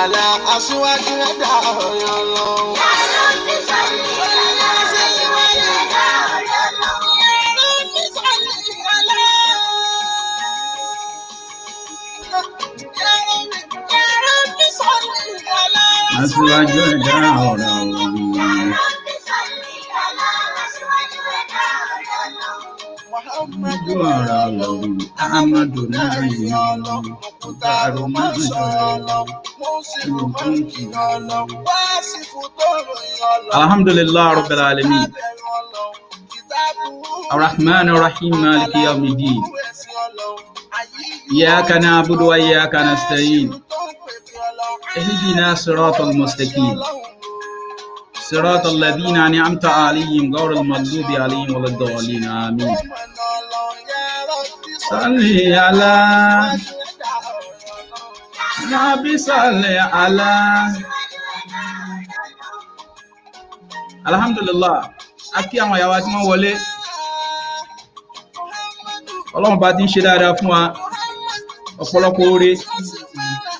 على أسواق الدار يا الله يا رب صل على أسواق الدار يا الله يا رب صل على يا رب صل على أسواق الدار يا الله محمد أحمد نبي الله مختار منصور موسم ملك الله واسف طول الله الحمد لله رب العالمين الرحمن الرحيم مالك يوم الدين إياك نعبد وإياك نستعين اهدنا الصراط المستقيم صراط الذين أنعمت عليهم غير المغضوب عليهم ولا الضالين آمين صل على نبي صل على alhamdulillah aki àwọn ìyá wa tí wọ́n wọlé Ọlọ́run bá ti ń ṣe dáadáa fún wa ọ̀pọ̀lọpọ̀ oore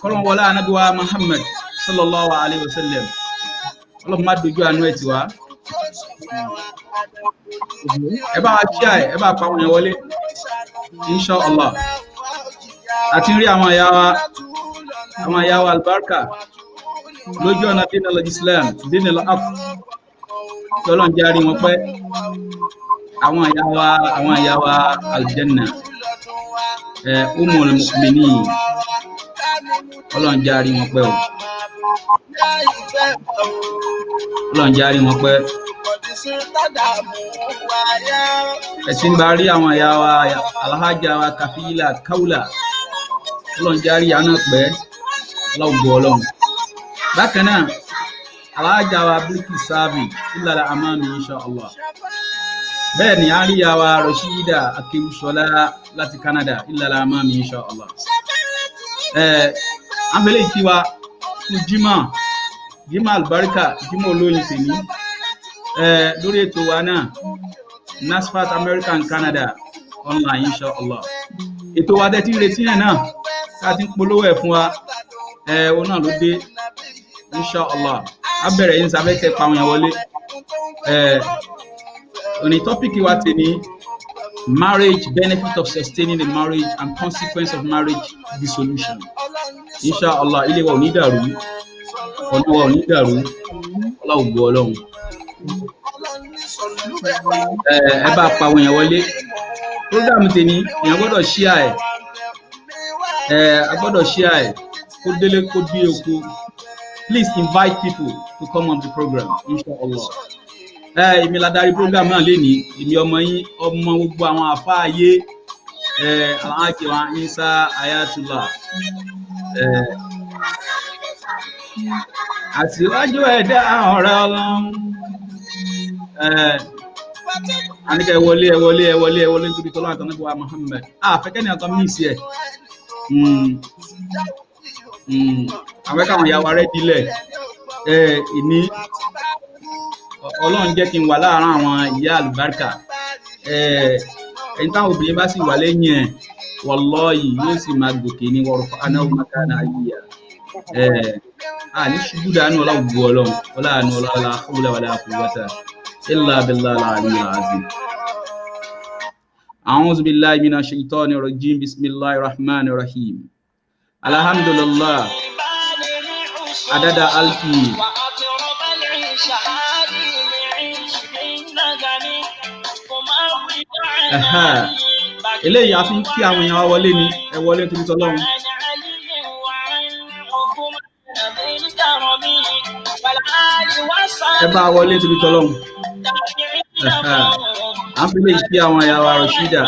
kọ́lọ́run wọlé ànábì wa Muhammad sallallahu alaihi wasallam Ọlọ́run má dojú àánú ẹ̀ tì wá ẹ bá wa ṣíà ẹ bá pa àwọn èèyàn wọlé inshallah àti rí àwọn ìyá wa albarka lójú ọ̀nà dín al-Islam dín al-haq tí Ọlọ́run járí wọn pẹ́ àwọn ìyá wa aljanna umul mu'minin Ọlọ́run járí wọn pẹ́ o Ọlọ́run járí wọn pẹ́ ẹ̀sìn bá rí àwọn ìyá wa alhaja wa kafila kaula Ọlọ́run járí àná pẹ́ lọ́gbọ̀ Ọlọ́run bákan náà alhaja wa bilki sabi ilala amami inshallah bẹ́ẹ̀ ni a rí ìyá wa Rashida Akéwúṣọlá láti Canada ilala amami inshallah àbẹ̀lẹ̀ ìkíwa fún Jímọ̀ albarka Jímọ̀ olóyin tèmi lórí ètò wa náà Nasfat America and Canada online inshallah ètò wa tẹ́tí retí ẹ̀ náà káàtí polówó ẹ̀ fún wa òun náà ló dé inshallah a bẹ̀rẹ̀ yín sábẹ́kẹ́ pa àwọn èèyàn wọlé òní tọ́pìkì wa tèmi marriage, benefit of sustaining a marriage and consequence of marriage dissolution inshallah ilé wa ò ní dàrú ọ̀nà wa ò ní dàrú Ọlọ́run gbọ́ Ọlọ́run ẹ bá pa àwọn èèyàn wọlé program tèmi èèyàn gbọ́dọ̀ share a gbọ́dọ̀ share kó délé kó dé oko please invite people to come on the program inshallah èmi la darí program náà lénìí èmi ọmọ yín ọmọ gbogbo àwọn àfáàyè àwọn àkèwà Isa Ayatullah àtiwájú ẹ̀dá ọ̀rẹ́ Ọlọ́run àníkẹ́ ẹ wọlé nítorí tọ́lọ́ àtọ́nàbọ̀ wa Muhammad fẹ́kẹ́ ní ọkọ̀ mí sí ẹ̀ àwọn káwọn ìyá wa rẹ̀ dílẹ̀ ìní Ọlọ́run jẹ́ kí n wà láàárín àwọn ìyá àlùbáríkà ẹni táwọn obìnrin bá sì wà lẹ́yìn ẹ̀ wallahi yóò sì máa gòkè ní wọ́rọ̀fọ́ anáwó makana ayíyà ní ṣubú dánú ọlọ́gbù Ọlọ́run ọláàánú ọlọ́lá hawla wala quwwata illa billahi al-aliyyil azim a'udhu billahi minash shaitani rajim bismillahir rahmanir rahim alhamdulillah adada alfi eléyìí a fi ń kí àwọn èèyàn wa wọlé ni ẹ wọlé nítorí tọ́lọ́run ẹ bá wọlé nítorí tọ́lọ́run a fi lè kí àwọn ìyá wa Rashida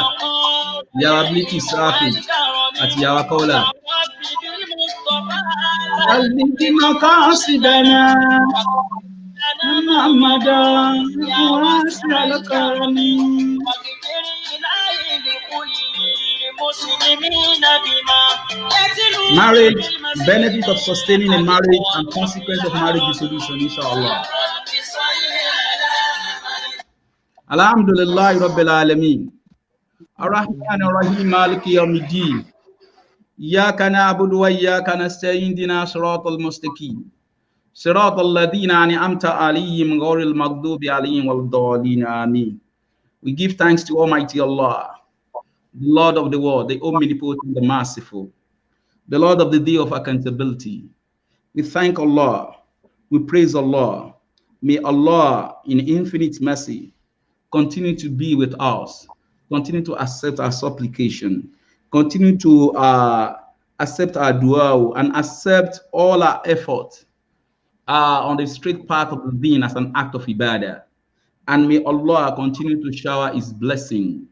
ìyá wa Bilki Safi àti ìyá wa Kaula alìdí mọ́kàn sí dáná Muhammadan wa sallallahu mi. Marriage, benefit of sustaining a marriage and consequence of marriage dissolution, inshallah. Alhamdulillahi Rabbil Alameen. Ar-Rahman Ar-Rahim Maliki Yawmiddin. إياك نعبد وإياك نستعين اهدنا صراط المستقيم صراط الذين أنعمت عليهم غير المغضوب عليهم ولا الضالين آمين. We give thanks to Almighty Allah, the Lord of the world, the omnipotent, the merciful, the Lord of the day of accountability. We thank Allah. We praise Allah. May Allah, in infinite mercy, continue to be with us, continue to accept our supplication, continue to accept our dua, and accept all our effort on the straight path of the deen as an act of ibadah. And may Allah continue to shower His blessing,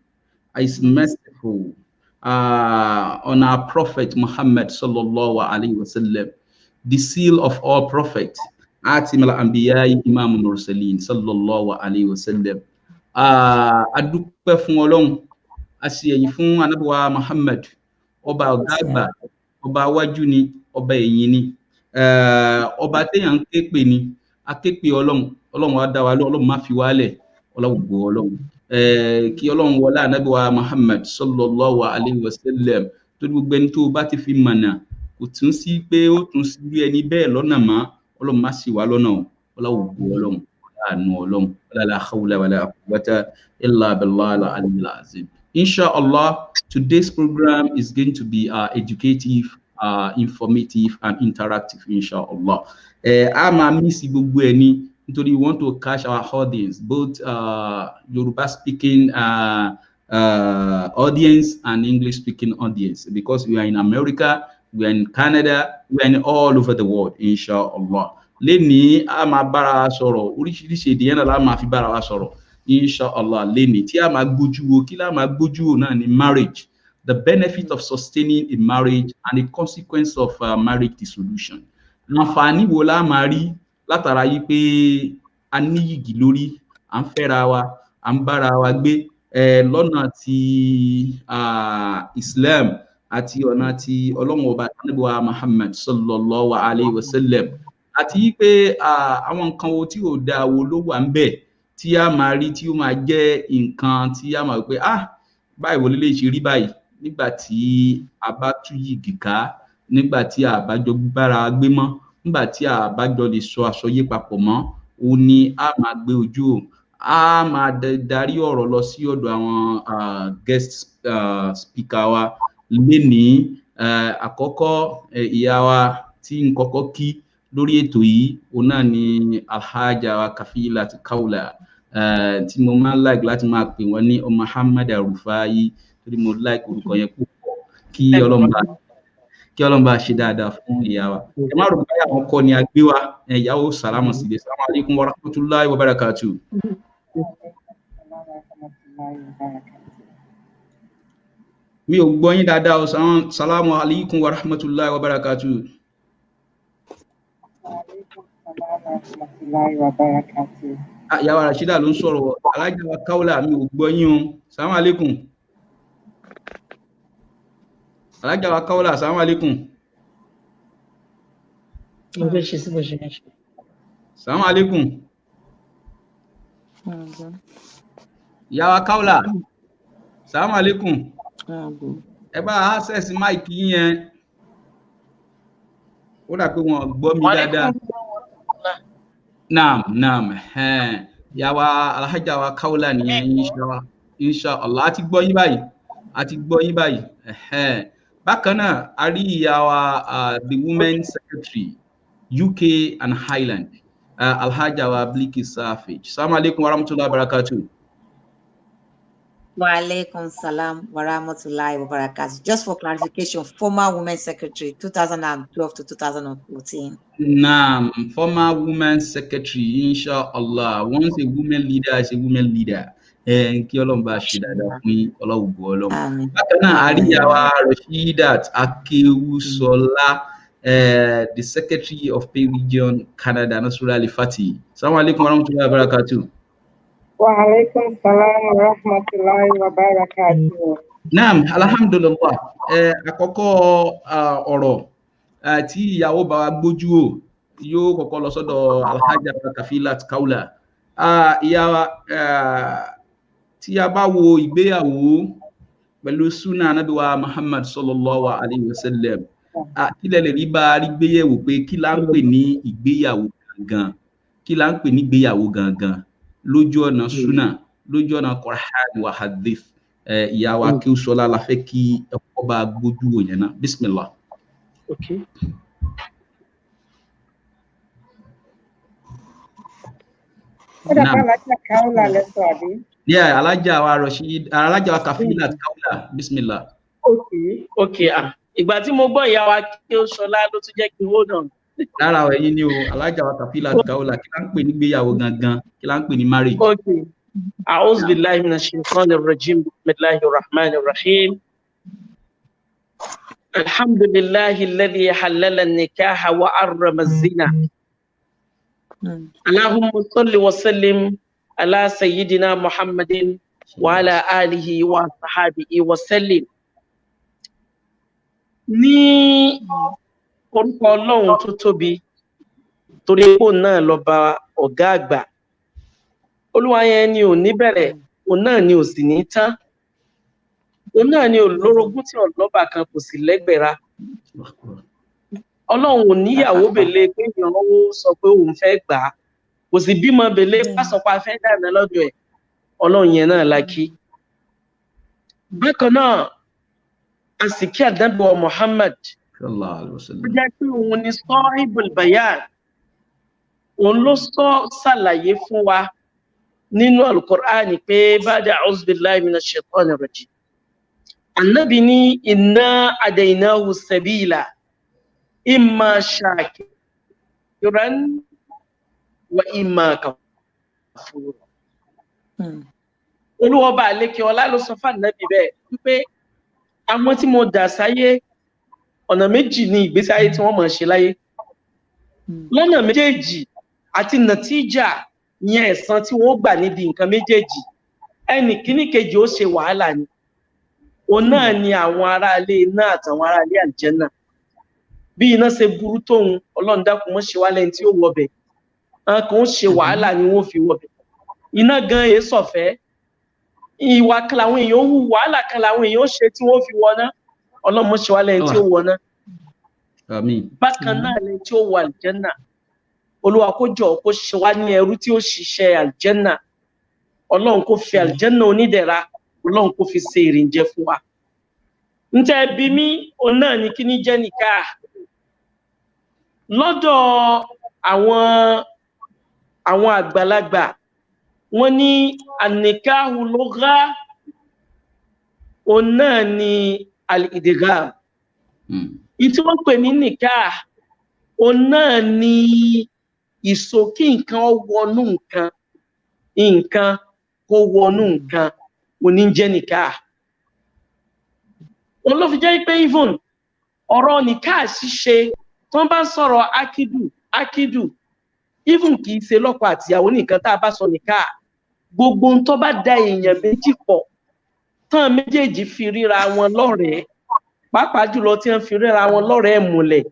His merciful on our Prophet Muhammad sallallahu alaihi wasallam, the seal of all prophets, Atim al-Anbiya, Imam al-Mursalin sallallahu alaihi wasallam. Adúpẹ́ fún Ọlọ́run, a sì ẹ̀yìn fún Ànábì wa Muhammad, ọba ọ̀gá àgbà, ọba iwájú ni, ọba ẹ̀yìn ni, ọba téèyàn ń ké pè ni, a ké pè Ọlọ́run, Ọlọ́run wa dá wa lóhùn, Ọlọ́run má fi wálẹ̀, Ọlọ́run gbọ́ Ọlọ́run. Kí Ọlọ́run wọlá Ànábì wa Muhammad sallallahu alaihi wasallam, tó gbogbo ẹni tó bá ti fi mọ̀nà, kò tún sí pé ó tún sí bí ẹni bẹ́ẹ̀ lọ́nà mọ́, Ọlọ́run má ṣì wá lọ́nà, Ọlọ́run gbọ́ Ọlọ́run. La hawla wa la quwwata illa billah al-aliyyil azim. Inshallah, today's program is going to be educative, informative, and interactive. Inshallah, I'm a miss gbogbo ẹni nítorí we want to catch our audience, both Yoruba speaking audience and English speaking audience, because we are in America, we are in Canada, we are in all over the world. Inshallah. Lẹ́ni a máa bára wa sọ̀rọ̀ oríṣiríṣi èdè yẹn náà la máa fi bára wa sọ̀rọ̀ inshallah. Lẹ́ni tí a máa gbójú wo kí la máa gbójú wo náà ni marriage, the benefit of sustaining a marriage and the consequence of marriage dissolution. Àǹfààní wo la máa rí látara yìí pé a ní yìgì lórí, à ń fẹ́ra wa, à ń bára wa gbé lọ́nà ti Islam àti ọ̀nà ti Ọlọ́run ọba Ànábì wa Muhammad sallallahu alaihi wasallam, àti pé àwọn nǹkan wo tí ò dáa wo ló wà ń bẹ̀ tí a máa rí tí ó máa jẹ́ nǹkan tí a máa pé báyìí wo lélẹ́yìí ṣe rí báyìí nígbà tí a bá tú yìgì ká, nígbà tí a bá jọ bára gbé mọ́, nígbà tí a bá jọ lè sọ àsọyé papọ̀ mọ́, ó ní a máa gbé ojú o, a máa darí ọ̀rọ̀ lọ sí ọ̀dọ̀ àwọn guest speaker wa. Lénìí àkọ́kọ́ ìyá wa tí n kọ́kọ́ kí lórí ètò yìí, òun náà ni Alhaja wa Kafilat Kaula, tí mo máa ń like láti máa pè wọ́n ní ọmọ Muhammad Rufai, torí mo like orúkọ yẹn púpọ̀. Kí Ọlọ́run bá ṣe dáadáa fún ìyá wa. Ẹ má rò pé àwọn kọ́ ni a gbé wa, ìyàwó sàlámù sílẹ̀. Assalamu alaikum wa rahmatullahi wa barakatuh. Mi ò gbọ́ yín dáadáa o. Assalamu alaikum wa rahmatullahi wa barakatuh. Ìyá wa Rashida ló ń sọ̀rọ̀. Alhaja wa Kaula, mi ò gbọ́ yín o. Assalamu alaikum. Alhaja wa Kaula, assalamu alaikum. Assalamu alaikum. Ìyá wa Kaula, assalamu alaikum. Ẹ bá access mic yín yẹn. Ó dà pé wọn gbọ́ mi dáadáa. Naam. Ìyá wa Alhaja wa Kaula nìyẹn, inshallah. A ti gbọ́ yín báyìí. Bákan náà, a rí ìyá wa the Women Secretary UK and Highland, Alhaja wa Bilkis Safej. Assalamu alaikum wa rahmatullahi wa barakatuh. Wa alaikum salam wa rahmatullahi wa barakatuh. Just for clarification, former Women Secretary 2012 to 2014. Naam, former Women Secretary, inshallah. Once a women leader is a women leader. Kí Ọlọ́run bá ṣe dáadáa fún Ọlọ́run gbọ́ Ọlọ́run. Bákan náà, a rí ìyá wa Rashidat Akewusola, the Secretary of Pay Region Canada, Nasrullah Al-Fati. Assalamu alaikum wa rahmatullahi wa barakatuh. Wa alaikum salam wa rahmatullahi wa barakatuh. Naam, alhamdulillah. Àkọ́kọ́ ọ̀rọ̀ tí ìyàwó bá wa gbójú o yóò kọ́kọ́ lọ sọ́dọ̀ Alhaja Kafilat Kaula. Ìyá wa, tí a bá wo ìgbéyàwó pẹ̀lú súnà Ànábì wa Muhammad sallallahu alayhi wa sallam. Kílẹ̀ lè rí bá rí gbéyẹ̀wò pé kí là ń pè ní ìgbéyàwó gangan, kí là ń pè ní ìgbéyàwó gangan lójú ọ̀nà súnà, lójú ọ̀nà Qur'an wa hadith. Ìyá wa kí ó sọlá la fẹ́ kí ẹ̀kọ́ bá gbójú wò yẹn náà. Bismillah. Okay. Yeah, alájà wa Rashid, alájà wa Kafilat Kaula. Bismillah. Okay. Ìgbà tí mo gbọ́ ìyá wa kí ó sọlá ló tún jẹ́ kí n hold on. Lára ẹ̀yin ni o, alájà wa Kafilat Kaula, kí là ń pè ní ìgbéyàwó gangan, kí là ń pè ní marriage. Okay. A'udhu billahi minash shaitanir rajim. Bismillahir rahmanir rahim. Alhamdulillahi alladhi halala an-nikaha wa harrama az-zina. Allahumma salli wa sallim ala sayyidina Muhammadin wa ala alihi wa sahbihi wa sallim. Ní orúkọ Ọlọ́run tó tóbi, torí pé òun náà lọ́ba ọ̀gá àgbà. Olúwa yẹn ni ò ní bẹ̀rẹ̀, òun náà ni ò sì ní tán. Òun náà ni olórogún tí ọlọ́ba kan kò sì lẹ́gbẹ̀ra. Ọlọ́run ò níyàwó bèlè pé ìyàwó sọ pé òun fẹ́ gbà á. Kò sì bímọ bèlè pásọpá fẹ́ dáná lọ́dọ̀ ẹ̀. Ọlọ́run yẹn náà la kí. Bákan náà, àsìkí Ànábì wa Muhammad. Sallallahu alaihi wasallam. Ó jẹ́ pé òun ni sahibul bayan. Òun ló ṣàlàyé fún wa nínú Al-Qur'an pé ba'da a'udhu billahi minash shaitanir rajim. Ànábì ní inna adaynahu sabila imma shakiran wa imma kafura. Olúwa Ọba àlékè ọlá ló sọ fún Ànábì bẹ́ẹ̀ wípé àwọn tí mo dà sáyé ọ̀nà méjì ní ìgbésí ayé tí wọ́n máa ṣe láyé. Lọ́nà méjèèjì àti nàtíjà yẹn ẹ̀san tí wọ́n gbà níbi nǹkan méjèèjì. Ẹnì kíní kejì ó ṣe wàhálà ni. Òun náà ni àwọn ará ilé iná àtàwọn ará ilé àlùjánnà. Bí iná ṣe burú tóun, Ọlọ́run dákun mọ́ ṣe wá lẹ́ni tí ó wọbẹ̀. Àwọn kan ó ṣe wàhálà ni wọ́n fi wọbẹ̀. Iná gan èé sọ̀fẹ́. Ìwà kan làwọn èèyàn hù, wàhálà kan làwọn èèyàn ṣe tí wọ́n fi wọná. Ọlọ́run mọ́ ṣe wá lẹ́ni tí ó wọná. Àmín. Bákan náà lẹ́ni tí ó wọ àlùjánnà. Olúwa kó jọ̀ọ́ kó ṣe wá ní ẹrú tí ó ṣiṣẹ́ àlùjánnà. Ọlọ́run kó fi àlùjánnà onídẹ̀ra, Ọlọ́run kó fi ṣe ìrìnjẹ fún wa. Ǹjẹ́ bí mi òun náà ni kí ní jẹ́ nikah. Lọ́dọ̀ àwọn àgbàlagbà, wọ́n ní an-nikahu lugha, òun náà ni al-idgham. Ìtí wọ́n pè ní nikah, òun náà ni ìsókí nǹkan wọnú nǹkan, nǹkan kó wọnú nǹkan, òní jẹ́ nikah. Òun ló fi jẹ́ pé even ọ̀rọ̀ nikah ṣíṣe tó bá sọ̀rọ̀ akidu even kìí ṣe lọ́kọ àtìyàwó nìkan tá a bá sọ nikah, gbogbo ohun tó bá da èèyàn méjì pọ̀ tán méjèèjì fi ríra wọn lọ́rẹ̀ẹ́, pàápàá jùlọ tí wọ́n fi ríra wọn lọ́rẹ̀ẹ́ múlẹ̀,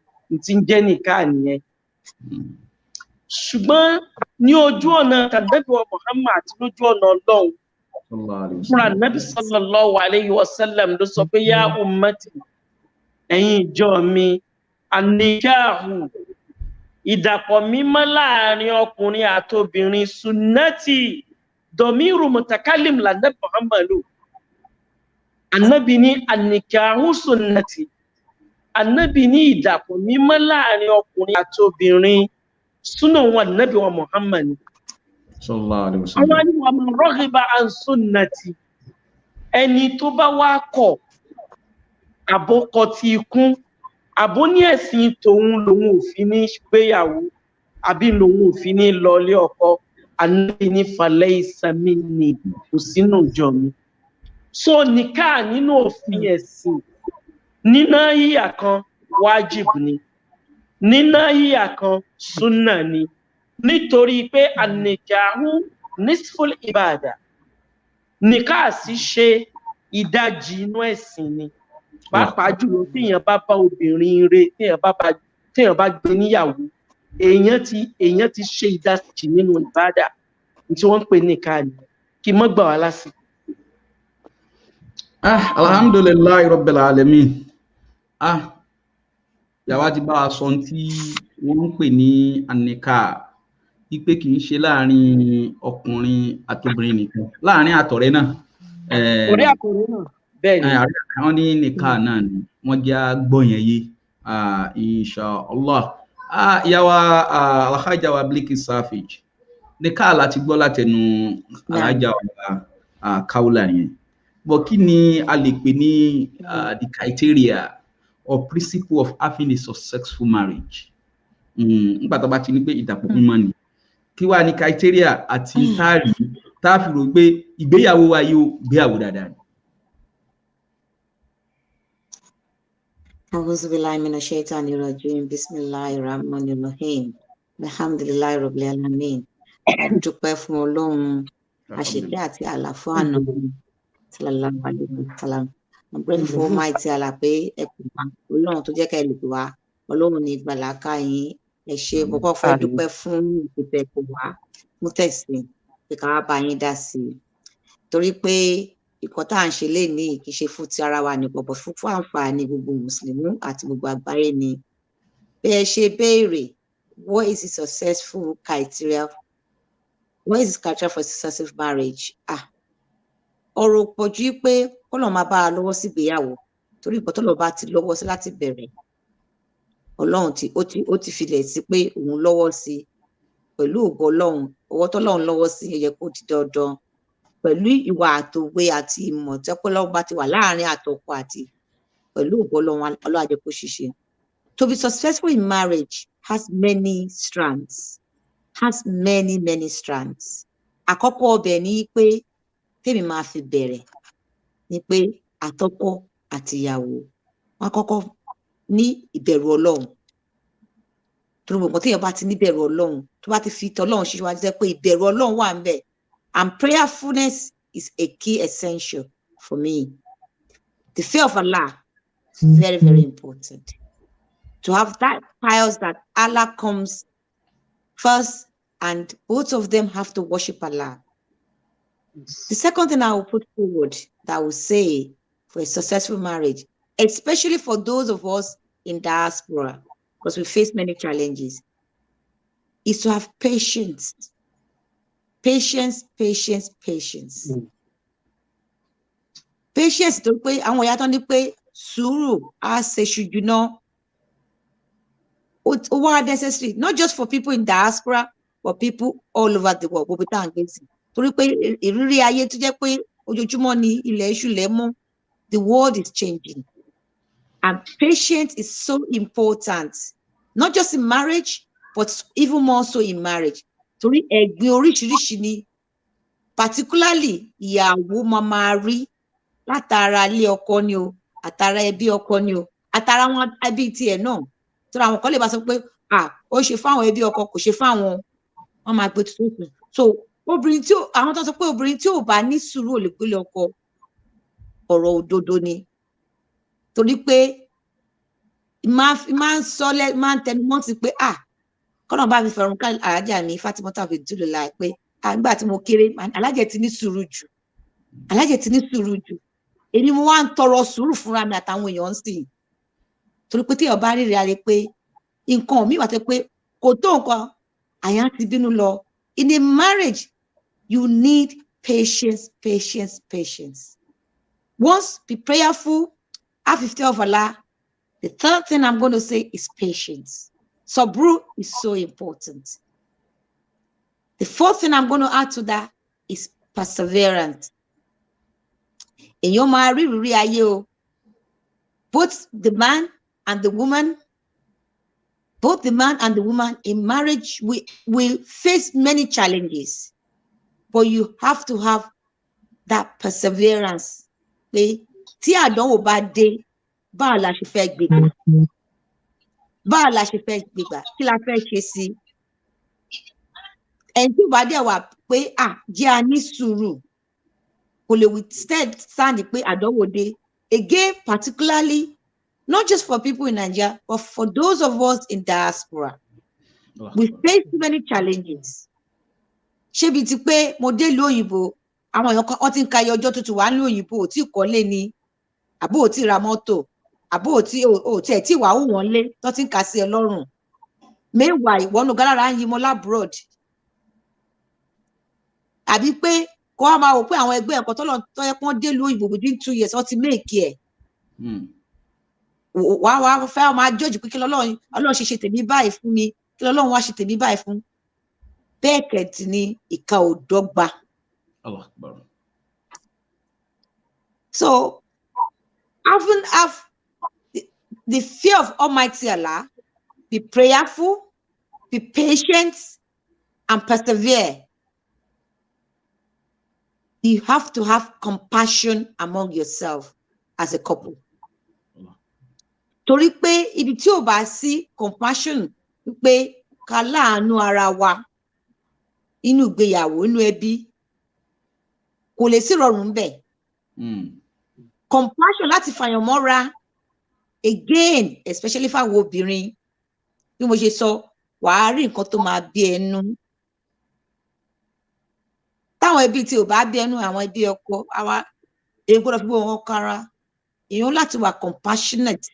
tí ń jẹ́ nikah nìyẹn. Ṣùgbọ́n ní ojú ọ̀nà Ànábì wa Muhammad àti lójú ọ̀nà Ọlọ́run, fúnra Ànábì sallallahu alayhi wa sallam ló sọ pé yá ummati, ẹ̀yin ìjọ mi, an-nikahu, ìdàpọ̀ mímọ́ láàrin ọkùnrin àtobìnrin, sunnati, dọ̀míru mutakallim l'Ànábì Muhammad lò. Ànábì ní an-nikahu sunnati. Ànábì ní ìdàpọ̀ mímọ́ láàrin ọkùnrin àtobìnrin, súnà wọn Ànábì wa Muhammad. Sallallahu alaihi wasallam. Àwọn ni wa man raghiba an sunnati. Ẹni tó bá wá kọ̀, àbọ̀kọ̀ ti ikún, àbó ní ẹ̀sìn tòun lòun ò fi ní gbéyàwó, àbí lòun ò fi ní lọlé ọkọ, Ànábì ní falaysa minni, kò sínú ìjọ mi. So nikah nínú òfin ẹ̀sìn, níná yíyà kan wájib ni, níná yíyà kan súnà ni, nítorí pé an-nikahu nisful ibada. Nikah sì ṣe ìdajì inú ẹ̀sìn ni. Pàápàá jùlọ téèyàn bá bá obìnrin rẹ̀, téèyàn bá gbé níyàwó, èèyàn ti ṣe ìdajì nínú ìbádà tí wọ́n ń pè nikah ni. Kí mọ́ gbà wá lásìkò. Alhamdulillahi rabbil alamin. Yàwá ti bá wa sọ tí wọ́n ń pè ní àníkà, wípé kì í ṣe láàrin ọkùnrin àtobìnrin nìkan, láàrin àtọ̀rẹ́ náà. Orí àkòrí náà bẹ́ẹ̀ ni. Wọ́n ní nìkà náà ni wọ́n jẹ́ gbọ́yẹn yé, insha Allah. Ìyàwó Alhaja wa Bilkis Savage, nìkà láti gbọ́ látẹnu Alhaja wa Kaula yẹn. But kí ni a lè pè ní the criteria or principle of having a successful marriage? Nígbà tó bá ti ní pé ìdàpọ̀ mímọ́ ni, kí wá ní criteria àti táàrí tá fi rò pé ìgbéyàwó wa yóò gbéyàwó dáadáa ni. A'udhu billahi minash shaitani rajim. Bismillahir rahmanir rahim. Alhamdulillahi rabbil alamin. A dúpẹ́ fún Ọlọ́run àṣekẹ́ àti àlàfo àná sallallahu alaihi wasallam. I'm grateful for Almighty Allah pé ẹ kò wá Ọlọ́run tó jẹ́ ká ẹ lè wá Ọlọ́run ní ìgbàlákà yín. Ẹ ṣé bọ́kọ́ fẹ́ dúpẹ́ fún ìpìtẹ́ kò wá mú tẹ̀sí pé ká wá bá yín dá sí i. Torí pé ìkọ́ tá à ń ṣe lénìí kì í ṣe fún ti ara wa nìkan bọ̀ fún àǹfààní gbogbo mùsùlùmí àti gbogbo àgbáyé ni. Bí ẹ ṣe béèrè, what is the successful criteria? What is the criteria for successful marriage? Ọ̀rọ̀ pọ̀ ju pé kọ́lọ̀ máa bá a lọ́wọ́ sí ìgbéyàwó, torí ìkọ́ tó lọ bá ti lọ́wọ́ sí láti bẹ̀rẹ̀. Ọlọ́run ó ti filẹ̀ sí pé òun lọ́wọ́ sí pẹ̀lú ògo Ọlọ́run, ọwọ́ tọ́lọ́run lọ́wọ́ sí yẹ kó di dandan. Pẹ̀lú ìwà àtòwe àti ìmọ̀ tí ọpọlọpọ bá ti wà láàrin àtọkọ àti pẹ̀lú ògo Ọlọ́run Ọlọ́run á jẹ́ kó ṣiṣẹ́. To be successful in marriage has many strands. Many strands. Àkọ́kọ́ ọbẹ̀ ni pé tèmi máa fi bẹ̀rẹ̀ ni pé àtọkọ àti ìyàwó wọn kọ́kọ́ ní ìbẹ̀rù Ọlọ́run. Torí gbogbo téèyàn bá ti ní ìbẹ̀rù Ọlọ́run, tó bá ti fi tọlọ́run ṣiṣẹ́ wá jẹ́ pé ìbẹ̀rù Ọlọ́run wà ńbẹ̀. And prayerfulness is a key essential for me. The fear of Allah is very, very important. To have that pious that Allah comes first and both of them have to worship Allah. The second thing I will put forward that I will say for a successful marriage, especially for those of us in diaspora, because we face many challenges, is to have patience. Patience. Patience tó pé àwọn ìyá tó ní pé sùúrù á ṣe ṣùjú náà. Ó wá necessary, not just for people in diaspora, but people all over the world. Gbogbo tá à ń gbé sí. Torí pé ìrírí ayé tó jẹ́ pé ojoojúmọ́ ni ilẹ̀ iṣu lẹ̀ mú, the world is changing. And patience is so important, not just in marriage, but even more so in marriage. Torí ẹ̀gbin oríṣiríṣi ni particularly ìyàwó máa rí látara ilé ọkọ ni o, àtara ẹbí ọkọ ni o, àtara wọn ẹbí tiẹ̀ náà. Torí àwọn kan lè bá sọ pé ó ṣe fáwọn ẹbí ọkọ kò ṣe fáwọn, wọn máa gbé tuntun. So obìnrin tí àwọn tó sọ pé obìnrin tí ò bá ní sùúrù ò lè gbélé ọkọ, ọ̀rọ̀ òdodo ni. Torí pé máa ń sọ máa ń tẹnu mọ́ sí pé kọ́nà bá mi fẹ̀rùn ká alájà mi Fatimota fi dúró láì pé nígbà tí mo kéré alájẹ ti ní sùúrù jù, èmi mo wá ń tọrọ sùúrù fúnra mi àtàwọn èèyàn sì. Torí pé téèyàn bá rí rẹ̀ pé nǹkan mi wà tó pé kò tó nǹkan àyàn ti bínú lọ. In a marriage you need patience. Once be prayerful, have the fear of Allah. The third thing I'm going to say is patience. Sabru is so important. The fourth thing I'm going to add to that is perseverance. Èèyàn máa rí ìrírí ayé o. Both the man and the woman in marriage will face many challenges, but you have to have that perseverance. Pé tí àdánwò bá dé, báwo la ṣe fẹ́ gbégbá, kí la fẹ́ ṣe sí? Ẹni tí ó bá dẹ̀ wà pé jẹ́ a ní sùúrù, kò lè withstand pé àdánwò dé. Again, particularly, not just for people in Nigeria, but for those of us in diaspora, we face too many challenges. Ṣébi ti pé mo dé ìlú òyìnbó, àwọn èèyàn kan wọ́n ti ń ka iye ọjọ́ tuntun wà ní òyìnbó ò tí kọ́lé ni àbó ò tí ra mọ́tò àbó ò tí ẹ̀ tí wàá hù wọ́n lé tó ti ń kà sí ẹ lọ́rùn mẹ́wàá ìwọ́nù gálára ń yí mọ́ labroad àbí pé kó wá máa wò pé àwọn ẹgbẹ́ ẹ̀kọ́ tó yẹ kí wọ́n dé lóyìnbó within 2 years wọ́n ti méèkì ẹ̀ wàá fẹ́ máa jọ́jì pé kí Ọlọ́run ṣe tèmi báyìí fún mi kí Ọlọ́run wá ṣe tèmi báyìí fún bẹ́ẹ̀ kẹ̀tì ni ìka ò dọ́gba. So having the fear of Almighty Allah, be prayerful, be patient, and persevere. You have to have compassion among yourself as a couple. Torí pé ibi tí ò bá sí compassion pé ká láàánú ara wa inú ìgbéyàwó inú ẹbí kò lè sí rọrùn bẹ́ẹ̀. Compassion láti fàyàn mọ́ra again especially fáwọn obìnrin bí mo ṣe sọ wàá rí nǹkan tó máa bí ẹnu táwọn ẹbí tí ò bá bí ẹnu àwọn ẹbí ọkọ àwa èyí gbọ́dọ̀ fi gbọ́ wọn kára èèyàn láti wà compassionate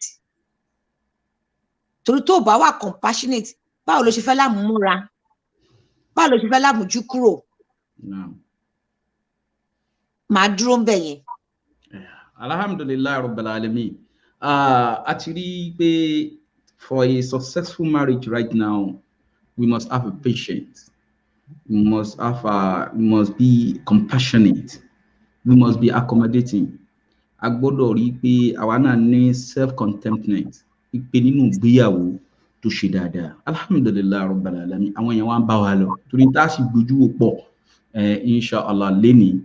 torí tó bá wà compassionate báwo ló ṣe fẹ́ lámúmúra báwo ló ṣe fẹ́ lámújú kúrò màá dúró ń bẹ̀ yẹn. Alhamdulillah Rabbil Alamin. A ti rí pé for a successful marriage right now we must have a patience. We must be compassionate. We must be accommodating. A gbọ́dọ̀ rí pé àwa náà ní self-contentment. Ìpè nínú ìgbéyàwó tó ṣe dáadáa. Alhamdulillah Rabbil Alamin. Àwọn èèyàn wá ń bá wa lọ. Torí tá a sì gbójú wò pọ̀ inshallah lénìí.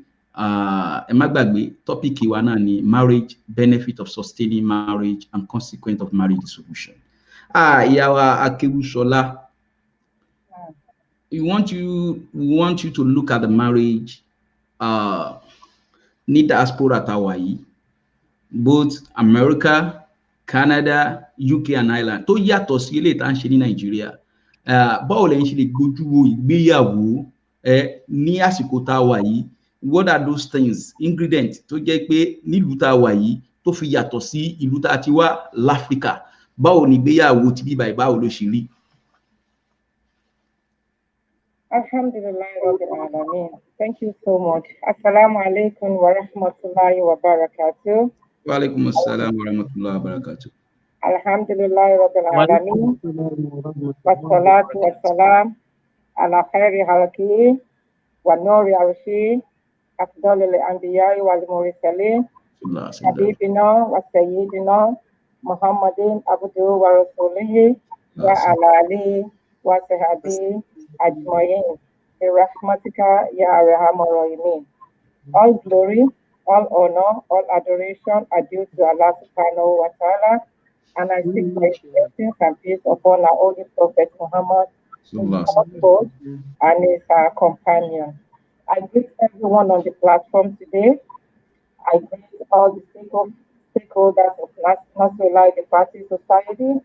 Ẹ má gbàgbé tọ́pìkì wa náà ni marriage, benefit of sustaining marriage and consequence of marriage dissolution. Ìyá wa Akéwúṣọlá. We want you to look at the marriage ní diaspora tàwa yìí both America, Canada, UK and Ireland tó yàtọ̀ sí eléyìí tá à ń ṣe ní Nàìjíríà. Báwo lẹ́yìn ṣe lè gbójú wo ìgbéyàwó ní àsìkò tàwa yìí? What are those things, ingredients tó jẹ́ pé nílùú tàwa yìí tó fi yàtọ̀ sí ìlú tá a ti wá l'Áfíríkà? Báwo ni ìgbéyàwó ti bí báyìí báwo ló ṣe rí? Alhamdulillah Rabbil Alamin. Thank you so much. Assalamu alaikum wa rahmatullahi wa barakatuh. Wa alaikum assalam wa rahmatullahi wa barakatuh. Alhamdulillah Rabbil Alamin. Wa salatu wa salam ala khairi halki wa nuri arshi afdalil anbiya'i wal mursalin habibina wa sayyidina Muhammadin abduhu wa rasulihi wa ala alihi wa sahbihi ajma'in bi rahmatika ya arhamar rahimin. All glory, all honor, all adoration are due to Allah subhanahu wa ta'ala, and I seek my blessings and peace upon our holy Prophet Muhammad, his household, and his companion. I greet everyone on the platform today. I greet all the stakeholders of Nasfat, the Party Society,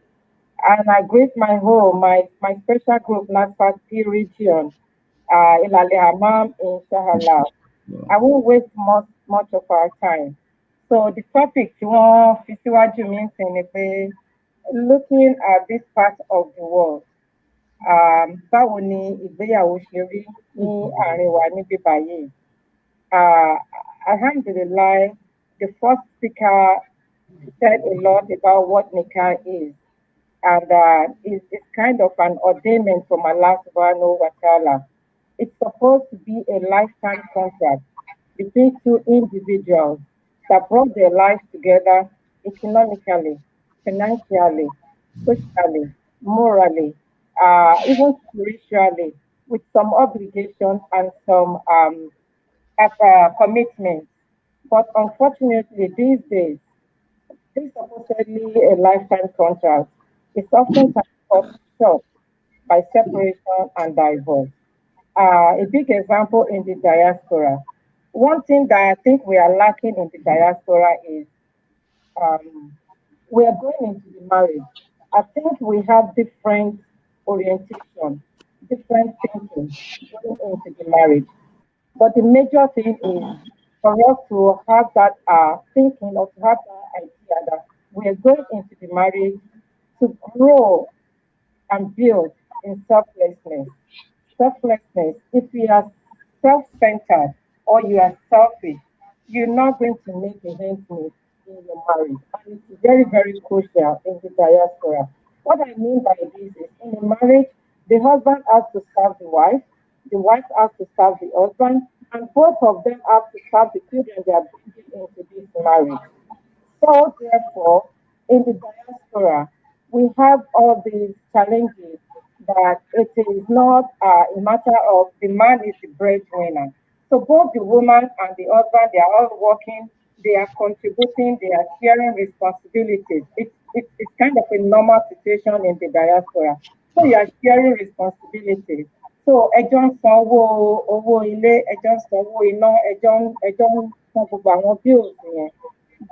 and I greet my home, my special group, Nasfat region, Ilale Hamam, inshallah. I won't waste much of our time. So the topic you want to mention, looking at this part of the world, báwo ni ìgbéyàwó ṣe rí ní àárín wa níbí báyìí? Alhamdulillah, the first speaker said a lot about what nikah is. And it's kind of an ordainment from Allah subhanahu wa ta'ala. It's supposed to be a lifetime contract between two individuals that brought their lives together economically, financially, socially, morally, even spiritually, with some obligations and some commitments. But unfortunately, these days, this supposedly a lifetime contract is often cut short by separation and divorce. A big example in the diaspora. One thing that I think we are lacking in the diaspora is we are going into the marriage. I think we have different orientation, different thinking going into the marriage. But the major thing is for us to have that thinking or to have that idea that we are going into the marriage to grow and build in selflessness. Selflessness, if you are self centered or you are selfish, you're not going to make a hand meet in your marriage. And it's very, very crucial in the diaspora. What I mean by this is in a marriage, the husband has to serve the wife has to serve the husband, and both of them have to serve the children they are bringing into this marriage. So, therefore, in the diaspora, we have all these challenges that it is not a matter of the man is the breadwinner. So, both the woman and the husband, they are all working, they are contributing, they are sharing responsibilities. It's kind of a normal situation in the diaspora. So, you are sharing responsibilities. So, ẹjọ́ ń san owó ilé, ẹjọ́ ń san owó iná, ẹjọ́ ń san gbogbo àwọn bills yẹn.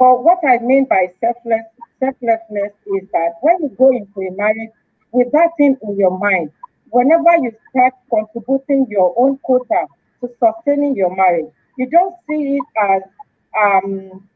But what I mean by selflessness is that when you go into a marriage with that thing in your mind, whenever you start contributing your own quota to sustaining your marriage, you don't see it as um,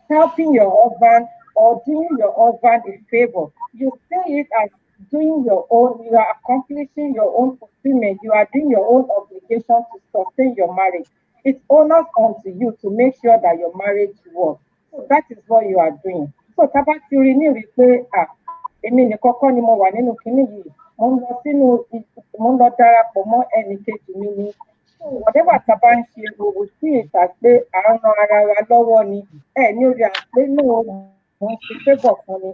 helping your husband or doing your husband a favor. You see it as doing your own, you are accomplishing your own fulfillment, you are doing your own obligation to sustain your marriage. It's honors unto you to make sure that your marriage works. So that is what you are doing. So tábà ti rí ní rí pé èmi nìkan kọ́ ni mo wà nínú kinní yìí, mo ń lọ darapọ̀ mọ́ ẹnì kejì mi ni. So whatever tá a bá ń ṣe, we will see it as pé à ń ran ara wa lọ́wọ́ ni. Ẹ ní orí àpé náà mo ń ṣe favour fún ni.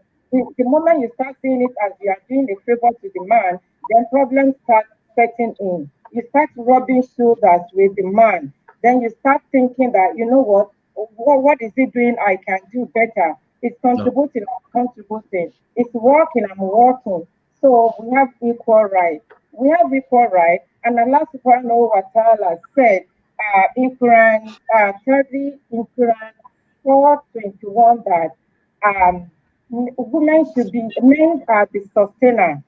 The moment you start seeing it as you are doing a favor to the man, then problems start setting in. You start rubbing shoulders with the man. Then you start thinking that, you know what is he doing? I can do better. It's contributing, I'm contributing. It's working, I'm working. So we have equal rights. We have equal rights. And Allah subhanahu wa ta'ala said in Quran 30, in Quran 4:21 that men are the sustainer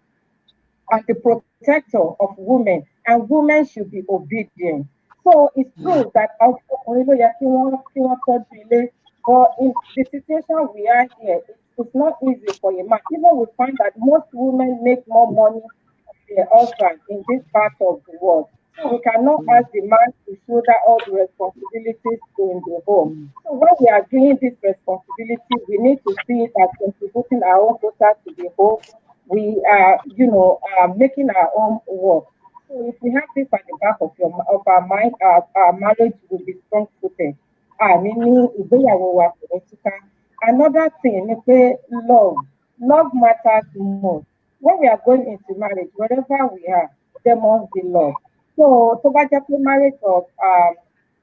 and the protector of women, and women should be obedient. So it's true that ọkùnrin ló yẹ kí wọ́n tọ́jú ilé, but in the situation we are here, it's not easy for a man. Even we find that most women make more money than their husband in this part of the world. So we cannot ask the man to shoulder all the responsibilities in the home. So when we are doing this responsibility, we need to see it as contributing our own quota to the home. We are, making our own work. So if we have this at the back of our mind, our marriage will be strong footed. Meaning, ìgbéyàwó wa kò ní túká. Another thing is pé love matters most. When we are going into marriage, wherever we are, there must be love. So tó bá jẹ́ pé marriage of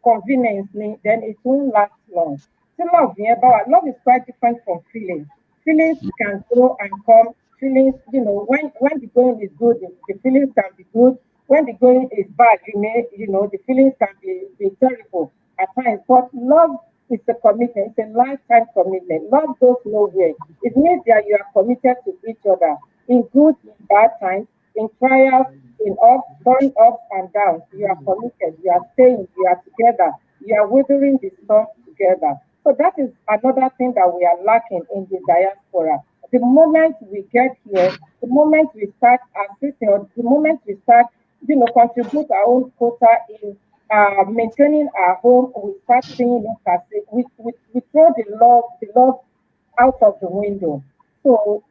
convenience then it won't last long. So love is quite different from feelings. Feelings can go and come. Feelings, when the going is good, the feelings can be good. When the going is bad, the feelings can be terrible at times. But love is a commitment. It's a lifetime commitment. Love goes nowhere. It means that you are committed to each other in good, in bad times, in trials, during ups and downs. You are committed. You are staying. You are together. You are weathering the storm together. So that is another thing that we are lacking in the diaspora. The moment we get here, the moment we start assisting, or the moment we start, contribute our own quota in maintaining our home, we start seeing it as we throw the love out of the window. So,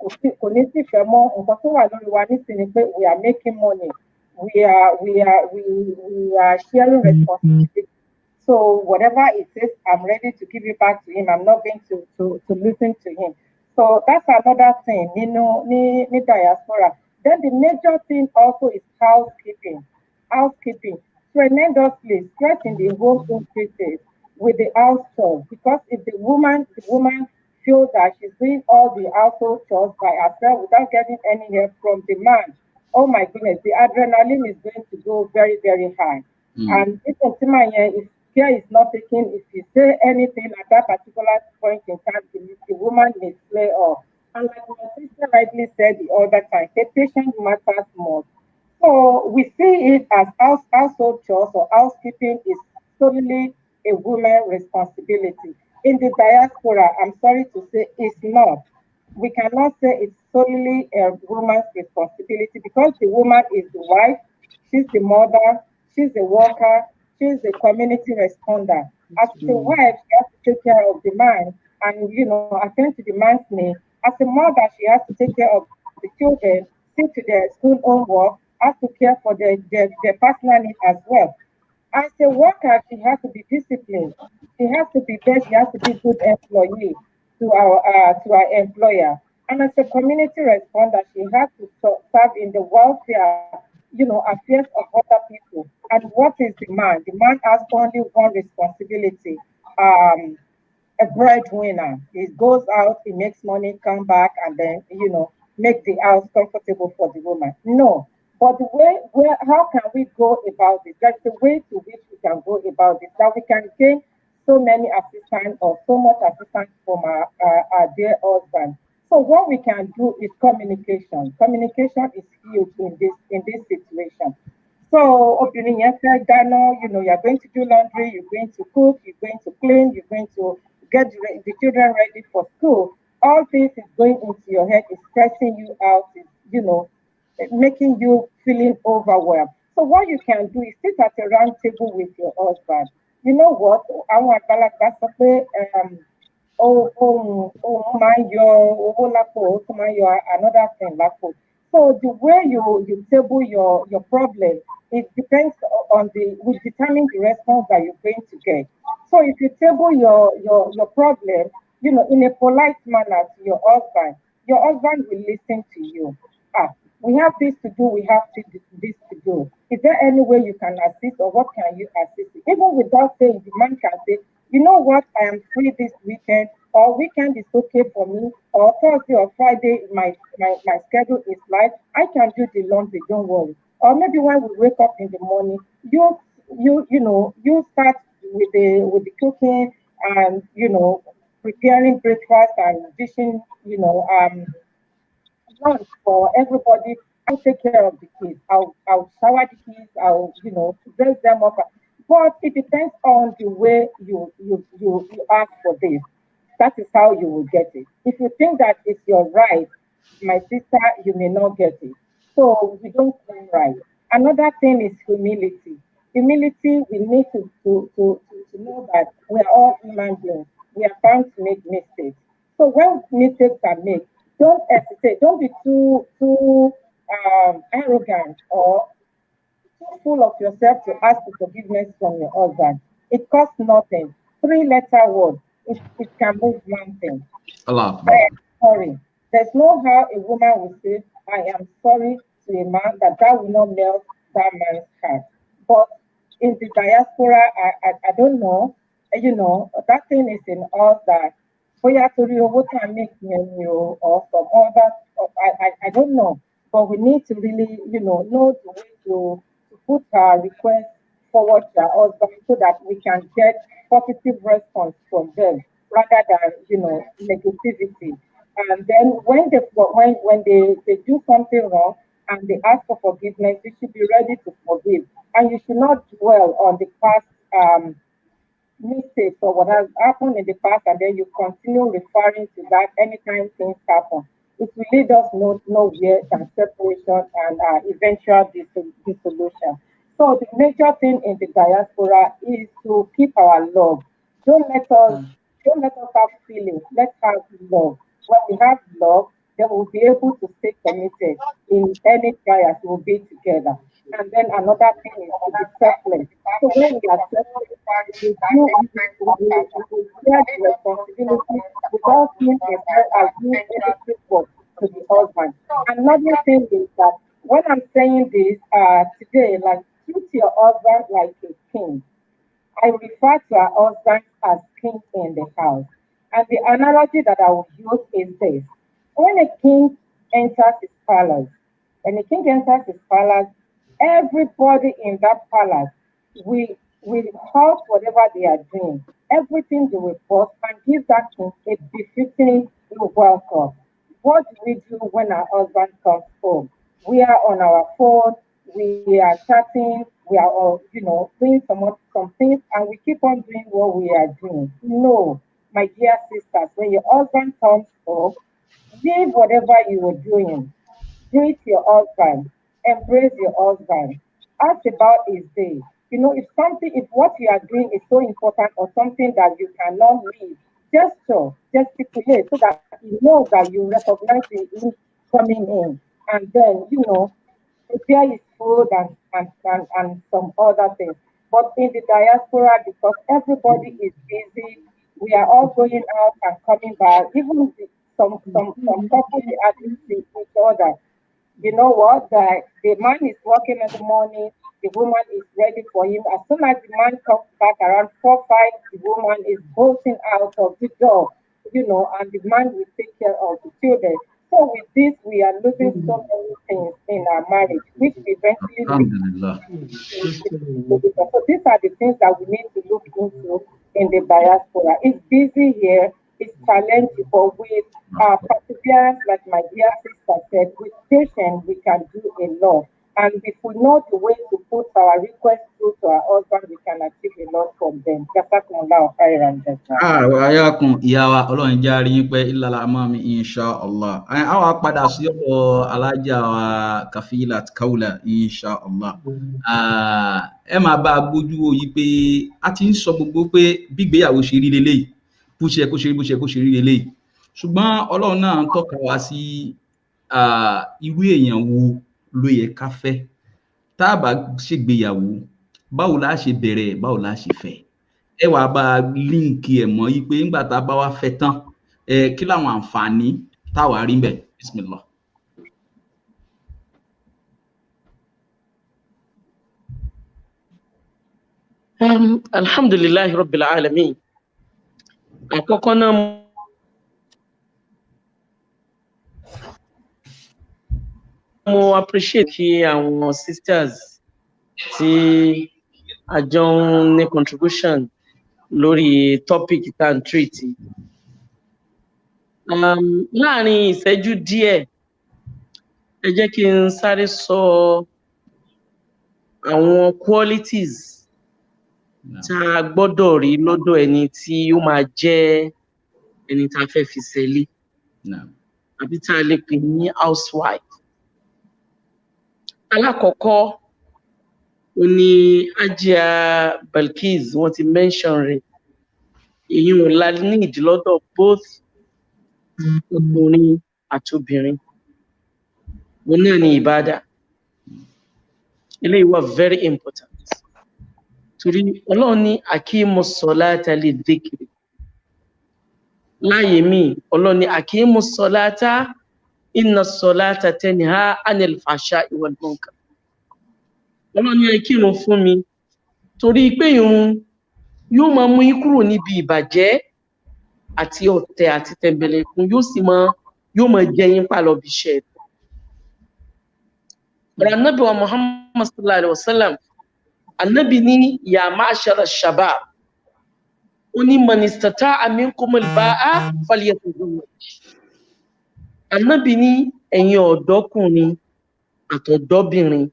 kò ní sí ìfẹ́ mọ́. Nǹkan tó wà lórí wa nísìnyí pé we are making money, we are sharing responsibility. So whatever it is, I'm ready to give it back to him. I'm not going to listen to him. So that's another thing, ni diaspora. Then the major thing also is housekeeping. Housekeeping tremendously stress in the home increases with the house chores, because if the woman feels that she's doing all the household chores by herself without getting any help from the man, oh my goodness, the adrenaline is going to go very, very high. And if care is not taken, if you say anything at that particular point in time, the woman may play off. And like my sister rightly said the other time, the patient matters more. So we see it as household chores or housekeeping is solely a woman responsibility. In the diaspora, I'm sorry to say, it's not. We cannot say it's solely a woman's responsibility because the woman is the wife, she's the mother, she's the worker, she's the community responder. As a wife, she has to take care of the man and attend to the man's needs. As a mother, she has to take care of the children, see to their school homework, has to care for their personal needs as well. As a worker, she has to be disciplined. She has to be best. She has to be good employee to our employer. And as a community responder, she has to serve in the welfare, affairs of other people. And what is the man? The man has only one responsibility. Um, a breadwinner. He goes out, he makes money, come back, and then make the house comfortable for the woman. No, but the way where how can we go about this? That's the way to which we can go about this. That we can gain so many assistance or so much assistance from our dear husband. So what we can do is communication. Communication is huge in this situation. So obìnrin yẹn fẹ́ dáná, you're going to do laundry, you're going to cook, you're going to clean, you're going to get the children ready for school. All this is going into your head, is stressing you out, is making you feeling overwhelmed. So what you can do is sit at a round table with your husband. You know what? Àwọn àgbàlagbà sọ pé ohun máa ń yọ owó lápò, ó tún máa ń yọ another thing lápò. So the way you table your problem, it depends on will determine the response that you're going to get. So if you table your problem, in a polite manner to your husband will listen to you. Ah, we have this to do, we have this to do. Is there any way you can assist or what can you assist? Even without saying, the man can say, you know what, I am free this weekend, or weekend is okay for me, or Thursday or Friday, my schedule is light. I can do the laundry, don't worry. Or maybe when we wake up in the morning, you start with the cooking and preparing breakfast and dishing lunch for everybody. I take care of the kids. I'll shower the kids. I'll dress them up. But it depends on the way you ask for this. That is how you will get it. If you think that it's your right, my sister, you may not get it. So we don't claim right. Another thing is humility. Humility, we need to know that we are all human beings. We are bound to make mistakes. So when mistakes are made, don't hesitate. Don't be too arrogant or too full of yourself to ask for forgiveness from your husband. It costs nothing. Three-letter word. It can move mountains. Allah I Akbar. am sorry. There's no how a woman will say, I am sorry to a man that will not melt that man's heart. But in the diaspora, I don't know, that thing is in us that bóyá torí owó tá à ń make yẹn ni or some other, I don't know. But we need to really, know the way to put our request forward to our husband so that we can get positive response from them rather than negativity. And then when they do something wrong and they ask for forgiveness, you should be ready to forgive, and you should not dwell on the past mistakes or what has happened in the past, and then you continue referring to that anytime things happen. It will lead us nowhere than separation and eventual dissolution. So the major thing in the diaspora is to keep our love. Don't let us don't let us have feelings. Let's have love. When we have love, then we'll be able to stay committed in any trials. We'll be together. And then another thing is to be selfless. So when we are selfless, we share the responsibility without feeling as doing everything to the husband. Another thing is that when I'm saying this today, like treat your husband like a king. I refer to our husband as king in the house. And the analogy that I will use is this. When a king enters his palace, when a king enters his palace, everybody in that palace will halt whatever they are doing. Everything they will pause and give that king a befitting welcome. What do we do when our husband comes home? We are on our phone, we are chatting, we are all, doing some things, and we keep on doing what we are doing. No, my dear sisters, when your husband comes up, leave whatever you were doing. Greet your husband, embrace your husband, ask about his day. If what you are doing is so important or something that you cannot leave, gesticulate so that he knows that you recognize him coming in. And then, prepare his food and some other things. But in the diaspora, because everybody is busy, we are all going out and coming back. Even some couples they hardly see each other. You know what? The man is working in the morning, the woman is ready for him. As soon as the man comes back around 4, 5, the woman is bolting out of the door, and the man will take care of the children. So with this, we are losing so many things in our marriage, which eventually leads Alhamdulillah. to. So these are the things that we need to look into in the diaspora. It's busy here, it's challenging, but with perseverance, like my dear sister said, with patience, we can do a lot. And if we know the way to put our request through to our husband, we can achieve a lot from them. Jazakumullahu khairan. Ayakun ìyá wa Ọlọ́run jẹ́ àrí yín pẹ́ ìlàlá àmàmì insha Allah. A wá padà sí ọ̀dọ̀ alájà wa Kafilat Kaula insha Allah. Ẹ máa bá a gbójú wo yìí pé a ti ń sọ gbogbo pé bí ìgbéyàwó ṣe rí leléyìí, bó ṣe kó ṣe rí leléyìí. Ṣùgbọ́n Ọlọ́run náà ń tọ́ka wá sí irú èèyàn wo ló yẹ ká fẹ́. Tá a bá ṣègbéyàwó, báwo la ṣe bẹ̀rẹ̀, báwo la ṣe fẹ́. Ẹ wá bá líǹkì ẹ̀ mọ́ yí pé nígbà tá a bá wá fẹ́ tán kí làwọn àǹfààní táwa rí ńbẹ̀. Bismillah. Alhamdulillahi Rabbil Alamin. Àkọ́kọ́ náà mo appreciate kí àwọn sisters tí àjọ ń ní contribution lórí topic tá à ń treat. Láàrin ìṣẹ́jú díẹ̀, ẹ jẹ́ kí n sáré sọ àwọn qualities tá a gbọ́dọ̀ rí lọ́dọ̀ ẹni tí ó máa jẹ́ ẹni tá a fẹ́ fi ṣẹlé àbí tá a lè pè ní housewife. Alákọ̀ọ́kọ́ ó ní Ajia Balkis wọ́n ti mention rẹ̀. Èyí ò la need lọ́dọ̀ both ọkùnrin àti obìnrin. Òun náà ni ìbádà. Eléyìí wà very important. Torí Ọlọ́run ní Akimu Salata li dhikri. Láyé mi, Ọlọ́run ní Akimu Salata inna Salata tanha anil fahsha'i wal munkar. Ọlọ́run ní ẹ kírun fún mi torí pé ìrun yóò máa mú yín kúrò níbi ìbàjẹ́ àti ọ̀tẹ̀ àti tẹ̀mbẹ̀lẹ̀kun, yóò máa jẹ yín pa lọ bí iṣẹ́. Ọ̀rọ̀ Ànábì wa Muhammad sallallahu alaihi wasallam, Ànábì ní ya ma'ashara shabab, ó ní man istata'a minkumul ba'a falyatazawwaj. Ànábì ní ẹ̀yin ọ̀dọ́kùnrin àtọ̀dọ́bìnrin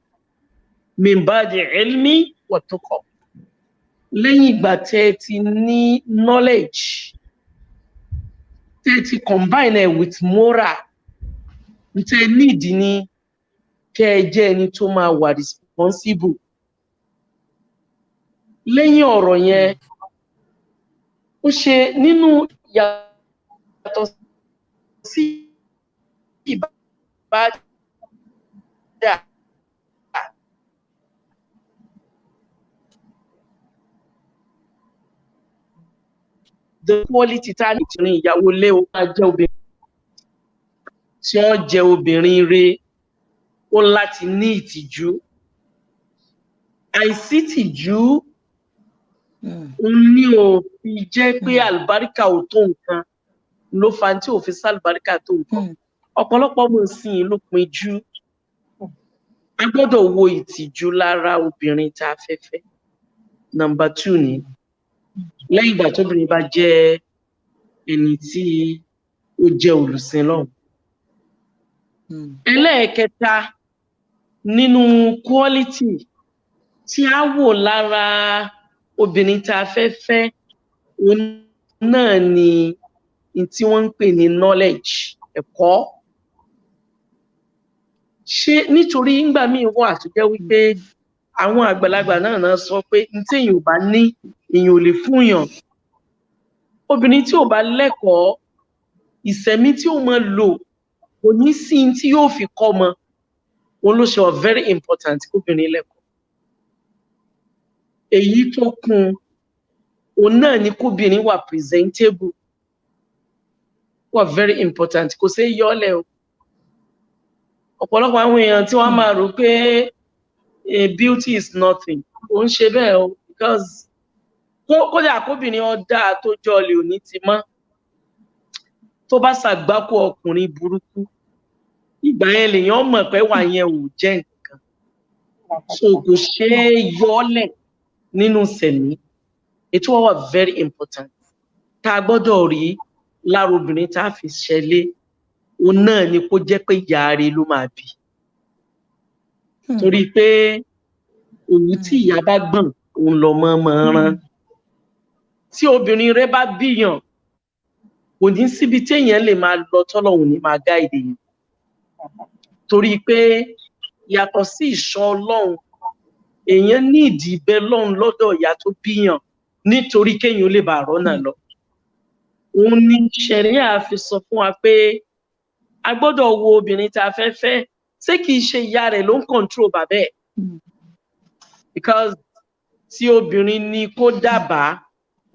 min ba'di ilmi wa tuqa. Lẹ́yìn ìgbà tẹ́ ti ní knowledge, tẹ́ ti combine it with moral, tẹ́ need ní kẹ́ ẹ jẹ́ ẹni tó máa wà responsible. Lẹ́yìn ọ̀rọ̀ yẹn, ó ṣe nínú yàtọ̀ sí ìbádà. The quality tá ní ìtìrín ìyàwó lé o máa jẹ́ obìnrin tí wọ́n jẹ́ obìnrin rere, ó láti ní ìtìjú. Àìsí ìtìjú ní ò fi jẹ́ pé àlùbáríkà ò tó nǹkan, ló fa tí ò fi sálùbáríkà tó nǹkan. Ọ̀pọ̀lọpọ̀ ọmọ ìsìn ló pin jù. A gbọ́dọ̀ wo ìtìjú lára obìnrin tá a fẹ́ fẹ́. Number 2 ni lẹ́yìn ìgbà tóbìnrin bá jẹ́ ẹni tí ó jẹ́ olùsìn Ọlọ́run. Ẹlẹ́ẹ̀kẹta nínú quality tí a wò lára obìnrin tá a fẹ́ fẹ́ òun náà ni tí wọ́n ń pè ní knowledge ẹ̀kọ́. Ṣé nítorí ńgbà míì wà tó jẹ́ wípé àwọn àgbàlagbà náà sọ pé ní tí èèyàn ò bá ní èèyàn ò lè fún yàn. Obìnrin tí ò bá lẹ́kọ̀ọ́ ìsẹ̀mí tí ó máa lò kò ní sí tí yóò fi kọ́ mọ. Òun ló ṣe very important kóbìnrin lẹ́kọ̀ọ́. Èyí tó kún òun náà ni kóbìnrin wà presentable, wà very important, kò ṣeé yọ́lẹ̀ o. Ọ̀pọ̀lọpọ̀ àwọn èèyàn tí wọ́n máa rò pé beauty is nothing, kò ń ṣe bẹ́ẹ̀ o, because kódà kóbìnrin ọ̀dà tó jọlẹ̀ òní ti mọ́ tó bá ṣàgbákò ọkùnrin burúkú ìgbà yẹn lèèyàn mọ̀ pé wà yẹn ò jẹ́ nǹkan. So kò ṣeé yọ́lẹ̀ nínú sẹ̀mí. Ètò wà very important tá a gbọ́dọ̀ rí lára obìnrin tá a fi ṣẹlẹ̀ òun náà ni kó jẹ́ pé ìyá rẹ̀ ló máa bí. Torí pé òwú tí ìyá bá gbọ̀n òun lọmọ máa rán. Tí obìnrin rẹ̀ bá bíyàn kò ní síbi téèyàn lè máa lọ tọ́lọ́hun ní máa gáìdì yẹn. Torí pé yàtọ̀ sí ìṣọ́ Ọlọ́run èèyàn ní ìdí ìbẹ́ lọ́run lọ́dọ̀ ìyá tó bíyàn nítorí kéèyàn lè bá rọ́nà lọ. Òun ni ṣẹ̀ríà fi sọ fún wa pé a gbọ́dọ̀ wo obìnrin tá a fẹ́ fẹ́ ṣé kìí ṣe ìyá rẹ̀ ló ń control bàbá ẹ̀. Because tí obìnrin ní kó dábàá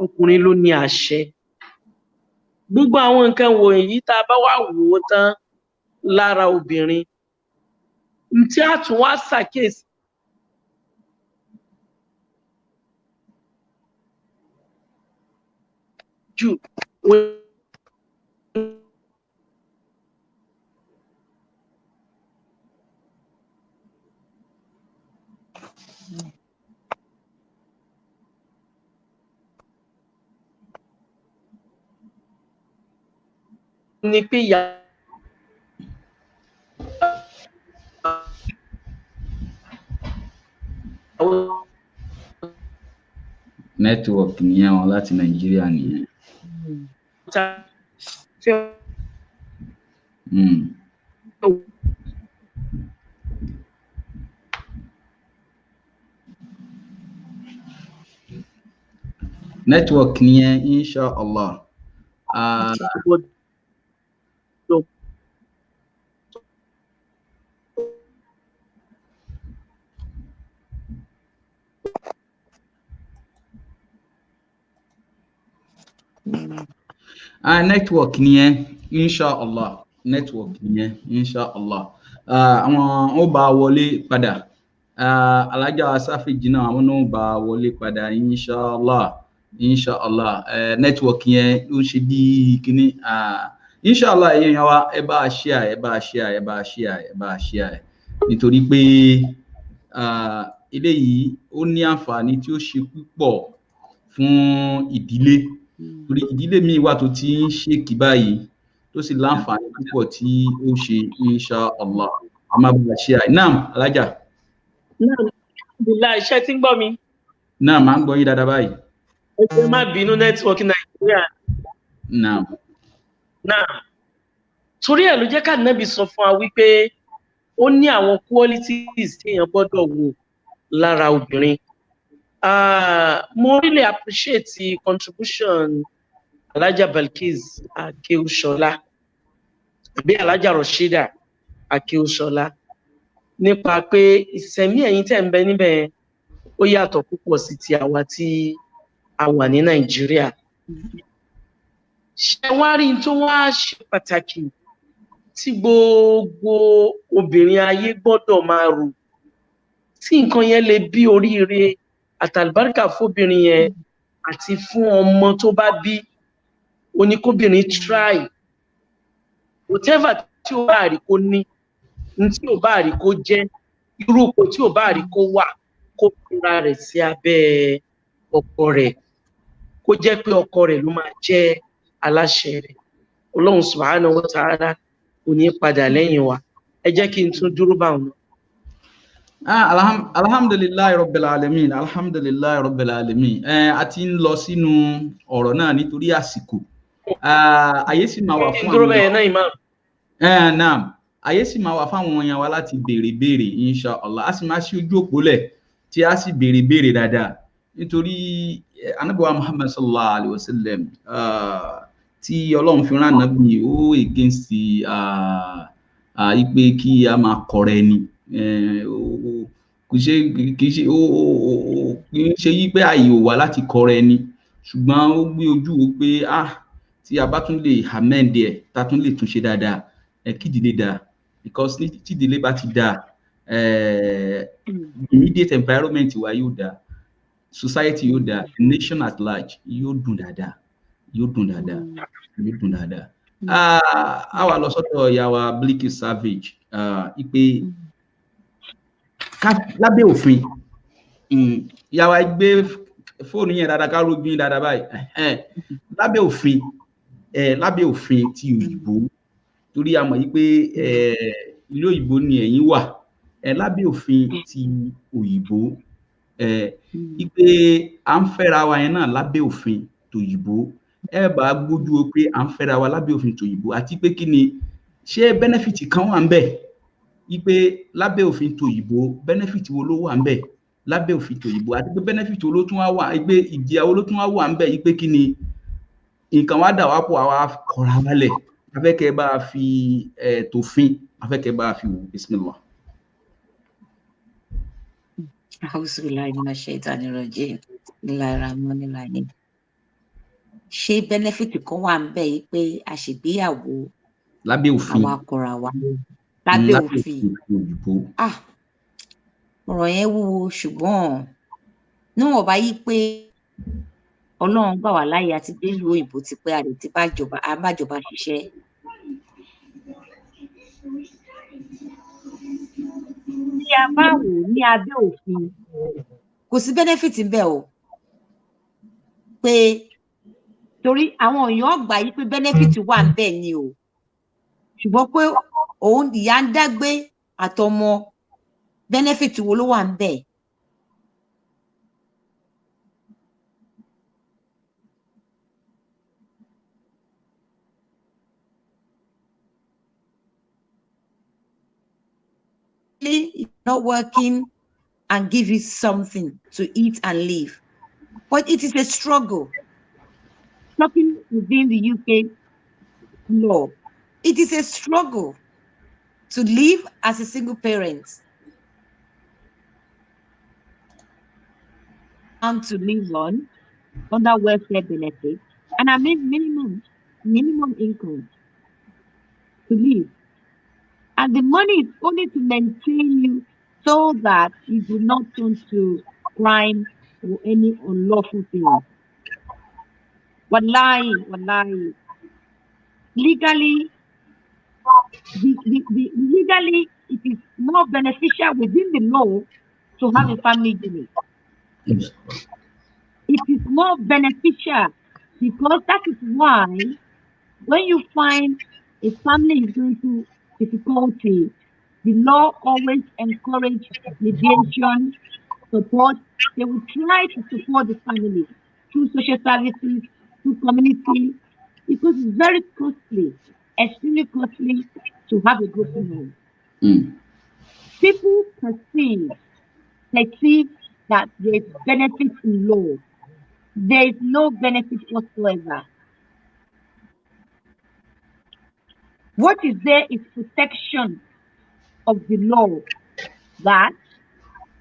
ọkùnrin ló ní àṣẹ. Gbogbo àwọn nǹkan wọ̀nyí tá a bá wà wò ó tán lára obìnrin tí a tún wá ṣàkíyèsí jù ni pé ìyá network nìyẹn wọn láti Nàìjíríà nìyẹn. Network nìyẹn insha Allah. Network nìyẹn insha Allah, network nìyẹn insha Allah. Àwọn ó bá wọlé padà, alájà Sáfìjì náà àwọn náà bá wọlé padà insha Allah, insha Allah. Network yẹn ó ṣe bí kíní. Insha Allah èèyàn wa ẹ bá share nítorí pé eléyìí ó ní àǹfààní tí ó ṣe púpọ̀ fún ìdílé. Torí ìdílé mi wà tó ti ń ṣèkì báyìí tó sì láǹfààní púpọ̀ tí ó ṣe insha Allah. A máa bá share. Naam alájà. Naam alhamdulillah, iṣẹ́ tí ń gbọ́ mi. Naam máa ń gbọ́ yín dáadáa báyìí. Ẹ jẹ́ má bínú network Nàìjíríà. Naam. Torí ẹ̀ ló jẹ́ ká Nábì sọ fún wa wípé ó ní àwọn qualities tí èèyàn gbọ́dọ̀ wò lára obìnrin. Mo really appreciate the contribution Alájà Balkis Akeushola àbí Alájà Rashida Akeushola nípa pé ìsẹ̀mí ẹ̀yin tẹ́ ń bẹ níbẹ̀ ó yàtọ̀ púpọ̀ sí ti àwa tí a wà ní Nàìjíríà. Ṣé wá rí tó wá ṣe pàtàkì tí gbogbo obìnrin ayé gbọ́dọ̀ máa rò tí nǹkan yẹn lè bí oríire àtàlùbáríkà fóbìnrin yẹn àti fún ọmọ tó bá bí oníkóbìnrin try whatever tí ó bá rí kó ní tí ó bá rí kó jẹ́ irú ipò tí ó bá rí kó wà kó fira rẹ̀ sí abẹ́ ọkọ rẹ̀ kó jẹ́ pé ọkọ rẹ̀ ló máa jẹ́ aláṣẹ rẹ̀. Ọlọ́run subhanahu wa ta'ala kò ní padà lẹ́yìn wa. Ẹ jẹ́ kí n tún dúró bá wọn. Alhamdulillahi rabbil alamin, alhamdulillahi rabbil alamin. A ti ń lọ sínú ọ̀rọ̀ náà nítorí àsìkò. Àyè sì máa wà fún dúró àwọn bẹ́ẹ̀ náà imam. naam, àyè sì máa wà fáwọn èèyàn wa láti béèrè béèrè inshallah. A sì máa ṣí ojú òpó lẹ̀ tí a sì béèrè béèrè dáadáa. Nítorí Ànábì wa Muhammad sallallahu alaihi wasallam tí Ọlọ́run fi rán Ànábì ó against ipe kí a máa kọrẹ ni. Kì í ṣe yí pé àyè ò wà láti kọrẹ ni, ṣùgbọ́n ó gbé ojú wo pé tí a bá tún lè amend ẹ̀, tá tún lè tún ṣe dáadáa, kí ìdílé dáa, because tí ìdílé bá ti dáa, immediate environment wa yóò dáa, society yóò dáa, nation at large yóò dùn dáadáa, yóò dùn dáadáa, yóò dùn dáadáa. A wà lọ sọ́dọ̀ ìyá wa Bliki Savage, ipe lábẹ́ òfin, ìyá wa gbé fóònù yẹn dáadáa ká rójú yín dáadáa báyìí. Lábẹ́ òfin ti òyìnbó, torí a mọ̀ yí pé ìlú òyìnbó ni ẹ̀yin wà, lábẹ́ òfin ti òyìnbó, ipe à ń fẹ́ra wa yẹn náà lábẹ́ òfin tòyìnbó, bá gbójú pé à ń fẹ́ra wa lábẹ́ òfin tòyìnbó, àti pé kí ni ṣé benefit kan wà ń bẹ̀, ipe lábẹ́ òfin tòyìnbó benefit wo ló wà ń bẹ̀ lábẹ́ òfin tòyìnbó, àti pé benefit wo ló tún wà, ipe ìjìyà wo ló tún wà ń bẹ̀, ipe kí ni nǹkan wá dà wá pọ̀, àwa kọra wálẹ̀. Afẹ́kẹ́ bá fi tòfin, afẹ́kẹ́ bá fi wò. Bismillah. A'udhu billahi minash shaitani rajim. Bismillahir rahmanir rahim. Ṣé benefit kan wà ń bẹ̀ yìí pé a ṣègbéyàwó lábẹ́ òfin, àwa kọra wa lábẹ́ òfin? òyìnbó. Ọ̀rọ̀ yẹn wúwo, ṣùgbọ́n níwọ̀n bá yí pé Ọlọ́run gbà wá láyé àti dé ìlú òyìnbó ti pẹ́, a lè ti bájọba ṣiṣẹ́. Tí a bá wò ní abẹ́ òfin, kò sí benefit ń bẹ̀ o, pé torí àwọn èèyàn gbà yí pé benefit wà ń bẹ̀ ni o, ṣùgbọ́n pé òun ìyá ń dágbé àtọmọ, benefit wo ló wà ń bẹ̀? It's not working and give you something to eat and live, but it is a struggle. Talking within the UK law, it is a struggle to live as a single parent and to live on under welfare benefits, and I mean minimum income to live. And the money is only to maintain you so that you do not turn to crime or any unlawful thing. Wallahi, legally, legally, it is more beneficial within the law to have a family unit. It is more beneficial because that is why when you find a family is going through difficulty, the law always encourages mediation, support. They will try to support the family through social services, through community, because it's very costly, extremely costly to have a broken home. People perceive that there is benefit in law. There is no benefit whatsoever. What is there is protection of the law, that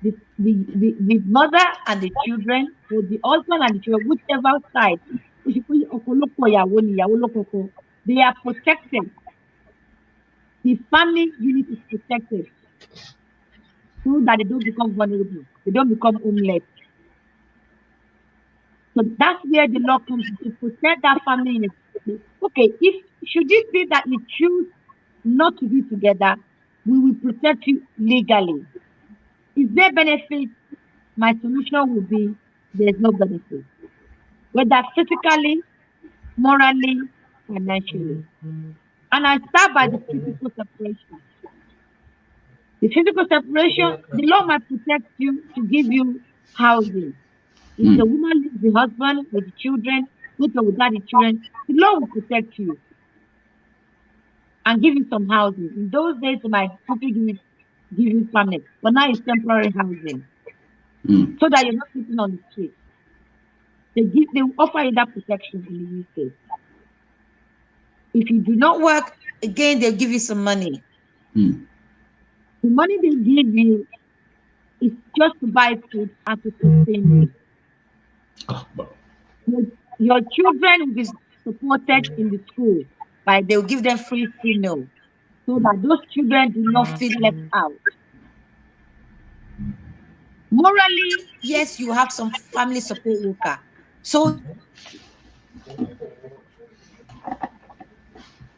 the mother and the children, or the husband and the children, whichever side, they are protected. The family unit is protected so that they don't become vulnerable, they don't become homeless. So that's where the law comes to protect that family unit. Okay, should it be that you choose not to be together, we will protect you legally. Is there benefit? My solution will be there's no benefit, whether physically, morally, financially. And I start by the physical separation. The physical separation, the law might protect you to give you housing. If the woman leaves the husband with the children, with or without the children, the law will protect you and give you some housing. In those days, they might quickly give you permanent, but now it's temporary housing, so that you're not sleeping on the street. They offer you that protection in the UK. If you do not work, again, they'll give you some money. The money they give you is just to buy food and to sustain you. Your children will be supported in the school, but they'll give them free school meal, so that those children do not feel left out. Morally, yes, you have some family support worker. So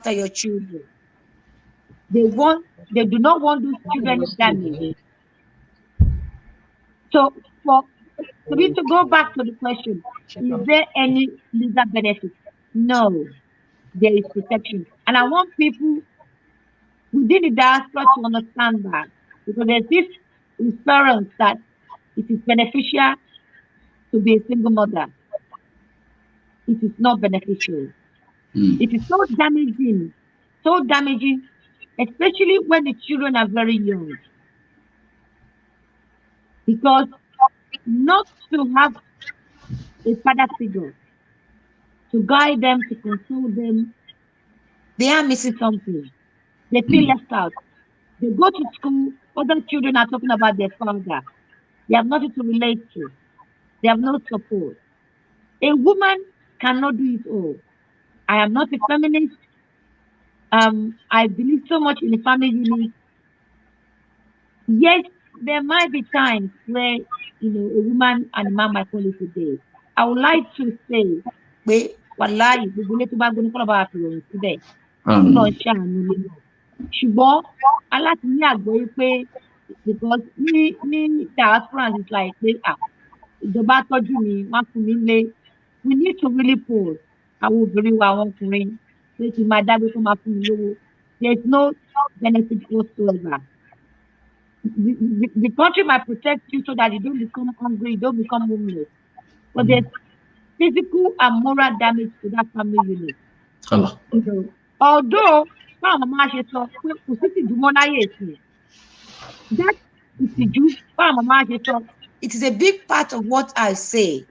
for your children, they do not want those children damaged. So for me to go back to the question, is there any legal benefit? No, there is protection. And I want people within the diaspora to understand that, because there's this inference that it is beneficial to be a single mother. It is not beneficial. It is so damaging, especially when the children are very young. Because not to have a father figure to guide them, to console them, they are missing something. They feel left out. They go to school, other children are talking about their father. They have nothing to relate to. They have no support. A woman cannot do it all. I am not a feminist. I believe so much in the family unit. Yes, there might be times where a woman and a man might call it a day. I would like to say, wait, wallahi, we will to back about today. Ṣùgbọ́n aláti ní àgbọ́yé pé because ní diaspora is like pé ìjọba tọ́jú mi wọ́n fún mi lé, we need to really pause àwọn obìnrin wa àwọn ọkùnrin pé kí n máa dágbé tó máa fún mi lówó. There is no benefit whatsoever. The country might protect you so that you don't become hungry, you don't become homeless. But there's physical and moral damage to that family unit. Although that it is a big part of what I say,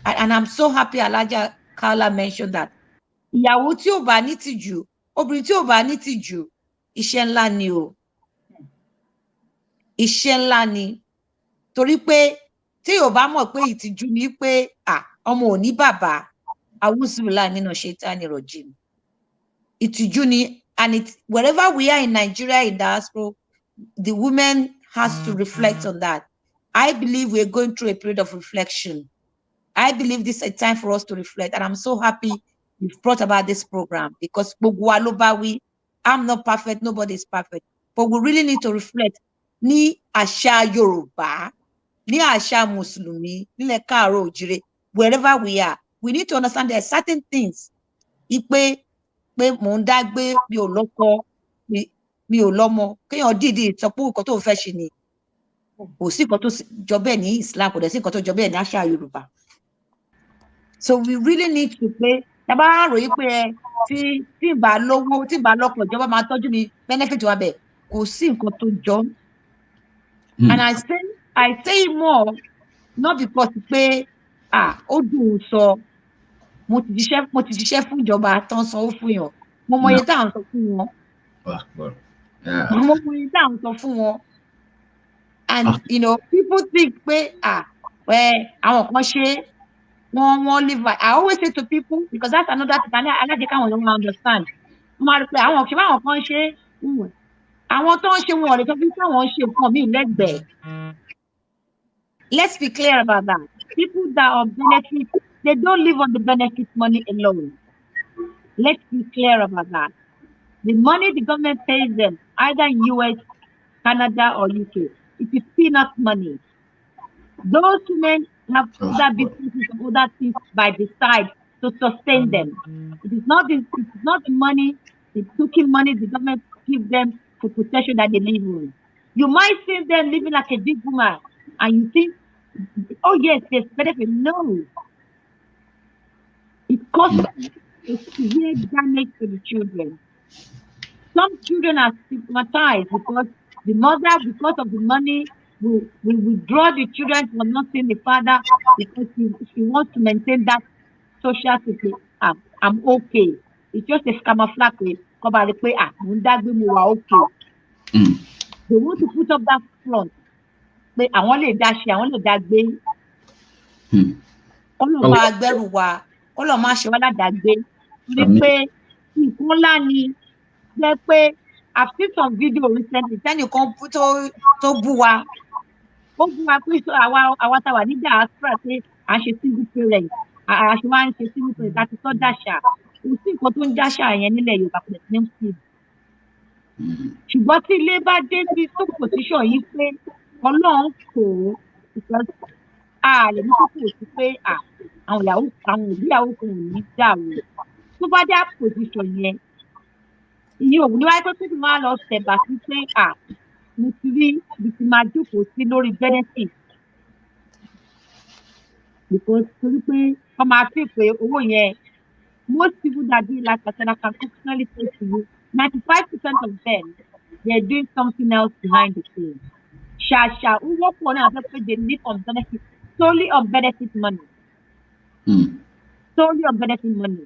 and I'm so happy Alaja Kala mentioned that. Ìyàwó tí ò bá ní tìjú, obìnrin tí ò bá ní tìjú, iṣẹ́ ńlá ni o. Iṣẹ́ ńlá ni. Torí pé tí ò bá mọ̀ pé ìtìjú ni pé ọmọ ò ní bàbá, àwùsùlà nínú ṣètánì rọ̀jìm. Ìtìjú ni, and wherever we are in Nigeria, in diaspora, the women has to reflect on that. I believe we're going through a period of reflection. I believe this is a time for us to reflect, and I'm so happy you've brought about this program, because I'm not perfect, nobody is perfect, but we really need to reflect. Ní àṣà Yorùbá, ní àṣà Mùsùlùmí, nílẹ̀ Káàárọ̀ Oòjíire, wherever we are, we need to understand there are certain things. Pé mò ń dá gbé, mi ò lọ́kọ, mi ò lọ́mọ, kéèyàn dìídì sọ pé nǹkan tó fẹ́ ṣe ni. Kò sí nǹkan tó jọ bẹ́ẹ̀ ní Islam, kò dẹ̀ sí nǹkan tó jọ bẹ́ẹ̀ ní àṣà Yorùbá. So we really need to pay. Tábà ròyìn pé tí ìbá lówó, tí ìbá lọ́kọ, ìjọba máa tọ́jú mi, benefit wa bẹ̀, kò sí nǹkan tó jọ. And I say more, not because pé ó dùn sọ, mo ti ṣiṣẹ́ fún ìjọba tán sanwó fún yàn, mo mọ iye tá à ń sọ fún wọn. Mo mọ iye tá à ń sọ fún wọn. And people think pé àwọn kan ṣe wọ́n live by. I always say to people, because that's another thing alájẹ káwọn ló máa understand. Mo máa rí pé àwọn kan ṣe àwọn tó ń ṣe wọn ò lè sọ fún káwọn ṣe nǹkan míì lẹ́gbẹ̀ẹ́. Let's be clear about that. People that are benefit, they don't live on the benefit money alone. Let's be clear about that. The money the government pays them, either in US, Canada, or UK, it is peanut money. Those women have other businesses and other things by the side to sustain them. It is not the money, the token money the government gives them for protection that they live with. You might see them living like a big woman, and you think, oh yes, there's benefit. No, it causes a severe damage to the children. Some children are stigmatized because the mother, because of the money, will withdraw the children from not seeing the father because she wants to maintain that social security. I'm okay. It's just a camouflage. Cover the way, okay. They want to put up that front. I want to dash, I want to that way. Ọlọ́run bá gbẹ́rù wa, Ọlọ́run má ṣe wá ládàgbé. Torí pé nǹkan ńlá ni jẹ́ pé I've seen some video recently tẹ́nìkan tó bú wa. Ó bú wa pé àwa tá wà ní diaspora pé à ń ṣe single parent, à ṣe wá ń ṣe single parent láti sọ dáṣà. Kò sí nǹkan tó ń dáṣà yẹn nílẹ̀ Yorùbá kò sí ní sí. Ṣùgbọ́n tí ilé bá dé sí tó position yìí pé Ọlọ́run kò because lè ní kókò sí pé àwọn ìyàwó kan ò ní dà o. Tó bá dé position yẹn, ìyẹn òun ni wáyé pé kí n máa lọ tẹ̀bà sí pé mo ti rí ibi tí máa jókòó sí lórí benefit. Because torí pé wọ́n máa fi pé owó yẹn, most people that do like I said, I can personally say to you, 95% of them, they're doing something else behind the scenes. Ṣàṣà ó wọ́pọ̀ náà sọ pé they live on benefit, solely on benefit money. Solely on benefit money.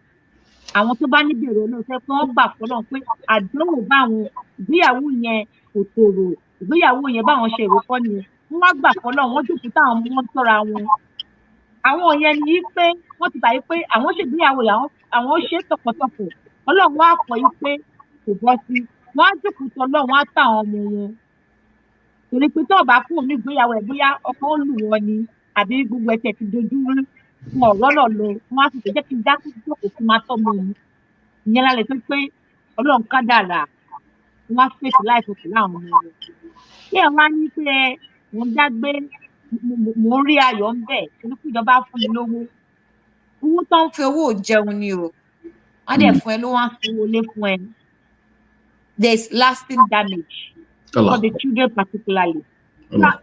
Àwọn tó bá níbẹ̀rẹ̀ náà fẹ́ pé wọ́n gbà fọ́lọ́ pé àdánwò bá àwọn ìgbéyàwó yẹn kò tòrò, ìgbéyàwó yẹn báwọn ṣe èrò kọ́ ni wọ́n wá gbà fọ́lọ́ wọ́n jókòó táwọn ọmọ wọn tọ́ra wọn. Àwọn yẹn ni pé wọ́n ti gbà yí pé àwọn ṣègbéyàwó yẹn àwọn ṣe tọkàntọkàn Ọlọ́run wá kọ̀ yí pé kò bọ́ sí wọ́n á jókòó tọ́ Ọlọ́run á tà àwọn ọmọ wọn. Torí pé tó bá kúrò ní ìgbéyàwó ẹ̀ bóyá ọkọ ó lù wọn ni àbí gbogbo ẹsẹ̀ ti dojú rú wọn ọ̀rọ̀ lọ wọn á sì jẹ́ kí n dákú jókòó fún máa tọ́mọ yìí. Ìyẹn lálẹ́ tó pé Ọlọ́run kádàrá wọn á fèsì láìpẹ́ pẹ̀lú àwọn ọmọ wọn. Bí ẹ̀ wá ní pé mo ń dágbé mo ń rí ayọ̀ ń bẹ̀ torí pé ìjọba fún mi lówó. Owó tó ń fi owó jẹun ni o. Wọ́n dẹ̀ fún ẹ ló wá sanwó lé fún ẹ. There is lasting damage for the children particularly.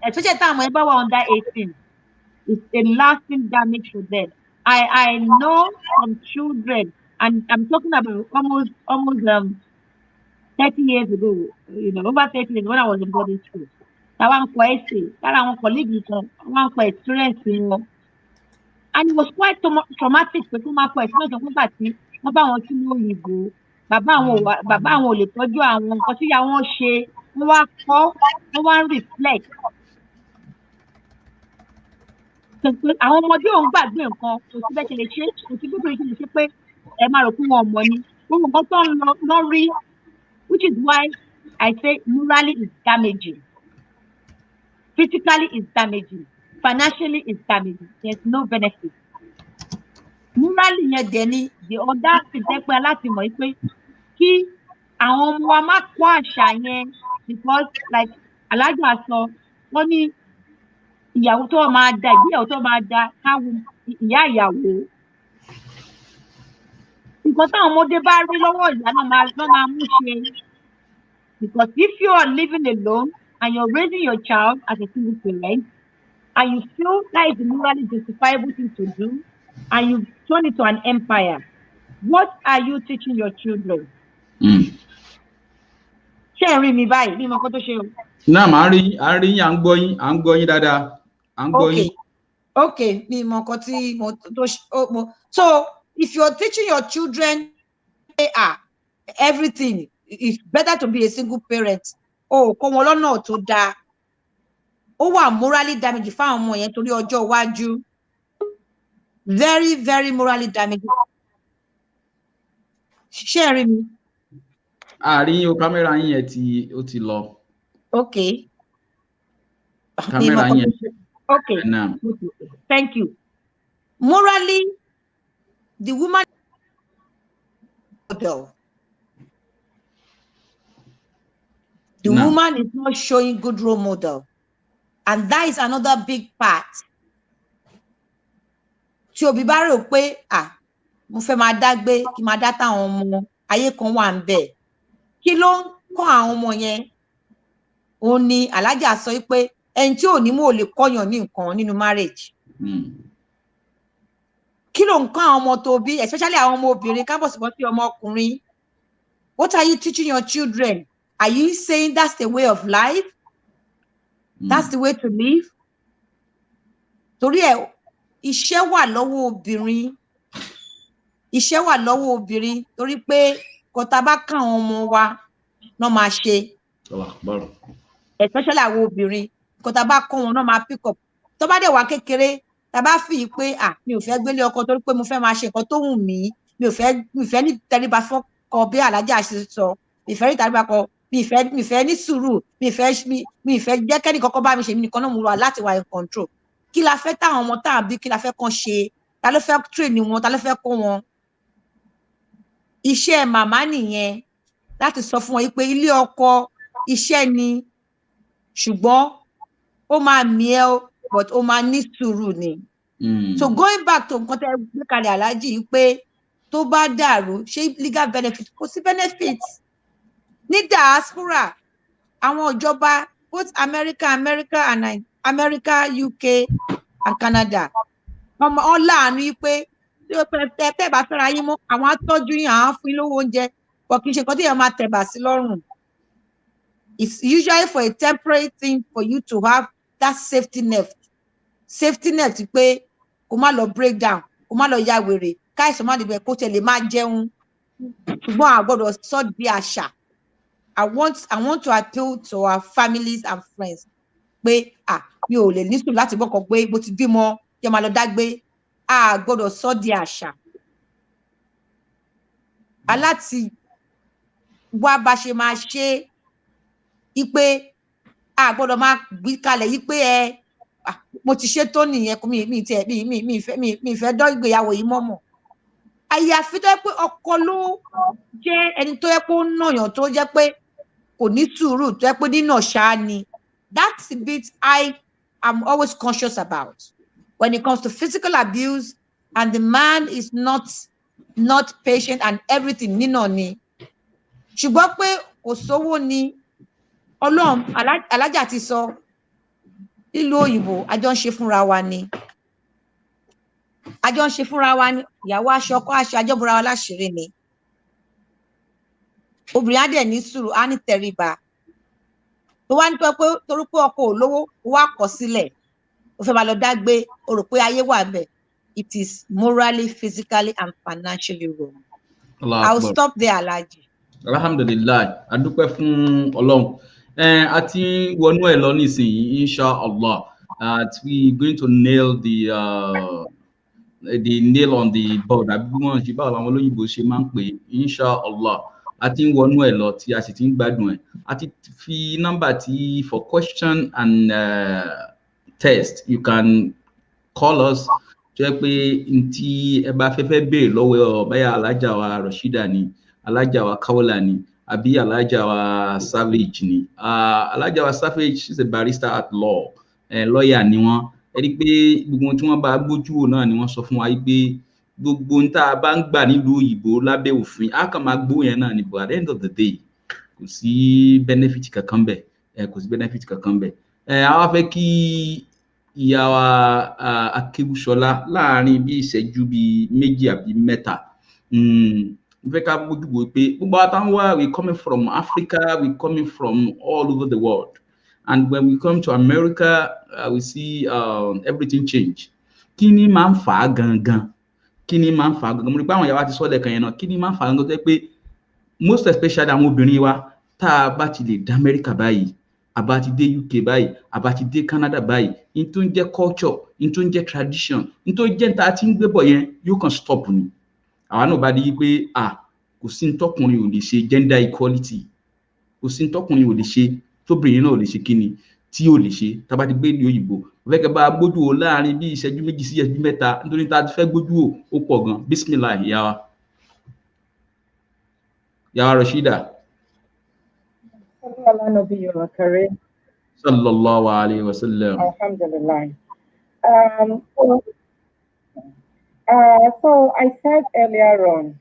Especially time when people under 18, it's a lasting damage for them. I know some children, and I'm talking about almost 30 years ago, over 30 years when I was in boarding school. That one question, that one colleague, one experience, and it was quite traumatic because my experience of party, about to know you, bàbá àwọn ò lè tọ́jú àwọn nǹkan tí ìyá wọn ṣe wọ́n wá kọ́ wọ́n wá ń reflect. Àwọn ọmọdé òun gbàgbé nǹkan kò sí bẹ́ẹ̀ ṣe lè ṣe kò sí bẹ́ẹ̀ ṣe lè ṣe pé ẹ máa rò pé wọn mọ̀ ni gbogbo nǹkan tó ń lọ rí, which is why I say morally is damaging, physically is damaging, financially is damaging. There's no benefit. Morally yẹn dẹ̀ ni the other ti jẹ́ pé aláti mọ̀ pé kí àwọn ọmọ wa má kọ́ àṣà yẹn because like alájà sọ wọ́n ní ìyàwó tó máa da ìgbéyàwó tó máa da káwọn ìyá ìyàwó. Nǹkan táwọn ọmọdé bá rí lọ́wọ́ ìyá náà máa mú ṣe because if you are living alone and you're raising your child as a single parent and you feel that is a morally justifiable thing to do and you turn it to an empire, what are you teaching your children? Ṣé ẹ rí mi báyìí ní ọkọ tó ṣe o? Náà màá rí yín à ń gbọ́ yín dáadáa à ń gbọ́ yín. Okay, ní ọkọ tí mo so if you're teaching your children everything, it's better to be a single parent. Kọ́ wọn lọ́nà tó dáa. Ó wà morally damaging fáwọn ọmọ yẹn torí ọjọ́ iwájú. Very, very morally damaging. Ṣé ẹ rí mi? Àárín o kámẹ́rà yín yẹn ó ti lọ. Okay. Kámẹ́rà yín. Okay. Thank you. Morally, the woman model. The woman is not showing good role model. And that is another big part. Tí òbí bá rò pé mo fẹ́ máa dágbé kí máa dá táwọn ọmọ ayé kan wà ń bẹ̀. Kí ló ń kọ́ àwọn ọmọ yẹn? òun ni alájà sọ pé ẹni tí ò ní mọ̀ ò lè kọ́yàn ní nǹkan nínú marriage. Kí ló ń kọ́ àwọn ọmọ tó bí, especially àwọn ọmọ obìnrin, kábọ̀sibọ́sí ọmọ ọkùnrin? What are you teaching your children? Are you saying that's the way of life? That's the way to live? Torí ẹ̀, iṣẹ́ wà lọ́wọ́ obìnrin. Iṣẹ́ wà lọ́wọ́ obìnrin torí pé kò tá bá kàn àwọn ọmọ wa náà máa ṣe. Especially àwọn obìnrin, kò tá bá kọ́ wọn náà máa pick up. Tó bá dẹ̀ wá kékeré, tá bá fi pé mi ò fẹ́ gbélé ọkọ torí pé mo fẹ́ máa ṣe nǹkan tó wù mí, mi ò fẹ́ ní tẹríba fọ́kọ bí alájà ṣe sọ, mi ò fẹ́ ní tẹríba kọ, mi ò fẹ́ ní sùúrù, mi ò fẹ́ jẹ́ kẹ́ni kankan bá mi ṣe, mi nìkan náà mo wà láti wà in control. Kí la fẹ́ táwọn ọmọ tá à ń bí, kí la fẹ́ kàn ṣe? Ta ló fẹ́ train wọn? Ta ló fẹ́ kọ́ wọn? Iṣẹ́ màmá nìyẹn láti sọ fún wọn pé ilé ọkọ iṣẹ́ ni, ṣùgbọ́n ó máa mì ẹ́, but ó máa ní sùúrù ni. So going back to nǹkan tẹ́ gbé kalẹ̀ aláàjì yìí pé tó bá dàrú ṣé legal benefit? Kò sí benefit. Ní diaspora, àwọn ìjọba both America and UK and Canada, wọ́n láàánú yìí pé tẹ́ bá fẹ́ra yín mọ́, àwọn á tọ́jú yín, àwọn á fún yín lówó oúnjẹ, but kì í ṣe nǹkan tí èèyàn máa tẹ̀bà sí lọ́rùn. It's usually for a temporary thing for you to have that safety net. Safety net pé kó má lọ break down, kó má lọ ya wèrè, káìsàn má dìbẹ̀ kó tẹ̀lé má jẹun. Ṣùgbọ́n a gbọ́dọ̀ sọ di àṣà. I want to appeal to our families and friends pé mi ò lè ní sùúrù láti bọ́kọ pé bó ti bímọ kí ẹ máa lọ dágbé. A gbọ́dọ̀ sọ di àṣà. Aláti wá bá ṣe máa ṣe ipe a gbọ́dọ̀ máa gbé kalẹ̀ yí pé mo ti ṣe tó nìyẹn, mi fẹ́ dọ́ ìgbéyàwó yìí mọ́mọ́. Àyàfi tó yẹ pé ọkọ ló jẹ́ ẹni tó yẹ pé ó nàyàn, tó jẹ́ pé kò ní sùúrù, tó yẹ pé nínà ṣáá ni. That's the bit I am always conscious about when it comes to physical abuse and the man is not patient and everything nínà ni. Ṣùgbọ́n pé kò sówó ni Ọlọ́run alájà ti sọ nílùú òyìnbó àjọ ń ṣe fúnra wa ni. Àjọ ń ṣe fúnra wa ni, ìyàwó aṣọ ọkọ aṣọ, àjọ búra wa láṣìírí ni. Obìnrin á dẹ̀ ní sùúrù, á ní tẹríba. Tó wá ní pé torí pé ọkọ ò lówó, ó wá kọ̀ sílẹ̀, ó fẹ́ máa lọ dágbé, ó rò pé ayé wà ńbẹ̀. It is morally, physically and financially wrong. I will stop there, Alhaji. Alhamdulillah, a dúpẹ́ fún Ọlọ́run. A ti wọnú ẹ̀ lọ nísìnyí, inshallah. We going to nail the nail on the board. Àbí wọ́n ṣe báwo làwọn olóyìnbó ṣe máa ń pè é, inshallah. A ti ń wọnú ẹ̀ lọ tí a sì ti ń gbádùn ẹ̀. A ti fi nọ́mbà tí for question and test you can call us. Jẹ́ pé ntí ẹ bá fẹ́ béèrè lọ́wọ́ báyà alájà wa Rashida ni, alájà wa Kaola ni, àbí alájà wa Savage ni. Alájà wa Savage is a barrister at law, lawyer ni wọ́n. Ẹ rí pé gbogbo tí wọ́n bá gbójú wò náà ni wọ́n sọ fún wa pé gbogbo ń tá a bá ń gbà nílùú òyìnbó lábẹ́ òfin, a kàn máa gbó yẹn náà ni, but at the end of the day kò sí benefit kankan bẹ̀, kò sí benefit kankan bẹ̀. A wá fẹ́ kí ìyá wa Akébúṣọlá láàrin bí ìṣẹ́jú bí méjì àbí mẹ́ta, fẹ́ ká bójú wo pé gbogbo àtàwọn wa we coming from Africa, we coming from all over the world, and when we come to America we see everything change. Kí ni máa ń fà á gangan? Kí ni máa ń fà á gangan? Mo rí pé àwọn ìyá wa ti sọ lẹ́ẹ̀kan yẹn náà. Kí ni máa ń fà á gangan? Tó jẹ́ pé most especially àwọn obìnrin wa tá a bá ti lè dé America báyìí, àbá ti dé UK báyìí, àbá ti dé Canada báyìí, in tó ń jẹ́ culture, in tó ń jẹ́ tradition, in tó jẹ́ ta ti ń gbé bọ̀ yẹn yóò kàn stop ni. Àwa náà bá di pé kò sí ntọ́kùnrin ò lè ṣe, gender equality, kò sí ntọ́kùnrin ò lè ṣe tóbìnrin náà ò lè ṣe kíni tí ò lè ṣe. Tá bá ti gbé ní òyìnbó, fẹ́ kẹ́ bá gbójú wò láàrin bí ìṣẹ́jú méjì sí ìṣẹ́jú mẹ́ta, nítorí tá a ti fẹ́ gbójú wò ó pọ̀ gan. Bismillah ìyá wa Rashida. Sallallahu alayhi wa sallam. Alhamdulillah. So I said earlier on,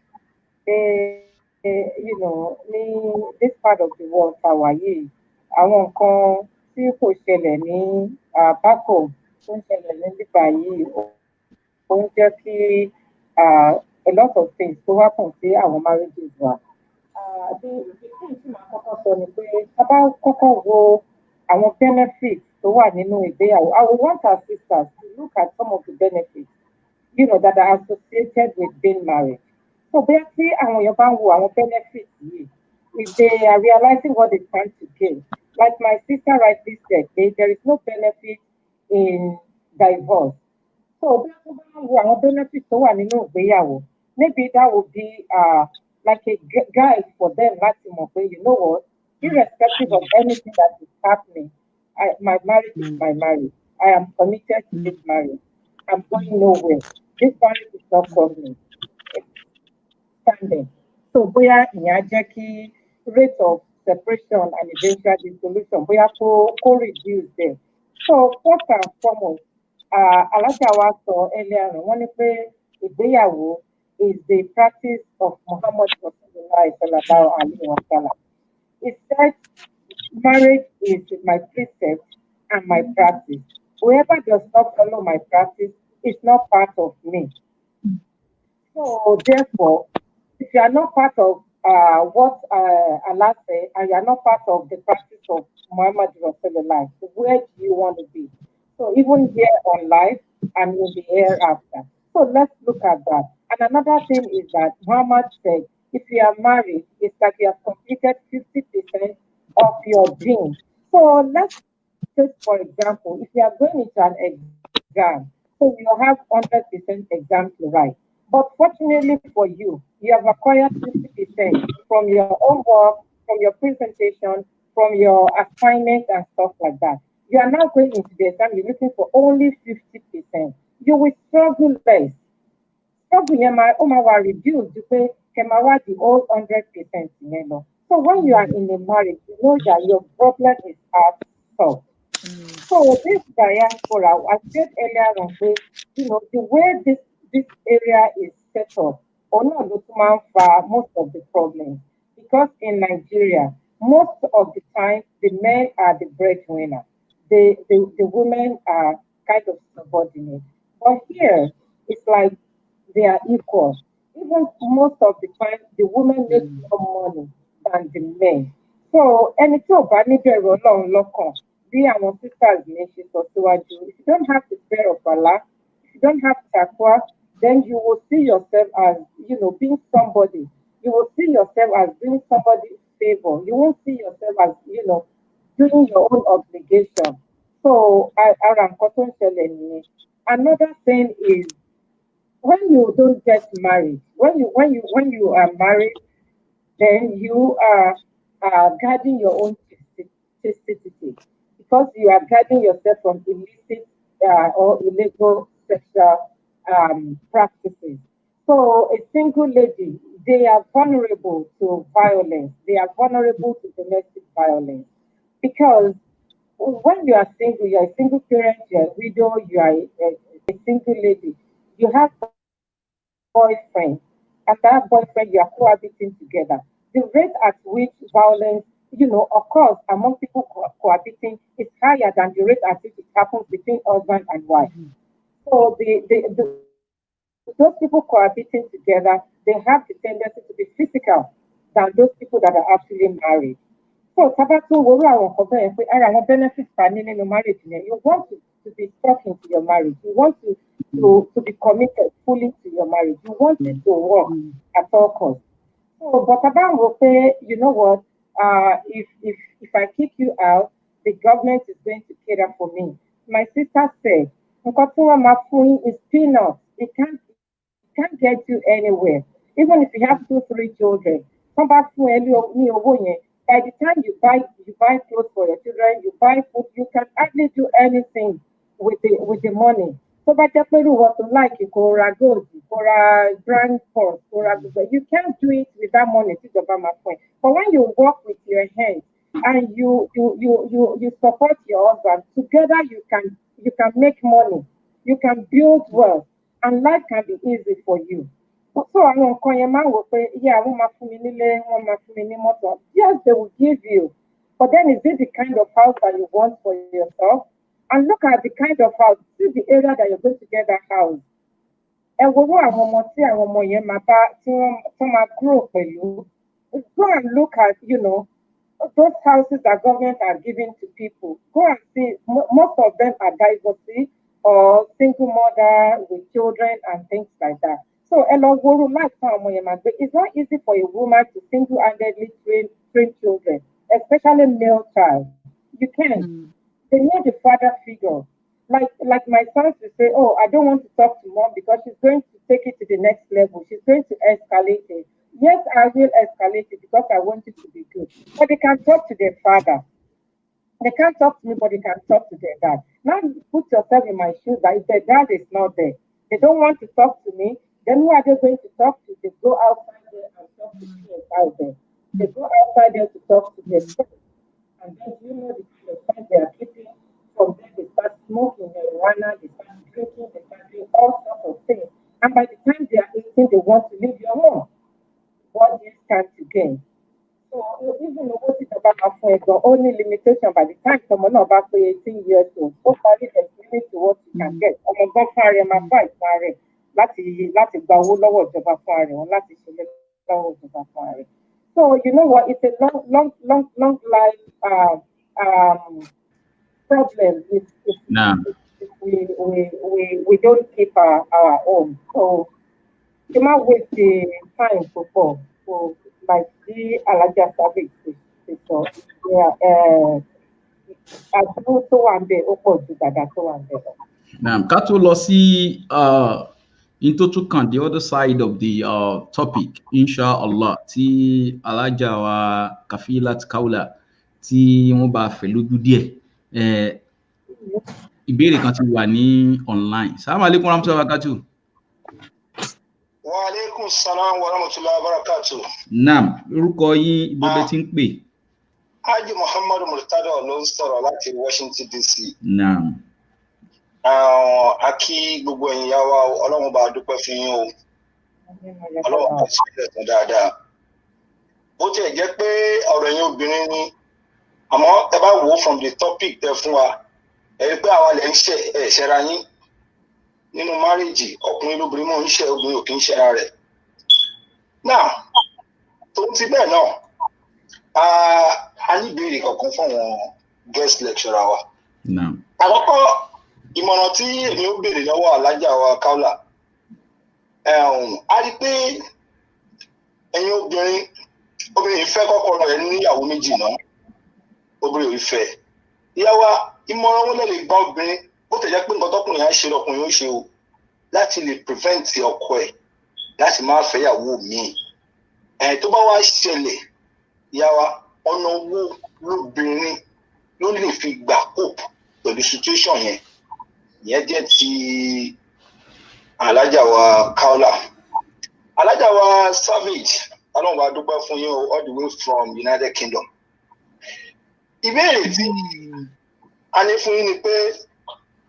this part of the world, Hawaii, àwọn nǹkan tí kò ṣẹlẹ̀ ní bákò tó ń ṣẹlẹ̀ ní bíbá yìí ó ń jẹ́ kí a lot of things tó happen sí àwọn marriages wa. The thing tí màá kọ́kọ́ sọ ni pé a bá kọ́kọ́ wo àwọn benefits tó wà nínú ìgbéyàwó. I would want our sisters to look at some of the benefits, that are associated with being married. So bí tí àwọn èèyàn bá ń wo àwọn benefits yìí, if they are realizing what they stand to gain, like my sister rightly said, there is no benefit in divorce. So bí wọ́n bá ń wo àwọn benefits tó wà nínú ìgbéyàwó, maybe that would be like a guide for them láti mọ̀ pé, you know what, irrespective of anything that is happening, my marriage is my marriage. I am committed to this marriage. I'm going nowhere. This marriage is not permanent. It's standing. So bóyá ìyẹn á jẹ́ kí rate of separation and eventual dissolution bóyá kó reduce there. So first and foremost, alájà wa sọ earlier wọ́n ní pé ìgbéyàwó is the practice of Muhammad sallallahu alaihi wasallam. He said, marriage is my precept and my practice. Whoever does not follow my practice is not part of me. So therefore, if you are not part of what Allah said, and you are not part of the practice of Muhammad Rasulullah, where do you want to be? So even here on life and in the hereafter. So let's look at that. And another thing is that Muhammad said, if you are married, it's like you have completed 50% of your dream. So let's take, for example, if you are going into an exam, so you have 100% exam to write. But fortunately for you, you have acquired 50% from your own work, from your presentation, from your assignment and stuff like that. You are now going into the exam, you're looking for only 50%. You will struggle less. Struggle will reduce the whole 100%. So when you are in a marriage, you know that your problem is solved. So this diaspora, I said earlier on, the way this area is set up, most of the problems. Because in Nigeria, most of the time, the men are the breadwinner. The women are kind of subordinate. But here, it's like they are equal. Even most of the time, the women make more money than the men. So, ẹni tí ò bá níbẹ̀rù Ọlọ́run lọ́kàn, bí àwọn sisters mi ṣe sọ síwájú, if you don't have the fear of Allah, if you don't have taqwa, then you will see yourself as, being somebody. You will see yourself as doing somebody's favor. You won't see yourself as, doing your own obligation. So, another thing is, when you don't get married, when you are married, then you are guarding your own chastity, because you are guarding yourself from illicit or illegal sexual practices. So a single lady, they are vulnerable to violence. They are vulnerable to domestic violence, because when you are single, you are a single parent, you are a widow, you are a single lady, you have boyfriend, and that boyfriend, you are cohabiting together. The rate at which violence, occurs among people cohabiting is higher than the rate at which it happens between husband and wife. So those people cohabiting together, they have the tendency to be physical than those people that are actually married. So, benefits marriage. You want to be stuck into your marriage. You want to be committed fully to your marriage. You want it to work at all costs. So, but Abang will say, you know what? If I kick you out, the government is going to cater for me. My sister said, is peanuts. It can't get you anywhere. Even if you have 2-3 children, come back to by the time you buy clothes for your children, you buy food, you can hardly do anything with the money. So by the what to like you gold, brand purse, you can't do it with that money to the my point. But when you work with your hands and you support your husband, together you can make money, you can build wealth, and life can be easy for you. So àwọn nǹkan yẹn máa ń wò pé, yes, they will give you But then is it the kind of house that you want for yourself? And look at the kind of house, see the area that you're going to get that house. And go and look at, those houses that government are giving to people. Go and see, most of them are divorcee or single mother with children and things like that. So, it's not easy for a woman to single-handedly train children, especially male child. You can't. They need the father figure. Like my sons will say, oh, I don't want to talk to mom because she's going to take it to the next level. She's going to escalate it. Yes, I will escalate it because I want it to be good. But they can talk to their father. They can't talk to me, but they can talk to their dad. Now put yourself in my shoes that if their dad is not there, they don't want to talk to me, then who are they going to talk to? They go outside there and talk to kids out there. They go outside there to talk to their friends. And then the friends they are keeping. From there, they start smoking marijuana, they start drinking, they start doing all sorts of things. And by the time they are 18, they want to leave your home. What do you stand to gain? So even though what is about the only limitation by the time someone about 18 years old, so far there's limit to what you can get. I'm going to fire my fight, láti gba owó lọ́wọ́ ìjọba fún ààrẹ wọn láti ṣe lọ́wọ́ ìjọba fún ààrẹ. So you know what? It's a long life problem if we don't keep our own. So you might waste the time for like the Alaja Savage ká tó lọ sí into to kan the other side of the topic inshallah tí Alaja wa Kafilat Kaula tí wọ́n bá fẹ́ lójú díẹ̀ ìbéèrè kan ti wà ní online. Assalamu alaikum warahmatullahi wabarakatuh. Wa alaikum salam wa rahmatullahi wa barakatuh. Naam, orúkọ yín ibo lẹ ti ń pè? Haji Muhammad Murtada ló ń sọ̀rọ̀ láti Washington DC. Naam. A kí gbogbo ẹ̀yin yá wa, Ọlọ́run bá dúpẹ́ fún yín o. Ọlọ́run bá sílẹ̀ tán dáadáa. Bó tiẹ̀ jẹ́ pé ọ̀rọ̀ ẹ̀yin obìnrin ni, àmọ́ ẹ bá wò ó from the topic tẹ fún wa, ẹ rí pé àwa lẹ̀ ń ṣẹ̀ra yín. Nínú márèjì, ọkùnrin lóbìnrin mọ̀ ń ṣe obìnrin ò kí ń ṣẹra rẹ̀. Now, tó ń ti bẹ́ẹ̀ náà, a ní ìbéèrè kankan fún àwọn guest lecturer wa. Àkọ́kọ́, ìmọ̀ràn tí èmi ó béèrè lọ́wọ́ Alájà wa Kaula, a rí pé ẹ̀yin obìnrin fẹ́ kọ́kọ́ rẹ̀ níyàwó méjì náà, obìnrin ò fẹ́. Ìyá wa, ìmọ̀ràn wọn lè gba obìnrin bó tẹ̀ jẹ́ pé nǹkan tọkùnrin á ṣe lọkùnrin ó ṣe o láti lè prevent ọkọ ẹ̀ láti máa fẹ́yàwó míì. Tó bá wá ṣẹlẹ̀ ìyá wa ọ̀nà owó lóbìnrin ló lè fi gbà cope pẹ̀lú situation yẹn. Ìyẹn jẹ́ ti Alájà wa Kaula. Alájà wa Savage, Ọlọ́run bá dúpẹ́ fún yín all the way from United Kingdom. Ìbéèrè tí a ní fún yín ni pé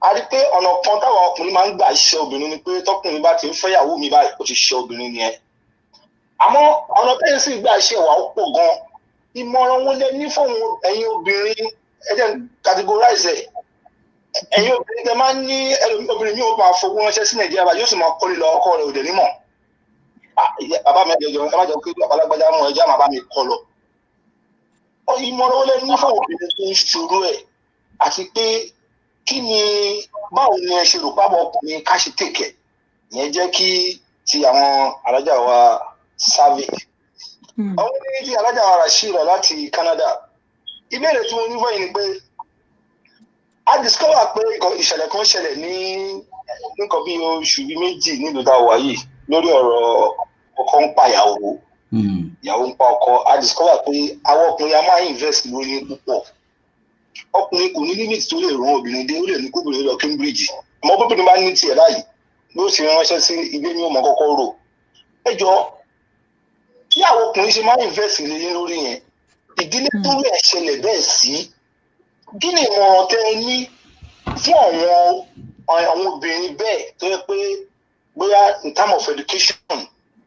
a rí pé ọ̀nà kan táwọn ọkùnrin máa ń gbà ṣe obìnrin ni pé tọkùnrin bá ti ń fẹ́yàwó mi báyìí ó ti ṣe obìnrin nìyẹn. Àmọ́ ọ̀nà tẹ́yìn sì gbà ṣe wà ó pọ̀ gan. Ìmọ̀ràn wo lẹ ní fún ẹ̀yin obìnrin ẹ jẹ́ categorize ẹ̀. Ẹ̀yin obìnrin tẹ máa ń ní obìnrin mi ò máa fowó ránṣẹ́ sí Nàìjíríà báyìí yóò sì máa kọ́lé lọ ọkọ rẹ̀ òdè nímọ̀. Bàbá mi ẹ̀jọ̀ ẹ má jẹ́ pé babalágbájá mọ̀ ẹjẹ́ àmàbá mi kọ lọ. Ìmọ̀ràn wo lẹ ní fún obìnrin tó ń ṣòro ẹ̀ àti pé kí ni báwo ni ẹ ṣe rò pábọ̀ ọkùnrin ká ṣe tèkẹ̀ ìyẹn jẹ́ kí ti àwọn Alájà wa Savage. Àwọn ní ti Alájà wa Rashida láti Canada. Ìbéèrè tí mo ní fún yín ni pé a discover pé ìṣẹ̀lẹ̀ kan ṣẹlẹ̀ ní nǹkan bí oṣù bíi méjì nílùú tá a wà yìí lórí ọ̀rọ̀ ọkọ ń pa ìyàwó ìyàwó ń pa ọkọ. A discover pé àwọn ọkùnrin a máa invest lórí púpọ̀. Ọkùnrin kò ní limit tó lè rán obìnrin dé, ó lè ní kóbìnrin lọ Cambridge. Àmọ́ bóbìnrin bá ní tiẹ̀ báyìí ló sì ránṣẹ́ sí ilé ní ọmọ kọ́kọ́ rò. Ẹ jọ kí àwọn ọkùnrin ṣe máa invest lé lórí yẹn. Ìdílé tó rẹ̀ ṣẹlẹ̀ bẹ́ẹ̀ sí. Kí ni ìmọ̀ràn tẹ́ ẹ ní fún àwọn obìnrin bẹ́ẹ̀ tó yẹ pé bóyá in terms of education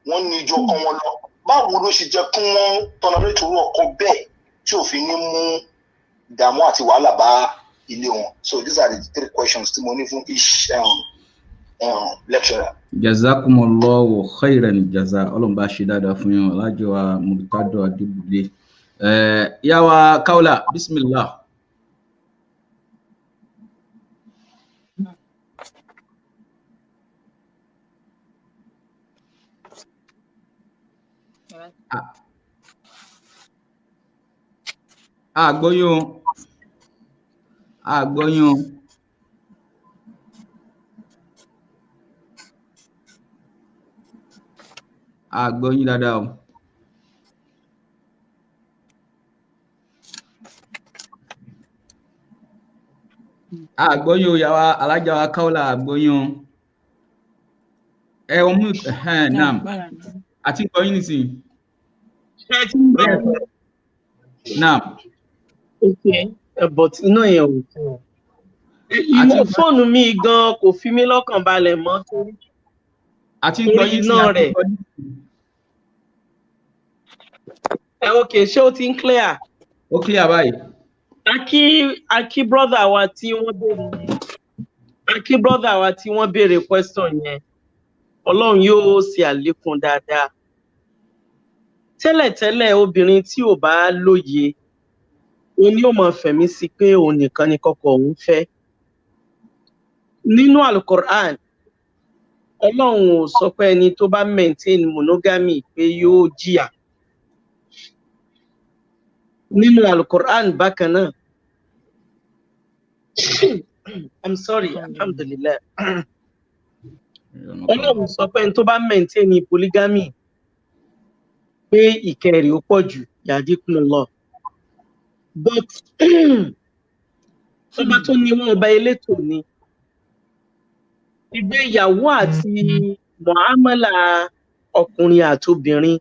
wọ́n ní ju ọkọ wọn lọ? Báwo ló ṣe jẹ́ kí wọ́n tọ́nà lórí ìtòrò ọkọ bẹ́ẹ̀ tí òfin ní mú ìdààmú àti wàhálà bá ilé wọn. So these are the 3 questions tí mo ní fún each lecturer. Jazakumullahu khairan jaza. Ọlọ́run bá ṣe dáadáa fún yín Alhaji wa Murtado Adébúlé. Ìyá wa Kaula, bismillah. Àgbọ́yún dáadáa o. Àgbọ́yún ìyá wa Alhaja wa Kaula àgbọ́yún. Omu naam. Àti gbọ́yún nísìnyí. Naam. Okay, but iná yẹn ò tán. Ìwọ fóònù mi gan kò fi mí lọ́kàn balẹ̀ mọ́ torí iná rẹ̀. Okay, ṣé ó ti ń clear? Ó clear báyìí. Aki brother wa tí wọ́n béèrè question yẹn. Ọlọ́run yóò ṣe àlékún dáadáa. Tẹ́lẹ̀tẹ́lẹ̀ obìnrin tí ò bá lóye ó ní ó máa fẹ̀mí sí pé òun nìkan ni kọ́kọ́ òun fẹ́. Nínú Al-Qur'an, Ọlọ́run ò sọ pé ẹni tó bá maintain monogamy pé yóò jìyà. Nínú Al-Qur'an bákan náà. I'm sorry, alhamdulillah. Ọlọ́run sọ pé ẹni tó bá maintain polygamy pé ìkẹrì ó pọ̀ jù yadikumullah. But ọba tó ní wọn ọba elétò ni ìgbéyàwó àti muamala ọkùnrin àtobìnrin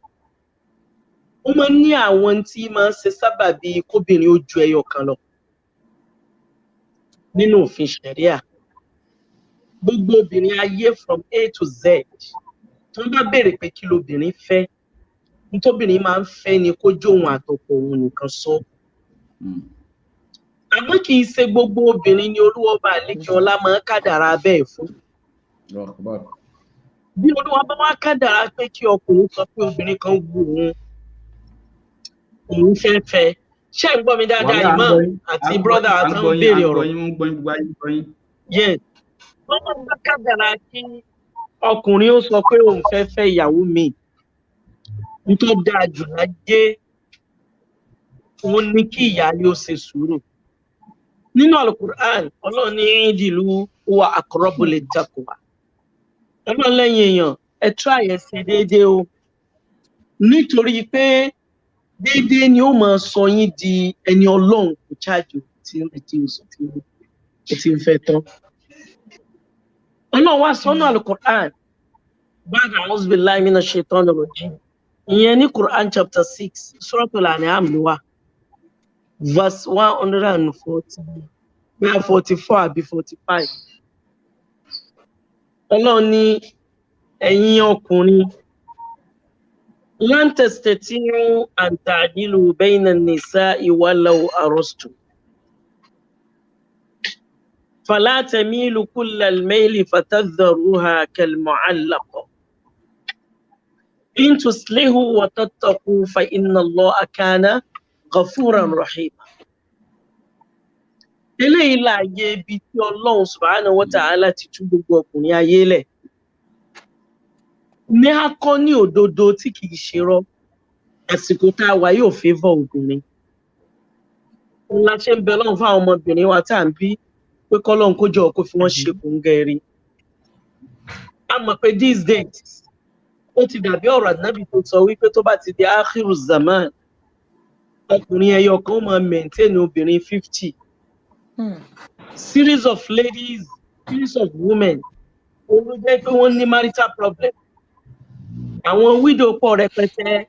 ó máa ń ní àwọn tí máa ń ṣe sábàbí kóbìnrin ó ju ẹyọ kan lọ nínú òfin ṣẹ̀ríà. Gbogbo obìnrin ayé from A to Z tó bá béèrè pé kí lobìnrin fẹ́ nítòbìnrin máa ń fẹ́ ni kó jó òun àtọkọ òun nìkan sọ. Àmọ́ kì í ṣe gbogbo obìnrin ni Olúwa Ọba àlékè ọlá máa ń kádàrá bẹ́ẹ̀ fún. Bí Olúwa bá wá kádàrá pé kí ọkùnrin sọ pé obìnrin kan wù òun fẹ́. Ṣé ń gbọ́ mi dáadáa Imam àti brother àtàwọn béèrè ọ̀rọ̀? Yes. Wọ́n bá kádàrá kí ọkùnrin ó sọ pé òun fẹ́ ìyàwó mi. Nítorí dáa jù láyé òun ní kí ìyáálé ó ṣe sùúrù. Nínú Al-Qur'an, Ọlọ́run ní ìdìlú wa aqrabu lit-taqwa. Ọlọ́run lẹ́yìn èèyàn, ẹ try ẹ ṣe déédéé o. Nítorí pé déédéé ni ó máa sọ yín di ẹni Ọlọ́run kò chájò tí ń fẹ́ tán. Ọlọ́run wá sọ́nà Al-Qur'an, ba'da a'udhu billahi minash shaitanir rajim. Ìyẹn ní Quran chapter 6, Suratul An'am ló wà. Verse 144 àbí 45. Ọlọ́run ní ẹ̀yin ọkùnrin lan tastati'u an ta'dilu bayna an-nisa'i walau arastum. Fala tamilu kullal mayli fatadharuha kal-mu'allaqa. In tuslihu wa tattaqu fa inna Allaha kana ghafuran rahima. Eléyìí láàyè ibi tí Ọlọ́run subhanahu wa ta'ala ti tú gbogbo ọkùnrin ayé lẹ̀. Ní akọ́ ní òdodo tí kìí ṣe rọ́, àsìkò tá a wà yóò favour obìnrin. Òun la ṣe ń bẹ Ọlọ́run fún àwọn ọmọbìnrin wa tá à ń bí pé k'Ọlọ́run kó jọ̀ọ́ kó fi wọ́n ṣe kòńgẹ́rí. A mọ̀ pé these days ó ti dàbí ọ̀rọ̀ Ànábì tó sọ wípé tó bá ti di akhiru zaman ọkùnrin ẹyọ kan máa maintain obìnrin 50. Series of ladies, series of women ó ló jẹ́ pé wọ́n ní marital problem. Àwọn widow pọ̀ rẹpẹtẹ.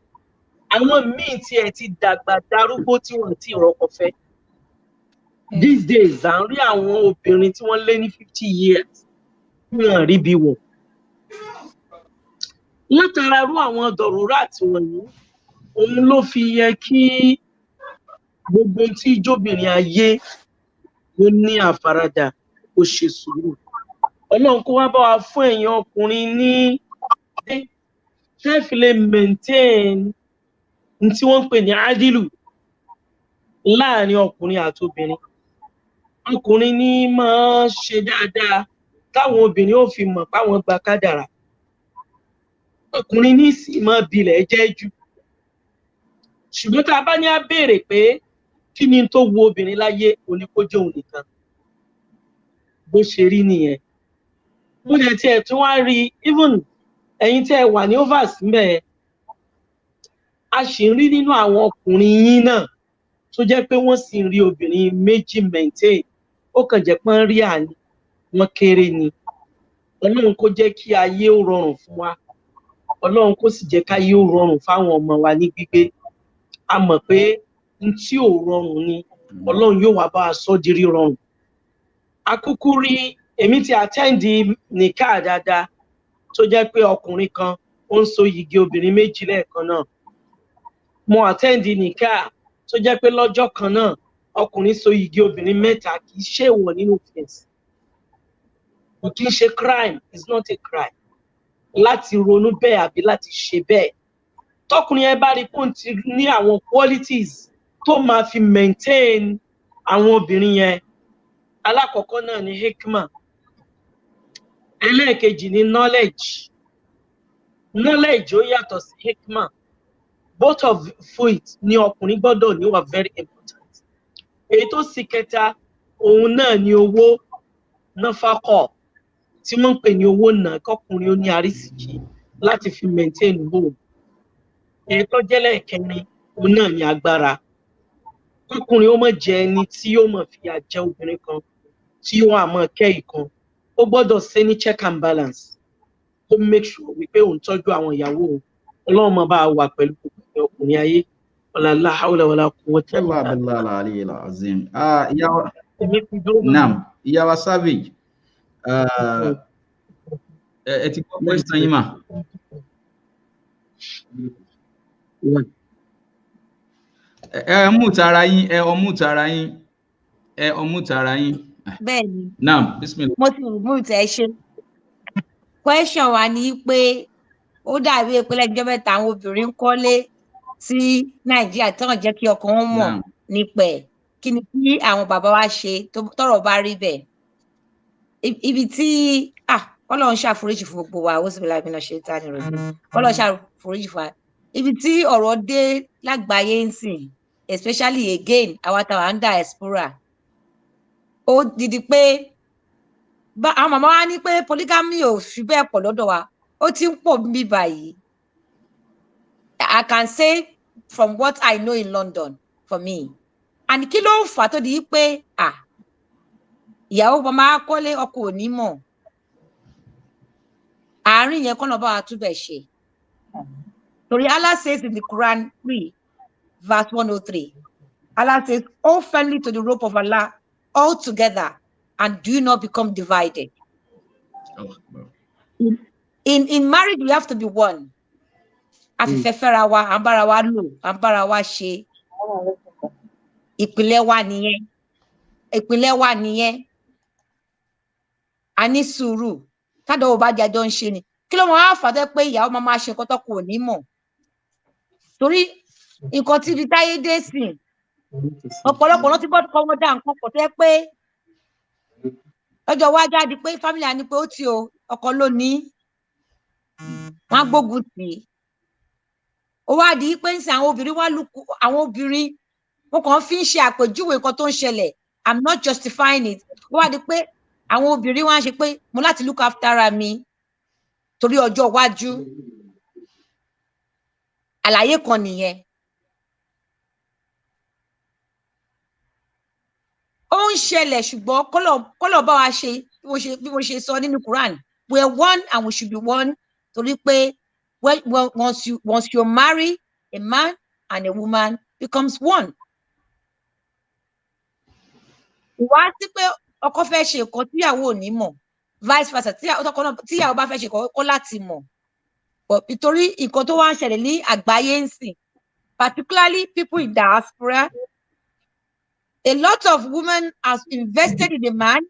Àwọn míì tí ẹ ti dàgbà darúgbó tí wọ́n ti rọ́kọ fẹ́. These days à ń rí àwọn obìnrin tí wọ́n lé ní 50 years tí wọ́n rí bí wọ̀. Látara rú àwọn dọ̀rúrà tí wọ́n ní, òun ló fi yẹ kí gbogbo tí ìjóbìnrin ayé ó ní àfaradà ó ṣe sùúrù. Ọlọ́run kó wá bá wa fún ẹ̀yin ọkùnrin ní ṣe fi lè maintain tí wọ́n ń pè ní ádìlù láàrin ọkùnrin àti obìnrin. Ọkùnrin ní máa ṣe dáadáa táwọn obìnrin ó fi mọ̀ páwọn gba kádàrá. Ọkùnrin ní sì máa bilẹ̀ jẹ́ jù. Ṣùgbọ́n tá a bá ní á béèrè pé kí ni tó wu obìnrin láyé òní kó jẹ́ òun nìkan. Bó ṣe rí nìyẹn. Mo lè tiẹ̀ tún wá rí even ẹ̀yin tí ẹ wà ní overs ńbẹ̀, a sì ń rí nínú àwọn ọkùnrin yín náà tó jẹ́ pé wọ́n sì ń rí obìnrin méjì maintain. Ó kàn jẹ́ pọ́n rí àní wọ́n kéré ni. Ọlọ́run kó jẹ́ kí ayé ó rọrùn fún wa. Ọlọ́run kó sì jẹ́ káyé ó rọrùn fáwọn ọmọ wa ní gbígbé. A mọ̀ pé n tí ò rọrùn ni Ọlọ́run yóò wá bá a sọ di rírọrùn. Akúkú rí èmi ti attend nìkáà dáadáa tó jẹ́ pé ọkùnrin kan ó ń so yìgì obìnrin méjì lẹ́ẹ̀kan náà. Mo attend nìkáà tó jẹ́ pé lọ́jọ́ kan náà ọkùnrin so yìgì obìnrin mẹ́ta kì í ṣe èèwọ̀ nínú fẹ̀sì. Kò kí ń ṣe crime, it's not a crime. Láti ronú bẹ́ẹ̀ àbí láti ṣe bẹ́ẹ̀. Tọkùnrin ẹ bá rí pé òun ti ní àwọn qualities tó máa fi maintain àwọn obìnrin yẹn. Alákọ̀ọ́kọ́ náà ni hikma. Ẹlẹ́ẹ̀kejì ni knowledge. Knowledge ó yàtọ̀ sí hikma. Both of it ni ọkùnrin gbọ́dọ̀ ní wà very important. Èyí tó sì kẹta òun náà ni owó náfàkọ̀ tí wọ́n ń pè ní owó náà kọkùnrin ó ní àrísìkí láti fi maintain home. Èyí tó jẹ́lẹ̀ kẹrin òun náà ni agbára. Kọkùnrin ó mọ̀ jẹ́ ẹni tí yóò mọ̀ fìyà jẹ obìnrin kan tí yóò àmọ́ kẹ́ ìkan. Ó gbọ́dọ̀ ṣe ní check and balance. Ó make sure wípé òun tọ́jú àwọn ìyàwó òun. Ọlọ́run máa bá a wà pẹ̀lú gbogbo ọkùnrin ayé. Wala la hawla wala quwwata illa billah. Al-aliyyil azim. Naam, ìyá wa Savage. Ẹ ti gbọ́ question yín mà. Ẹ mute ara yín, ẹ unmute ara yín. Bẹ́ẹ̀ni. Naam, bismillah. Mo ti mute ẹ ṣe. Question wa ni pé ó dàbí pé lẹ́jọ́ mẹ́ta àwọn obìnrin kọ́lé sí Nàìjíríà tí wọ́n jẹ́ kí ọkọ wọn mọ̀ nípa ẹ̀. Kí ni kí àwọn bàbá wa ṣe tọ́rọ̀ bá rí bẹ́ẹ̀? Ibi tí Ọlọ́run ṣàforíjì fún gbogbo wa, ó sì bí láì náà ṣe tá ní rẹ̀. Ọlọ́run ṣàforíjì fún wa. Ibi tí ọ̀rọ̀ dé lágbàáyé ń sìn, especially again àwa táwa ń diaspora. Ó didi pé àwọn màmá wa ní pé polygamy ò fi bẹ́ẹ̀ pọ̀ lọ́dọ̀ wa. Ó ti ń pọ̀ bí báyìí. I can say from what I know in London for me. And kí ló ń fà tó di pé ìyàwó bọ́ máa kọ́lé ọkọ ò ní mọ̀. Àárín yẹn kọ́nà bá wa túbẹ̀ ṣe. Torí Allah says in the Quran 3 verse 103. Allah says, "Hold firmly to the rope of Allah all together and do not become divided." In marriage, we have to be one. Afẹ́fẹ́ra wa, à ń bára wa lò, à ń bára wa ṣe. Ìpìlẹ̀ wa nìyẹn. A ní sùúrù. Tádọ̀ ò bá di àjọ ń ṣe ni. Kí ló máa fà á pé ìyàwó máa ṣe nǹkan tó kò ní mọ̀? Torí nǹkan tí ibi táyé dé sí. Ọ̀pọ̀lọpọ̀ ló ti gbọ́dọ̀ kọ́ wọn dá nǹkan pọ̀ tẹ́ pé lọ́jọ́ wá jáde pé family á ní pé ó ti o ọkọ ló ní. Wọ́n á gbógun tì í. Ó wá di pé ń sin àwọn obìnrin wọn kàn fi ń ṣe àpèjúwe nǹkan tó ń ṣẹlẹ̀. I'm not justifying it. Ó wá di pé àwọn obìnrin wá ń ṣe pé mo láti look after ara mi torí ọjọ́ iwájú. Àlàyé kan nìyẹn. Ó ń ṣẹlẹ̀ ṣùgbọ́n kọ́lọ̀ bá wa ṣe bí mo ṣe sọ nínú Quran. We are one and we should be one. Torí pé once you marry, a man and a woman becomes one. Wá sí pé ọkọ fẹ́ ṣe nǹkan tíyàwó ò ní mọ̀, vice versa tíyàwó bá fẹ́ ṣe nǹkan kó láti mọ̀. Nítorí nǹkan tó wá ń ṣẹlẹ̀ ní àgbáyé ń sìn, particularly people in diaspora, A lot of women has invested in a man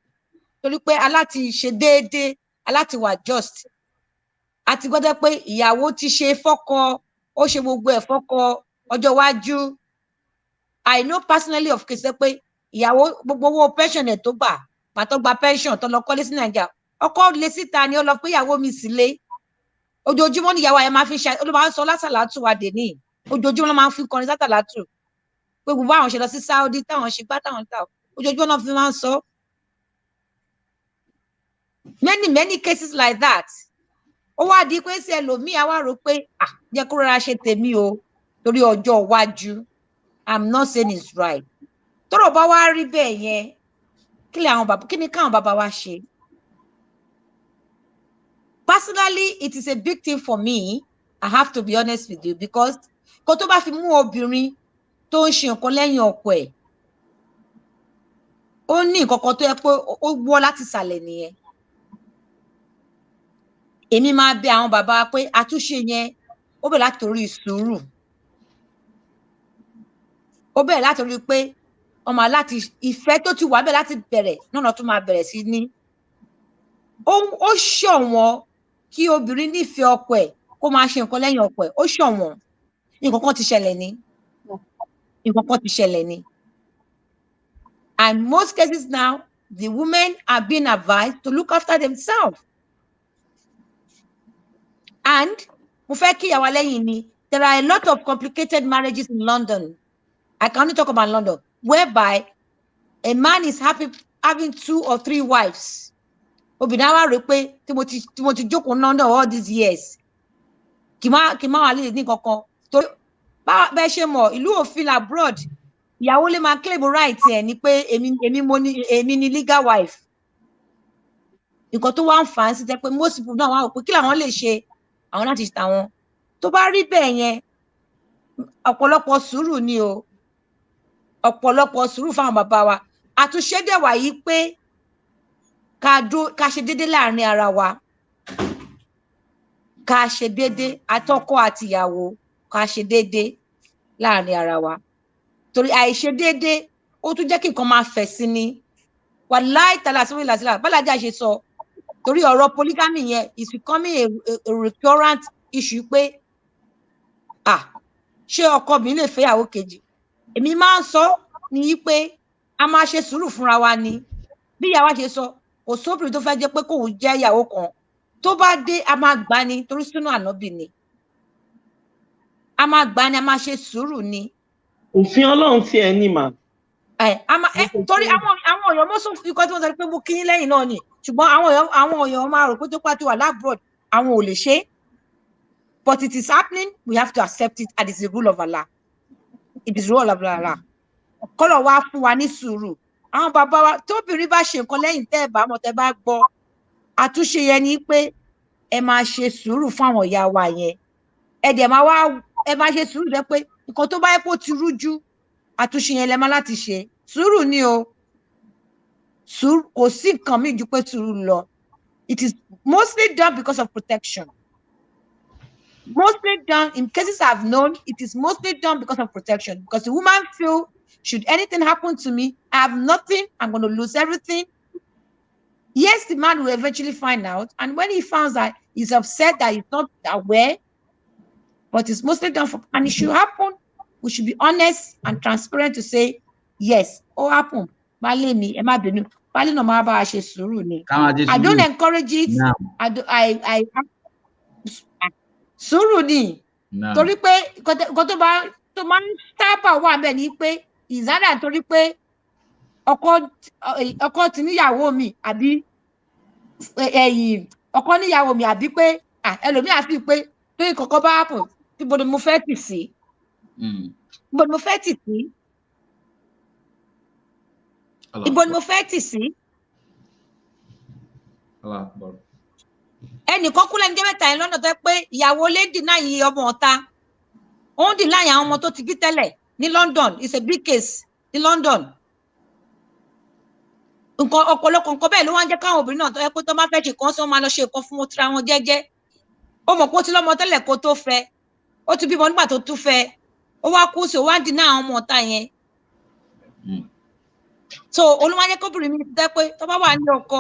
torí pé aláti ṣe déédéé, aláti wà just. Àti gbọ́dọ̀ pé ìyàwó ti ṣe fọ́kọ, ó ṣe gbogbo ẹ̀ fọ́kọ ọjọ́ iwájú. I know personally of case pé ìyàwó gbogbo owó pension ẹ̀ tó gbà, pàtó gba pension tó lọ kọ́lé sí Nàìjíríà. Ọkọ lé síta ni ó lọ pé ìyàwó mi sílé. Ojoojúmọ́ ni ìyàwó ẹ̀ máa fi ṣe, ó ló máa ń sọ lásàlátù wa dè ní. Ojoojúmọ́ ló máa ń fi kọrin sátàlátù. Pé gbogbo àwọn ṣe lọ sí Saudi táwọn ṣe gbá táwọn ta. Ojoojúmọ́ náà fi máa ń sọ. Many cases like that. Ó wá di pé sí ẹlòmíì á wá rò pé jẹ́ kó rọra ṣe tèmi o torí ọjọ́ iwájú. I'm not saying it's right. Tọ́rọ̀ bá wá rí bẹ́ẹ̀ yẹn, kí ni káwọn bàbá wa ṣe? Personally, it is a big thing for me. I have to be honest with you because kó tó bá fi mú obìnrin tó ń ṣe nǹkan lẹ́yìn ọkọ ẹ̀, ó ní nǹkan kan tó yẹ pé ó wọ́ láti ìsàlẹ̀ nìyẹn. Èmi máa bẹ̀ àwọn bàbá pé àtúnṣe yẹn ó bẹ̀rẹ̀ láti orí sùúrù. Ó bẹ̀rẹ̀ láti orí pé ọmọ láti ìfẹ́ tó ti wà bẹ́ẹ̀ láti bẹ̀rẹ̀ náà tó máa bẹ̀rẹ̀ sí ní. Ó ṣọ̀wọ́n kí obìnrin nífẹ̀ẹ́ ọkọ ẹ̀ kó máa ṣe nǹkan lẹ́yìn ọkọ ẹ̀. Ó ṣọ̀wọ́n. Nǹkan kan ti ṣẹlẹ̀ ni. Nǹkan kan ti ṣẹlẹ̀ ni. And most cases now, the women are being advised to look after themselves. And mo fẹ́ kí ìyàwó lẹ́yìn ni, there are a lot of complicated marriages in London. I can only talk about London, whereby a man is happy having 2 or 3 wives. Obìnrin wa rò pé tí mo ti jókòó London all these years. Kì má wà lè ní kankan. Torí bẹ́ẹ̀ ṣe mọ̀ ìlú òfin abroad, ìyàwó lè máa claim right ẹ̀ ni pé èmi ni legal wife. Nǹkan tó wá ń fà á sí jẹ́ pé most people náà wá rò pé kí làwọn lè ṣe àwọn láti ṣe tàwọn. Tó bá rí bẹ́ẹ̀ yẹn, ọ̀pọ̀lọpọ̀ sùúrù ni o. Ọ̀pọ̀lọpọ̀ sùúrù fáwọn bàbá wa. Àtúnṣe dẹ̀ wà yìí pé ká ṣe déédé láàrin ara wa. Ká ṣe déédé àtọkọ àti ìyàwó, ká ṣe déédé láàrin ara wa. Torí àìṣe déédé ó tún jẹ́ kí nǹkan máa fẹ̀ sí ni. Wàláì tàlà sórí ìlàsílà bálájà ṣe sọ. Torí ọ̀rọ̀ polygamy yẹn is becoming a recurrent issue pé ṣé ọkọ mi lè fẹ́ ìyàwó kejì? Èmi máa ń sọ ní pé a máa ṣe sùúrù fúnra wa ni. Bí ìyàwó ṣe sọ, kò sóbìnrin tó fẹ́ jẹ́ pé kóun jẹ́ ìyàwó kan. Tó bá dé, a máa gbà ni torí sínú ànábì ni. A máa gbà ni, a máa ṣe sùúrù ni. Òfin Ọlọ́run tí ẹ ní mà. Torí àwọn èèyàn mọ́sùn ikọ́ tí wọ́n sọ pé mo kí yín lẹ́yìn náà ni. Ṣùgbọ́n àwọn èèyàn máa rò pé tó pàtó wà lábroad, àwọn ò lè ṣe. But it is happening, we have to accept it, and it's the rule of Allah. It is the rule of Allah. Kọ́lọ̀ wá fún wa ní sùúrù. Àwọn bàbá wa tóbìnrin bá ṣe nǹkan lẹ́yìn tẹ́ ẹ bá mọ̀ tẹ́ bá gbọ́. Àtúnṣe yẹn ni pé ẹ máa ṣe sùúrù fún àwọn ìyá wa yẹn. Ẹ máa ṣe sùúrù jẹ́ pé nǹkan tó bá yẹ kó ti rújú, àtúnṣe yẹn lẹ máa láti ṣe. Sùúrù ni o. Sùúrù kò sí nǹkan míì ju pé sùúrù lọ. It is mostly done because of protection. Mostly done, in cases I've known, it is mostly done because of protection. Because the woman feels, should anything happen to me, I have nothing, I'm going to lose everything. Yes, the man will eventually find out. And when he finds out, he's upset that he's not aware. But it's mostly done for, and it should happen. We should be honest and transparent to say, yes, oh, happen. I don't encourage it. No. I sùúrù ni. Torí pé nǹkan tó máa ń sábà wà bẹ́ẹ̀ ni pé ìzádà torí pé ọkọ ti níyàwó mi àbí ọkọ níyàwó mi àbí pé ẹlòmíì àfi pé torí kọ̀ọ̀kan bá happen ibo ni mo fẹ́ tì sí. Ibo ni mo fẹ́ tì sí. Ibo ni mo fẹ́ tì sí. Ẹnìkan kú lẹ́nu jẹ́ mẹ́ta yẹn lọ́nà tó yẹ pé ìyàwó lè dínà yìí ọmọ ọ̀ta. Ó ń dínà yìí àwọn ọmọ tó ti bí tẹ́lẹ̀ ní London. It's a big case ní London. Nǹkan ọ̀pọ̀lọpọ̀ nǹkan bẹ́ẹ̀ ló wá ń jẹ́ káwọn obìnrin náà tó yẹ pé tó máa fẹ́ ṣe nǹkan sí wọn máa lọ ṣe nǹkan fún wọn tira wọn jẹ́jẹ́. Ó mọ̀ pé ó ti lọ́mọ tẹ́lẹ̀ kó tó fẹ́. Ó ti bímọ nígbà tó tún fẹ́. Ó wá kú sí ó wá ń dínà àwọn ọmọ ọ̀ta yẹn. so olúwa jẹ́ kóbìnrin mi jẹ́ pé tó bá wà ní ọkọ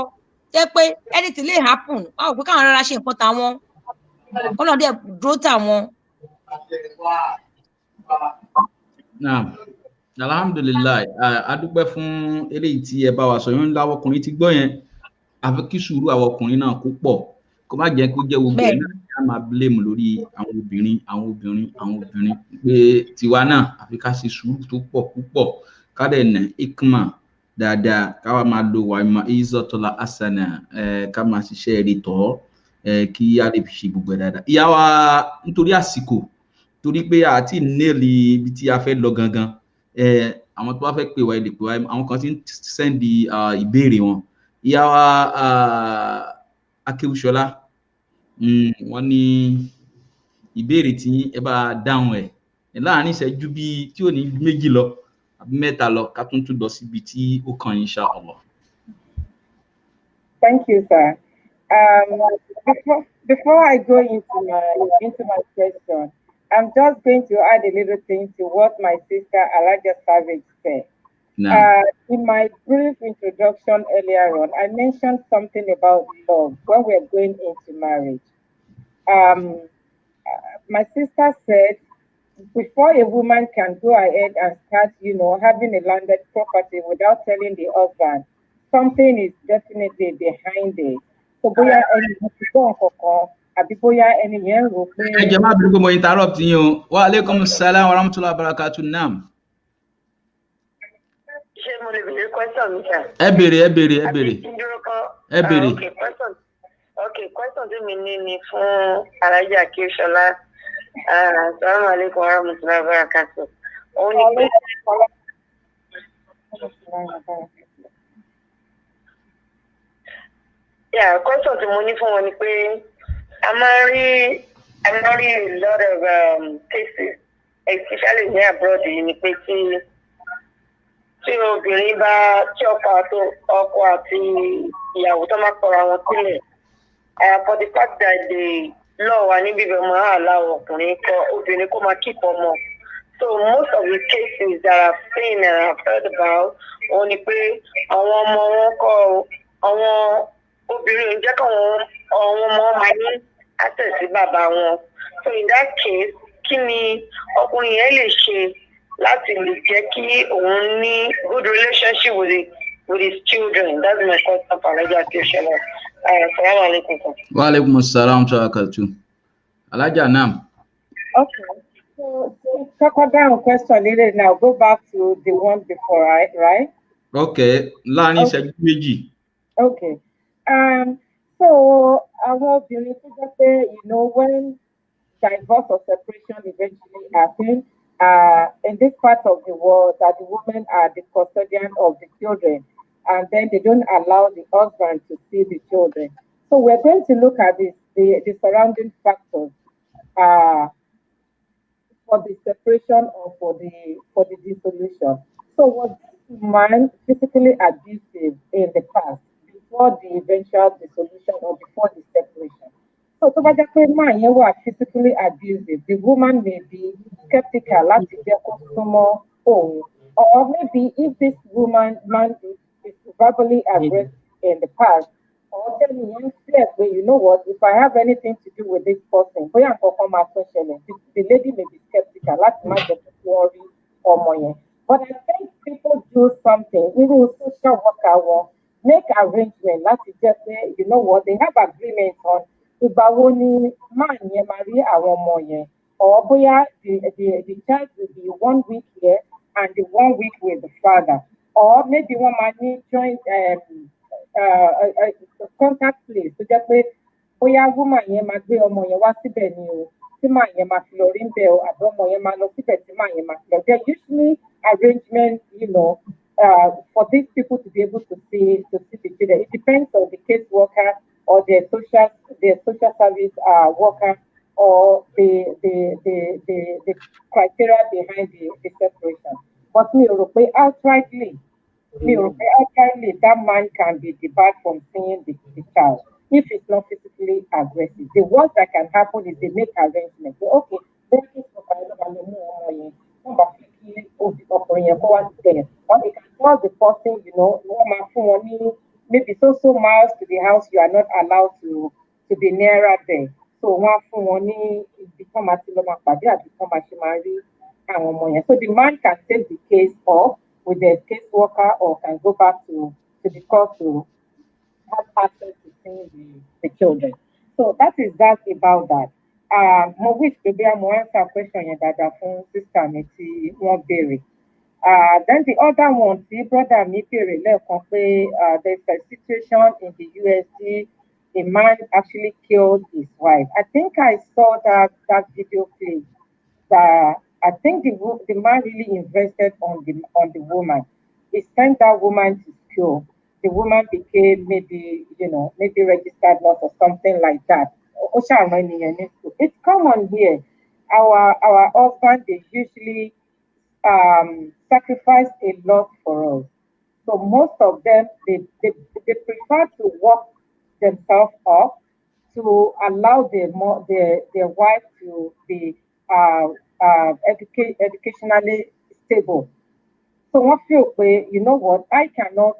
jẹ́ pé anything lè happen wọn ò pé káwọn rárá ṣe nǹkan táwọn kọ́nà dẹ̀ dúró táwọn. Naam. Alhamdulillah, a dúpẹ́ fún eléyìí tí ẹ bá wa sọ yẹn láwọn ọkùnrin ti gbọ́ yẹn àfi kí sùúrù àwọn ọkùnrin náà kó pọ̀ kó má jẹ́ kó jẹ́ gbogbo ẹ̀ náà kí a máa blame lórí àwọn obìnrin pé tiwa náà àfi ká ṣe sùúrù tó pọ̀ púpọ̀ ká dẹ̀ nà ikma dáadáa ká wá máa lo wàá izatola asana ká máa ṣiṣẹ́ rí tọ́ kí a lè fi ṣe gbogbo ẹ̀ dáadáa. Ìyá wa nítorí àsìkò torí pé àti nílì ibi tí a fẹ́ lọ gangan àwọn tó bá fẹ́ pè wá ẹ lè pè wá àwọn kan ti ń sẹ́ndì ìbéèrè wọn. Ìyá wa Akéwúṣọlá wọ́n ní ìbéèrè tí ẹ bá dáhùn ẹ̀ láàrin ìṣẹ́jú bí tí ò ní méjì lọ àbí mẹ́ta lọ ká tún lọ síbi tí ó kàn insha Allah. Thank you, sir. Before I go into my question, I'm just going to add a little thing to what my sister Alaja Savage said. No. In my brief introduction earlier on, I mentioned something about love when we're going into marriage. My sister said, before a woman can go ahead and start, having a landed property without telling the husband, something is definitely behind it. So, ẹ jẹ́ má bínú pé mo interrupt yín o. Wa alaikum salam wa rahmatullahi wa barakatuh. Naam. Ṣé mo lè béèrè question mi sir? Ẹ béèrè. Question tí mi ní ni fún Alhaji Akéwúṣọlá. Assalamu alaikum wa rahmatullahi wa barakatuh. Òun ni pé question tí mo ní fún wọn ni pé a máa rí a lot of cases, especially ní abroad yìí ni pé tí obìnrin bá tí ọkọ àti ìyàwó tó máa kọra wọn sílẹ̀ for the fact that the law wà níbi ìbẹ̀ máa allow obìnrin kó máa keep ọmọ. So most of the cases that I've seen and I've heard about wọ́n ní pé àwọn ọmọ wọn kọ àwọn obìnrin ń jẹ́ káwọn ọmọ máa ní access sí bàbá wọn. So in that case kí ni ọkùnrin yẹn lè ṣe láti lè jẹ́ kí òun ní good relationship with his children? That's my question for Alhaji Akéwúṣọlá. Assalamu alaikum. Wa alaikum assalam wa barakatuh. Alhaja, naam. Okay. So talk about question later now. Go back to the one before, right? Okay. Láàrin ìṣẹ́jú méjì. Okay. So àwọn obìnrin tó jẹ́ pé, when divorce or separation eventually happens, in this part of the world, that the women are the custodian of the children, and then they don't allow the husband to see the children. So we're going to look at the surrounding factors for the separation or for the dissolution. So was this man physically abusive in the past before the eventual dissolution or before the separation? So bá jẹ́ pé man yẹn wà physically abusive, the woman may be skeptical láti jẹ́ kó súnmọ́ òun. Or maybe if this man is verbally aggressive in the past, or tell me, you know what, if I have anything to do with this person, the lady may be skeptical, láti má jẹ́ kó worry ọmọ yẹn. But I think people do something, even social worker wọn, make arrangement láti jẹ́ pé, you know what, they have agreement on ìgbà wo ni man yẹn máa rí àwọn ọmọ yẹn, or bóyá the child will be 1 week here and the 1 week with the father, or maybe one might need joint contact place tó jẹ́ pé bóyá woman yẹn máa gbé ọmọ yẹn wá síbẹ̀ ni o tí man yẹn máa fi lọ rí ń bẹ̀ o àbí ọmọ yẹn máa lọ síbẹ̀ tí man yẹn máa fi lọ. There usually arrangement, for these people to be able to see the children. It depends on the case worker or their social service worker, or the criteria behind the separation. But me outrightly, that man can be debarred from seeing the child if it's not physically aggressive. The worst that can happen is they make arrangements. Okay, what they can tell the person, maybe so miles to the house, you are not allowed to be nearer there. So one fún wọn ní become àti lọ máa pàdé àbí kán máa ṣe máa rí àwọn ọmọ yẹn. So the man can take the case off with the caseworker or can go back to the court to have access to seeing the children. So that is that about that. Mo wish to be a more answer question yẹn dáadáa fún sister mi tí wọ́n béèrè. Then the other one, the brother mi béèrè lẹ́ẹ̀kan pé there's a situation in the USD, a man actually killed his wife. I think I saw that video clip. I think the man really invested on the woman. He sent that woman to school. The woman became maybe registered nurse or something like that. It's common here. Our husband, they usually sacrifice a lot for us. So most of them, they prefer to work themselves up to allow their wife to be educationally stable. So one feel you know what, I cannot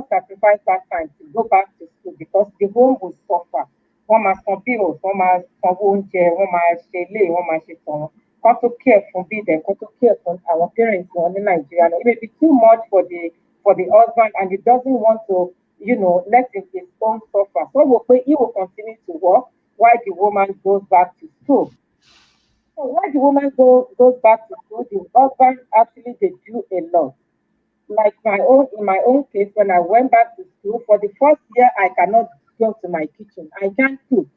sacrifice that time to go back to school because the home will suffer. One must some bills, one must some oúnjẹ, one must ṣe ilé, one must ṣe tọ̀hún. Come to care for them, come to care for our parents in Nigeria. It may be too much for the husband and he doesn't want to, let his own suffer. So he will continue to work while the woman goes back to school. So when the woman goes back to school, the husband actually they do a lot. Like in my own case, when I went back to school, for the first year I cannot go to my kitchen. I can't cook.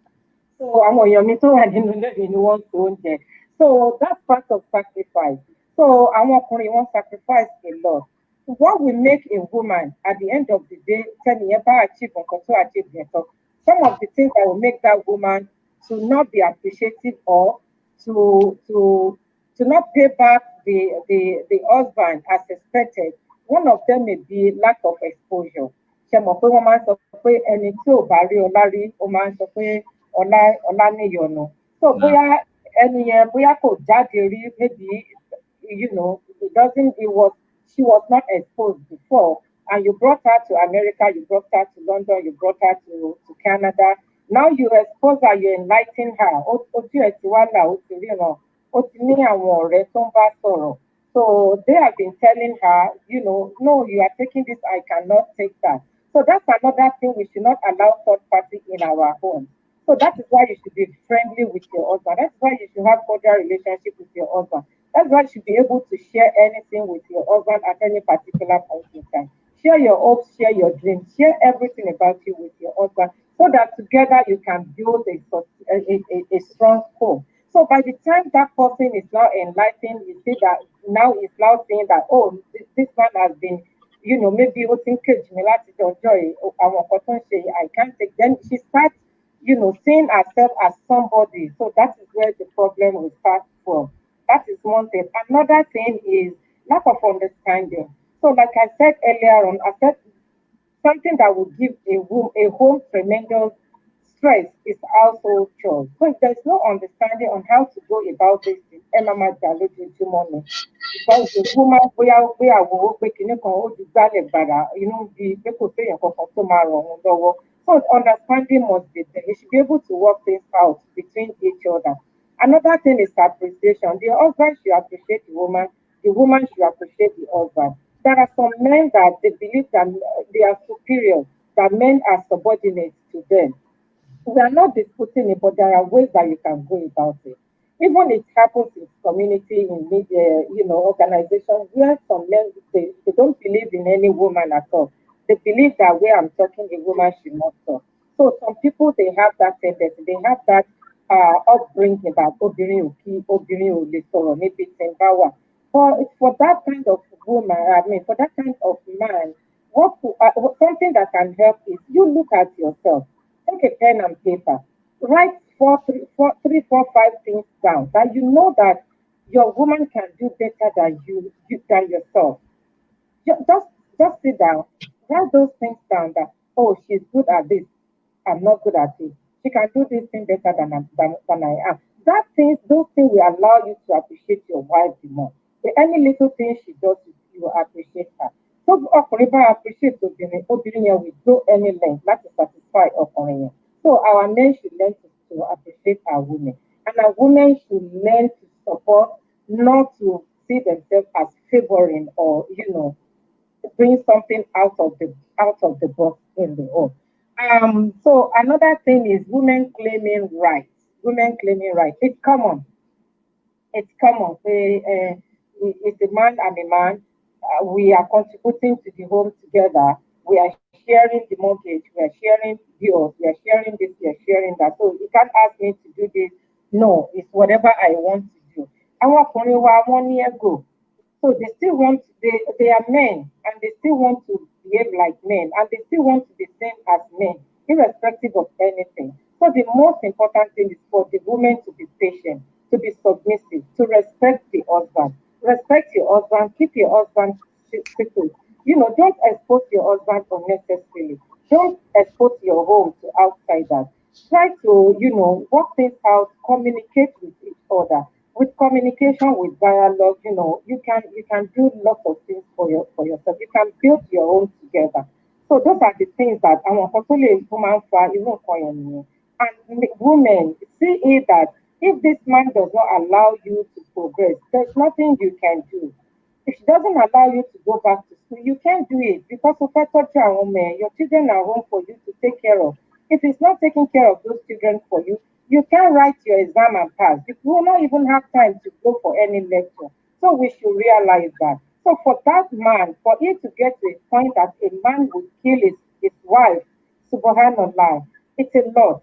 So I'm on your meter and anyone to there. So that's part of sacrifice. So I'm won't sacrifice a lot. What will make a woman at the end of the day tell me about achieve or achieve so some of the things that will make that woman to not be appreciative or to not pay back the husband as expected. One of them may be lack of exposure. Ṣé mọ̀ pé wọ́n máa ń sọ pé ẹni tí ò bá rí ọlá rí, ó máa ń sọ pé ọlá níyọnu. So bóyá ẹni yẹn bóyá kò jáde rí, maybe she was not exposed before, and you brought her to America, you brought her to London, you brought her to Canada. Now you expose her, you enlighten her. Ojú ẹ̀ ti wá là, ó ti ríran, ó ti ní àwọn ọ̀rẹ́ tó ń bá sọ̀rọ̀. So they have been telling her, no, you are taking this, I cannot take that. So that's another thing, we should not allow third party in our home. So that is why you should be friendly with your husband. That's why you should have cordial relationship with your husband. That's why you should be able to share anything with your husband at any particular point in time. Share your hopes, share your dreams, share everything about you with your husband so that together you can build a strong home. So by the time that person is now enlightened, you see that now he's now saying that, oh, this man has been, maybe ó ti ń kejì mi láti ọjọ́ àwọn nǹkan tó ń ṣe, I can't take. Then she starts, seeing herself as somebody. So that is where the problem will start from. That is one thing. Another thing is lack of understanding. So like I said earlier on, I said something that will give a home tremendous stress is household chores. So if there's no understanding on how to go about this thing, money. Because the woman so understanding must be there. You should be able to work things out between each other. Another thing is appreciation. The husband should appreciate the woman should appreciate the husband. There are some men that they believe that they are superior, that men are subordinate to them. We are not disputing it, but there are ways that you can go about it. Even it happens in community, in media, organizations where some men they don't believe in any woman at all. They believe that where I'm talking, a woman should not talk. So some people they have that tendency, they have that upbringing that obìnrin ò kí, obìnrin ò lè sọ̀rọ̀ níbi tí ń bá wà. For that kind of woman, for that kind of man, something that can help is you look at yourself. Take a pen and paper. Write 3, 4, 5 things down that you know that your woman can do better than than yourself. Just sit down, write those things down that, oh, she's good at this, I'm not good at this. She can do this thing better than I am. Those things will allow you to appreciate your wife the more. Any little thing she does, you appreciate her. So ọkùnrin bá appreciate obìnrin yẹn will go any length láti satisfy ọkùnrin yẹn. So our men should learn to appreciate our women, and our women should learn to support, not to see themselves as favoring or bring something out of the box in the home. So another thing is women claiming rights. Women claiming rights. It's common. It's common. It's a man and a man. We are contributing to the home together. We are sharing the mortgage. We are sharing bills. We are sharing this. We are sharing that. So you can't ask me to do this. No, it's whatever I want to do. Àwọn ọkùnrin wa wọ́n ní ego. So they still want, they are men, and they still want to behave like men, and they still want to be seen as men, irrespective of anything. So the most important thing is for the women to be patient, to be submissive, to respect the husband. Respect your husband, keep your husband secret. Don't expose your husband unnecessarily. Don't expose your home to outsiders. Try to, work things out, communicate with each other. With communication, with dialogue, you can do lots of things for yourself. You can build your own together. So those are the things that I want to woman for even for you. And women, see it that if this man does not allow you to progress, there's nothing you can do. If she doesn't allow you to go back to school, you can't do it because of your children are home for you to take care of. If it's not taking care of those children for you, you can't write your exam and pass. You will not even have time to go for any lecture. So we should realize that. So for that man, for it to get to a point that a man would kill his wife, subhanallah, it's a lot.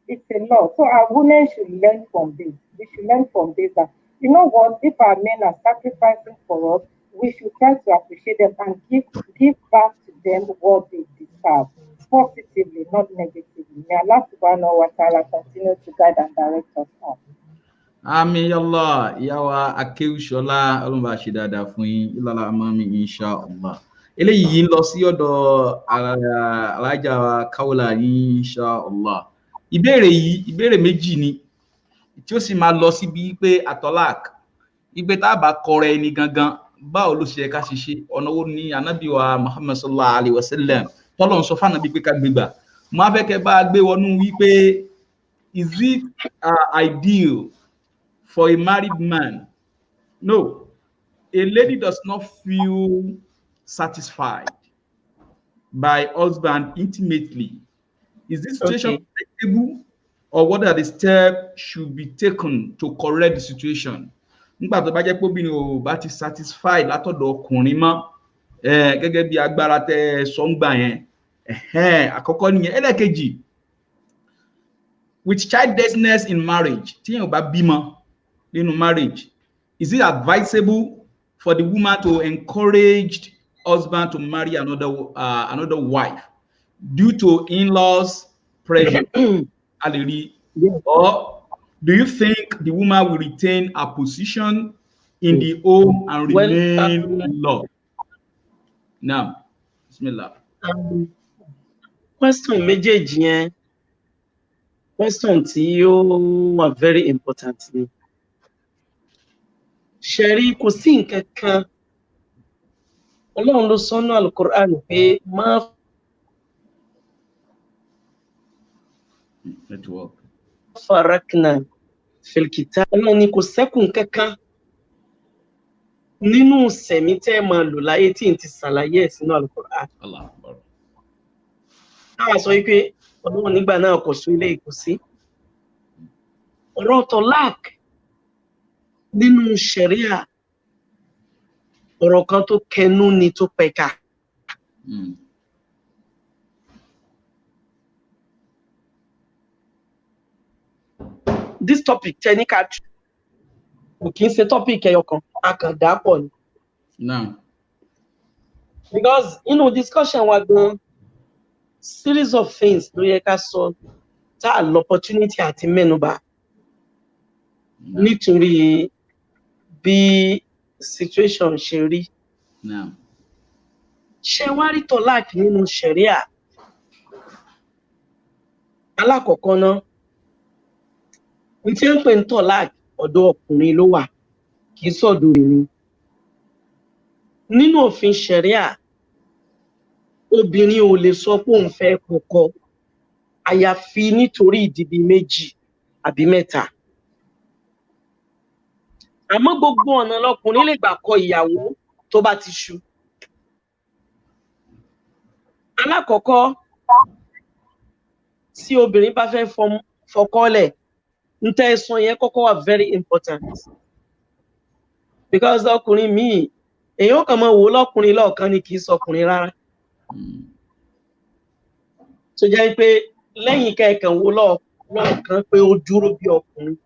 It's a lot. So our women should learn from this. We should learn from this that, you know what, if our men are sacrificing for us, we should try to appreciate them and give back to them what they deserve. Positively, not negatively. May Allah subhanahu wa ta'ala continue to guide and direct us all. Àmín ya Allah. Ìyá wa Akéwùsọ́lá, Ọlọ́run bá ṣe dáadáa fún yín. Ìlàlá àmàmì insha Allah. Eléyìí ń lọ sí ọ̀dọ̀ alájà wa Kaula insha Allah. Ìbéèrè méjì ni tí ó sì máa lọ síbi pé atọ́lák. Ìgbé tá a bá kọrọ ẹni gangan, báwo ló ṣe ká ṣe ṣe? Ọ̀nà wo ni Ànábì wa Muhammad sallallahu alaihi wasallam tọ́lọ́run sọ fún Ànábì pé ká gbégbà? Mo á fẹ́ kẹ́ bá gbé wọnú wípé is it ideal for a married man? No. A lady does not feel satisfied by husband intimately. Is this situation acceptable, or what are the steps should be taken to correct the situation? Nígbà tó bá jẹ́ pé obìnrin ò bá ti satisfied látọ̀dọ̀ ọkùnrin mọ́, gẹ́gẹ́ bí agbára tẹ́ sọ ń gbà yẹn, àkọ́kọ́ nìyẹn. Ẹlẹ́kejì, with childlessness in marriage, tí èèyàn bá bímọ nínú marriage, is it advisable for the woman to encourage husband to marry another wife due to in-laws pressure? Or do you think the woman will retain her position in the home and remain loved? Now, bismillah. Question méjèèjì yẹn, question tí ó wà very important ni. Ṣẹ̀rí kò sí nǹkan kan, Ọlọ́run ló sọ nínú Al-Qur'an pé má farakna fil kitab. Ọlọ́run ní kò sẹ́kùn kankan nínú sẹ̀mí tẹ́ máa lò láyé tí n ti ṣàlàyé ẹ̀ sínú Al-Qur'an. Táwa sọ wípé Ọlọ́run nígbà náà kò sí ilé ìkùsí. Ọ̀rọ̀ tọ́lák nínú ṣẹ̀ríà, ọ̀rọ̀ kan tó kẹnú ni tó pẹ̀ka. This topic technical kò kí ń ṣe topic ẹyọkan, a kàn dà pọ̀ ni. No. Because discussion wa gan, series of things ló yẹ ká sọ tá a lọ opportunity àti mẹ́nubà nítorí bí situation ṣe rí. Ṣé wá rí tọ́lák nínú ṣẹ̀ríà? Alákọ̀ọ́kọ́ náà, ní tí ń pè ní tọ́lák ọ̀dọ̀ ọkùnrin ló wà, kì í sọ̀dọ̀ obìnrin. nínú òfin ṣẹ̀ríà obìnrin ò lè sọ pé òun fẹ́ kọ́kọ́ àyàfi nítorí ìdí méjì àbí mẹ́ta. Àmọ́ gbogbo ọ̀nà lọkùnrin lè gbà kọ ìyàwó tó bá ti ṣú. Alákọ̀ọ́kọ́, tí obìnrin bá fẹ́ fọkọ́lẹ̀, ntẹ́ ẹ̀sùn yẹn kọ́kọ́ wà very important. Because ọkùnrin míì, èèyàn kàn máa wò lọ́kùnrin lọ́ọ̀kan ni kì í sọkùnrin rárá. Tó jẹ́ pé lẹ́yìn kẹ́ẹ̀kan wò lọ́ọ̀kan pé ó dúró bí ọkùnrin.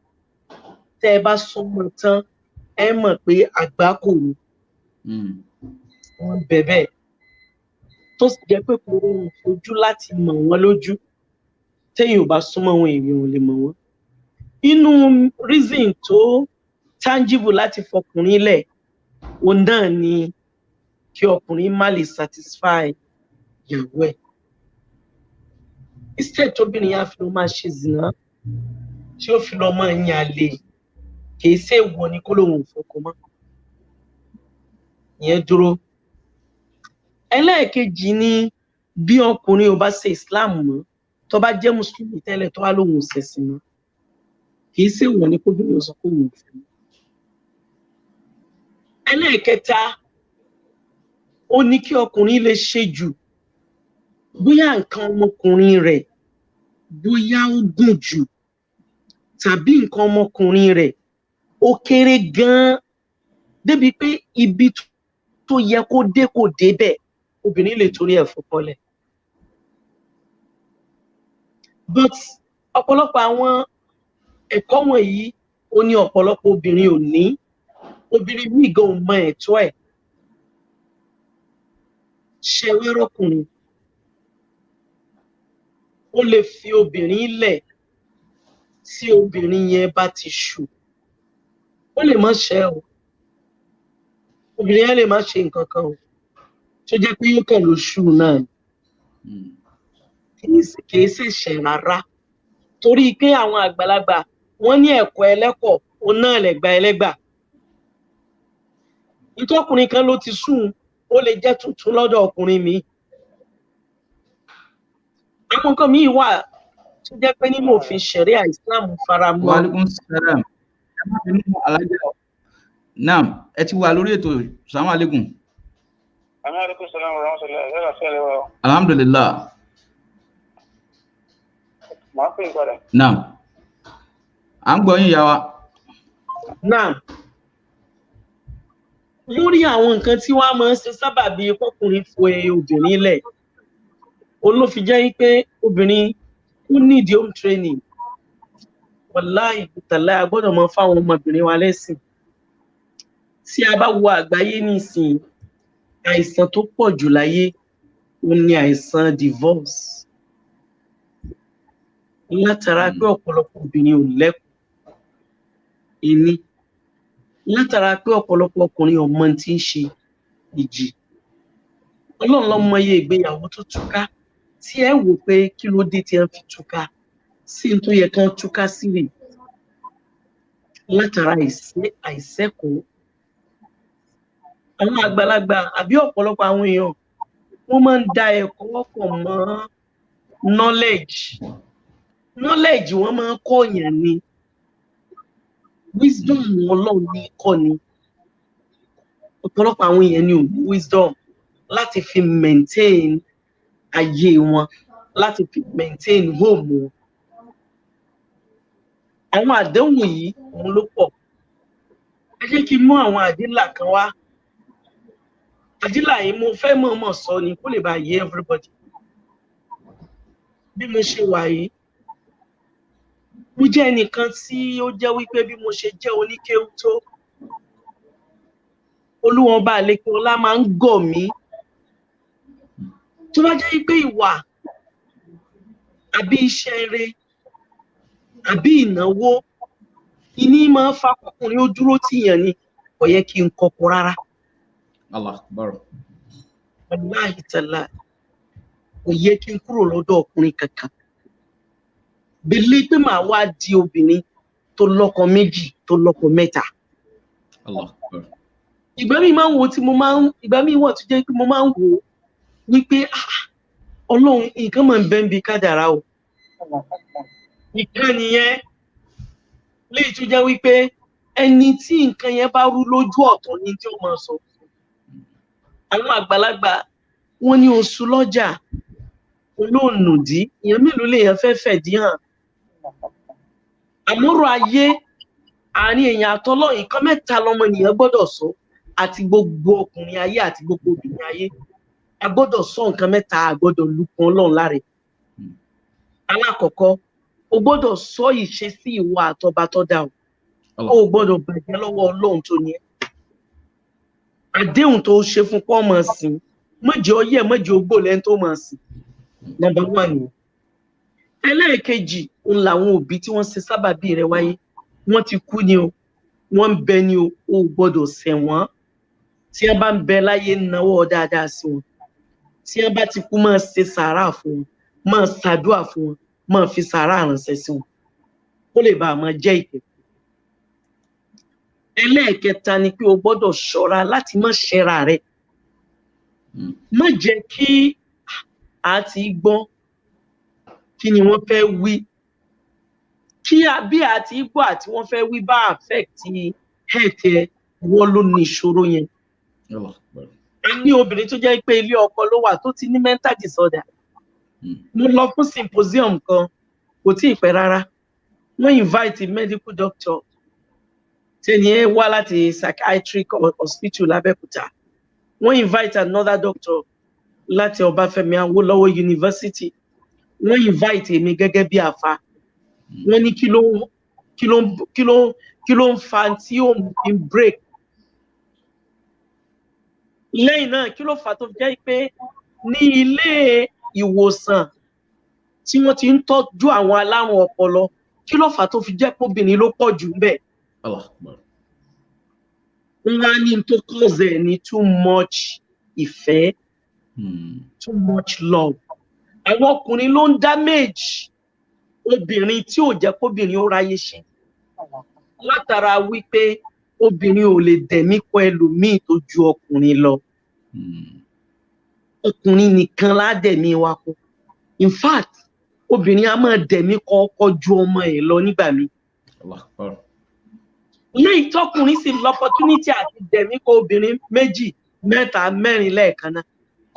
Tẹ́ ẹ bá súnmọ́ tán, ẹ mọ̀ pé àgbákò ni. Wọ́n bẹ̀bẹ̀. Tó sì jẹ́ pé kò rọrùn fojú láti mọ̀ wọ́n lójú. Téèyàn ò bá súnmọ́ wọn, èèyàn ò lè mọ̀ wọ́n. Inú reason tó tangible láti fọkùnrin lẹ̀, òun náà ni kí ọkùnrin má lè satisfy ìyàwó ẹ̀. Instead tóbìnrin yẹn á fi lọ máa ṣe zìnà, tí ó fi lọ máa yan àlè, kì í ṣe ìwọ ni kó lóun ò fọkọ mọ́. Ìyẹn dúró. Ẹlẹ́ẹ̀kejì ni bí ọkùnrin ò bá ṣe Islam mọ́, tó bá jẹ́ Mùsùlùmí tẹ́lẹ̀ tó wá lóun ò ṣẹ̀sìn mọ́, kì í ṣe ìwọ ni kóbìnrin ò sọ pé òun ò fẹ́. Ẹlẹ́ẹ̀kẹta, ó ní kí ọkùnrin lè ṣe jù, bóyá nǹkan ọmọkùnrin rẹ̀ bóyá ó gùn jù, tàbí nǹkan ọmọkùnrin rẹ̀ ó kéré gan-an débi pé ibi tó yẹ kó dé kò débẹ̀, obìnrin lè torí ẹ̀ fọkọ́lẹ̀. But ọ̀pọ̀lọpọ̀ àwọn ẹ̀kọ́ wọ̀nyí ó ní ọ̀pọ̀lọpọ̀ obìnrin ò ní. Obìnrin míì gan ò mọ ẹ̀tọ́ ẹ̀. Ṣé wẹ́rọ́kùnrin ó lè fi obìnrin lẹ̀ tí obìnrin yẹn bá ti ṣù. Ó lè má ṣẹ́ o. Obìnrin yẹn lè má ṣe nǹkan kan o. Tó jẹ́ pé yóò kàn ló ṣù náà. Kì í sì ṣẹ̀ rárá. Torí pé àwọn àgbàlagbà wọ́n ní ẹ̀kọ́ ẹlẹ́kọ̀, òun náà lẹ̀gbà ẹlẹ́gbà. Ìtọ́kùnrin kan ló ti sùn, ó lè jẹ́ tuntun lọ́dọ̀ ọkùnrin mi. Àwọn nǹkan míì wà tó jẹ́ pé nínú òfin ṣẹ̀ríà Islam faramọ́. Wa alaikum salam. Naam, ẹ ti wà lórí ètò. Assalamu alaikum. Alaikum salam wa rahmatullahi. Alhamdulillah. Màá pè é padà. Naam. À ń gbọ́ yín ìyá wa. Naam. Lórí àwọn nǹkan tí wọ́n máa ń ṣe sábàbí ọkùnrin fo obìnrin lẹ̀, olófin jẹ́ pé obìnrin ó need home training. Wallahi tàláì a gbọ́dọ̀ máa fáwọn ọmọbìnrin wa lẹ́sìn. Tí a bá wo àgbáyé nísìnyí, àìsàn tó pọ̀ jù láyé ó ní àìsàn divorce. Látara pé ọ̀pọ̀lọpọ̀ obìnrin ò lẹ́kọ̀ọ́. Ìní. Látara pé ọ̀pọ̀lọpọ̀ ọkùnrin ọmọ tí ń ṣe ìjì. Ọlọ́run ló mọ iye ìgbéyàwó tó túká tí ẹ wò pé kí ló dé tí ẹ fi túká sí tó yẹ kán túká sí rè. Látara àìsẹ́kọ̀ọ́. Àwọn àgbàlagbà àbí ọ̀pọ̀lọpọ̀ àwọn èèyàn wọ́n máa ń da ẹ̀kọ́ pọ̀ mọ́ knowledge. Knowledge wọ́n máa ń kọ́ yẹn ni. Wisdom Ọlọ́run ní kọ́ ni. Ọ̀pọ̀lọpọ̀ àwọn èèyàn ni ò ní wisdom láti fi maintain ayé wọn, láti fi maintain home wọn. Àwọn àdéhùn yìí òun ló pọ̀. Ẹ jẹ́ kí n mú àwọn àdílà kan wá. Àdílà yìí mo fẹ́ mọ̀ọ́mọ̀ sọ ni kó lè bá yé everybody. Bí mo ṣe wà yìí, mo jẹ́ ẹnìkan tí ó jẹ́ wípé bí mo ṣe jẹ́ oníkéwú tó, Olúwọn bá àlékún ọlá máa ń gọ̀ mí. Tó bá jẹ́ wípé ìwà àbí iṣẹ́ rere àbí ìnáwó ìní máa ń fa ọkùnrin ó dúró tìyàn ni, kò yẹ kí n kọ́kọ́ rárá. Allah akbar. Wallahi ta'ala, kò yẹ kí n kúrò lọ́dọ̀ ọkùnrin kankan. Bèlè pé màá wá di obìnrin tó lọ́kọ méjì, tó lọ́kọ mẹ́ta. Allah akbar. ìgbà mi máa ń wo tí mo máa ń ìgbà mi wọ̀ tó jẹ́ pé mo máa ń wò wípé Ọlọ́run nǹkan máa ń bẹ ń bi kádàrá o nǹkan nìyẹn léyìí tó jẹ́ wípé ẹni tí nǹkan yẹn bá rú lójú ọ̀tọ̀ ni tí ó máa sọ àwọn àgbàlagbà wọ́n ní oṣù lọ́jà olóònùdí èèyàn mélòó lèèyàn fẹ́ fẹ̀dí hàn àmọ́rọ̀ ayé àárín èèyàn àtọlọ́ nǹkan mẹ́ta lọmọnìyàn gbọ́dọ̀ sọ àti gbogbo ọkùnrin ayé àti gbogbo obìnrin ayé a gbọ́dọ̀ sọ nǹkan mẹ́ta a gbọ́dọ̀ lukun Ọlọ́run láre alákọ̀ọ́kọ́ o gbọ́dọ̀ sọ ìṣesí ìwà àtọba tó dá o gbọ́dọ̀ bàjẹ́ lọ́wọ́ Ọlọ́run tó ní ẹ àdéhùn tó ṣe fún pọ́ mọ̀ sí mọ́jẹ́ ọyẹ́ mọ́jẹ́ ogbó lẹ́ni tó mọ̀ sí number 1 ni ẹlẹ́ẹ̀kejì òun làwọn òbí tí wọ́n ṣe sábàbí rẹ̀ wáyé wọ́n ti kú ni o wọ́n ń bẹ ni o gbọ́dọ̀ ṣẹ̀ wọ́n tí wọ́n bá ń bẹ láyé náwó dáadáa sí wọn tí wọ́n bá ti kú máa ṣe sàárà fún wọn máa ṣàdúà fún wọn máa fi sàárà ránṣẹ́ sí wọn kó lè bá a máa jẹ́ ìpè. ẹlẹ́ẹ̀kẹta ni pé o gbọ́dọ̀ ṣọ́ra láti má ṣẹra rẹ̀ má jẹ́ kí a ti gbọ́ kí ni wọ́n fẹ́ wí kí bí a ti gbọ́ àti wọ́n fẹ́ wí bá affect health ẹ wọ́n ló ní ìṣòro yẹn. a ní obìnrin tó jẹ́ pé ilé ọkọ ló wà tó ti ní mental disorder mo lọ fún symposium kan kò tí ì pẹ́ rárá wọ́n invite medical doctor tẹ́ni ẹ wá láti psychiatric hospital l'Abẹ́òkúta wọ́n invite another doctor láti Ọbáfẹ́mi Awólọ́wọ̀ University wọ́n invite èmi gẹ́gẹ́ bí àfa wọ́n ní kí ló ń fa tí ó ń break lẹ́yìn náà kí ló fà tó jẹ́ pé ní ilé ìwòsàn tí wọ́n ti ń tọ́jú àwọn alárùn ọpọlọ kí ló fà tó fi jẹ́ pé obìnrin ló pọ̀ jù ńbẹ̀ wọ́n á ní tó cause ẹ̀ ní too much ìfẹ́ too much love àwọn ọkùnrin ló ń damage obìnrin tí ò jẹ́ kóbìnrin ó ráyè ṣe látara wípé obìnrin ò lè dẹ̀mí kọ ẹlòmíì tó ju ọkùnrin lọ ọkùnrin nìkan ládẹ̀mí wa kọ in fact obìnrin á máa dẹ̀mí kọ ọkọ ju ọmọ ẹ̀ lọ nígbà míì lẹ́yìn tọkùnrin sì l'opportunity àti dẹ̀mí kọ obìnrin 2, 3, 4 lẹ́ẹ̀kan náà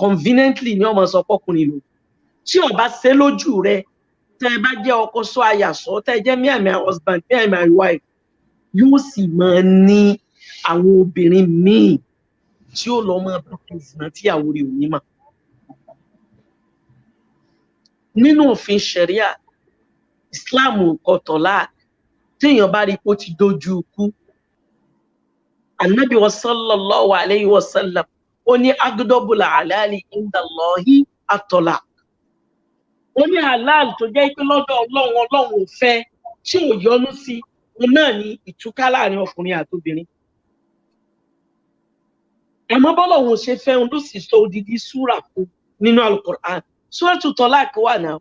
conveniently ni ọmọ sọ pọkùnrin lò tí ó bá ṣe lójú rẹ tẹ́ bá jẹ́ ọkọ sọ aya sọ tẹ́ jẹ́ me and my husband me and my wife yóò sì máa ní àwọn obìnrin míì tí ó lọ máa bá ìsìnà tí àwọn rẹ̀ ò ní mà nínú òfin Sharia Islam kò tọ́lá téèyàn bá rí pé ó ti dojú ikú Ànábì sallallahu alayhi wa sallam ó ní agdobul halali inda Allahi at-talaq ó ní halal tó jẹ́ pé lọ́dọ̀ Ọlọ́run ò fẹ́ tí ò yọ́nú sí òun náà ní ìtúká láàrin ọkùnrin àti obìnrin àmọ́ bọ́lọ́run ṣe fẹ́ òun ló sì sọ odidi súrà fún nínú Al-Qur'an Suratul Talaq wà náà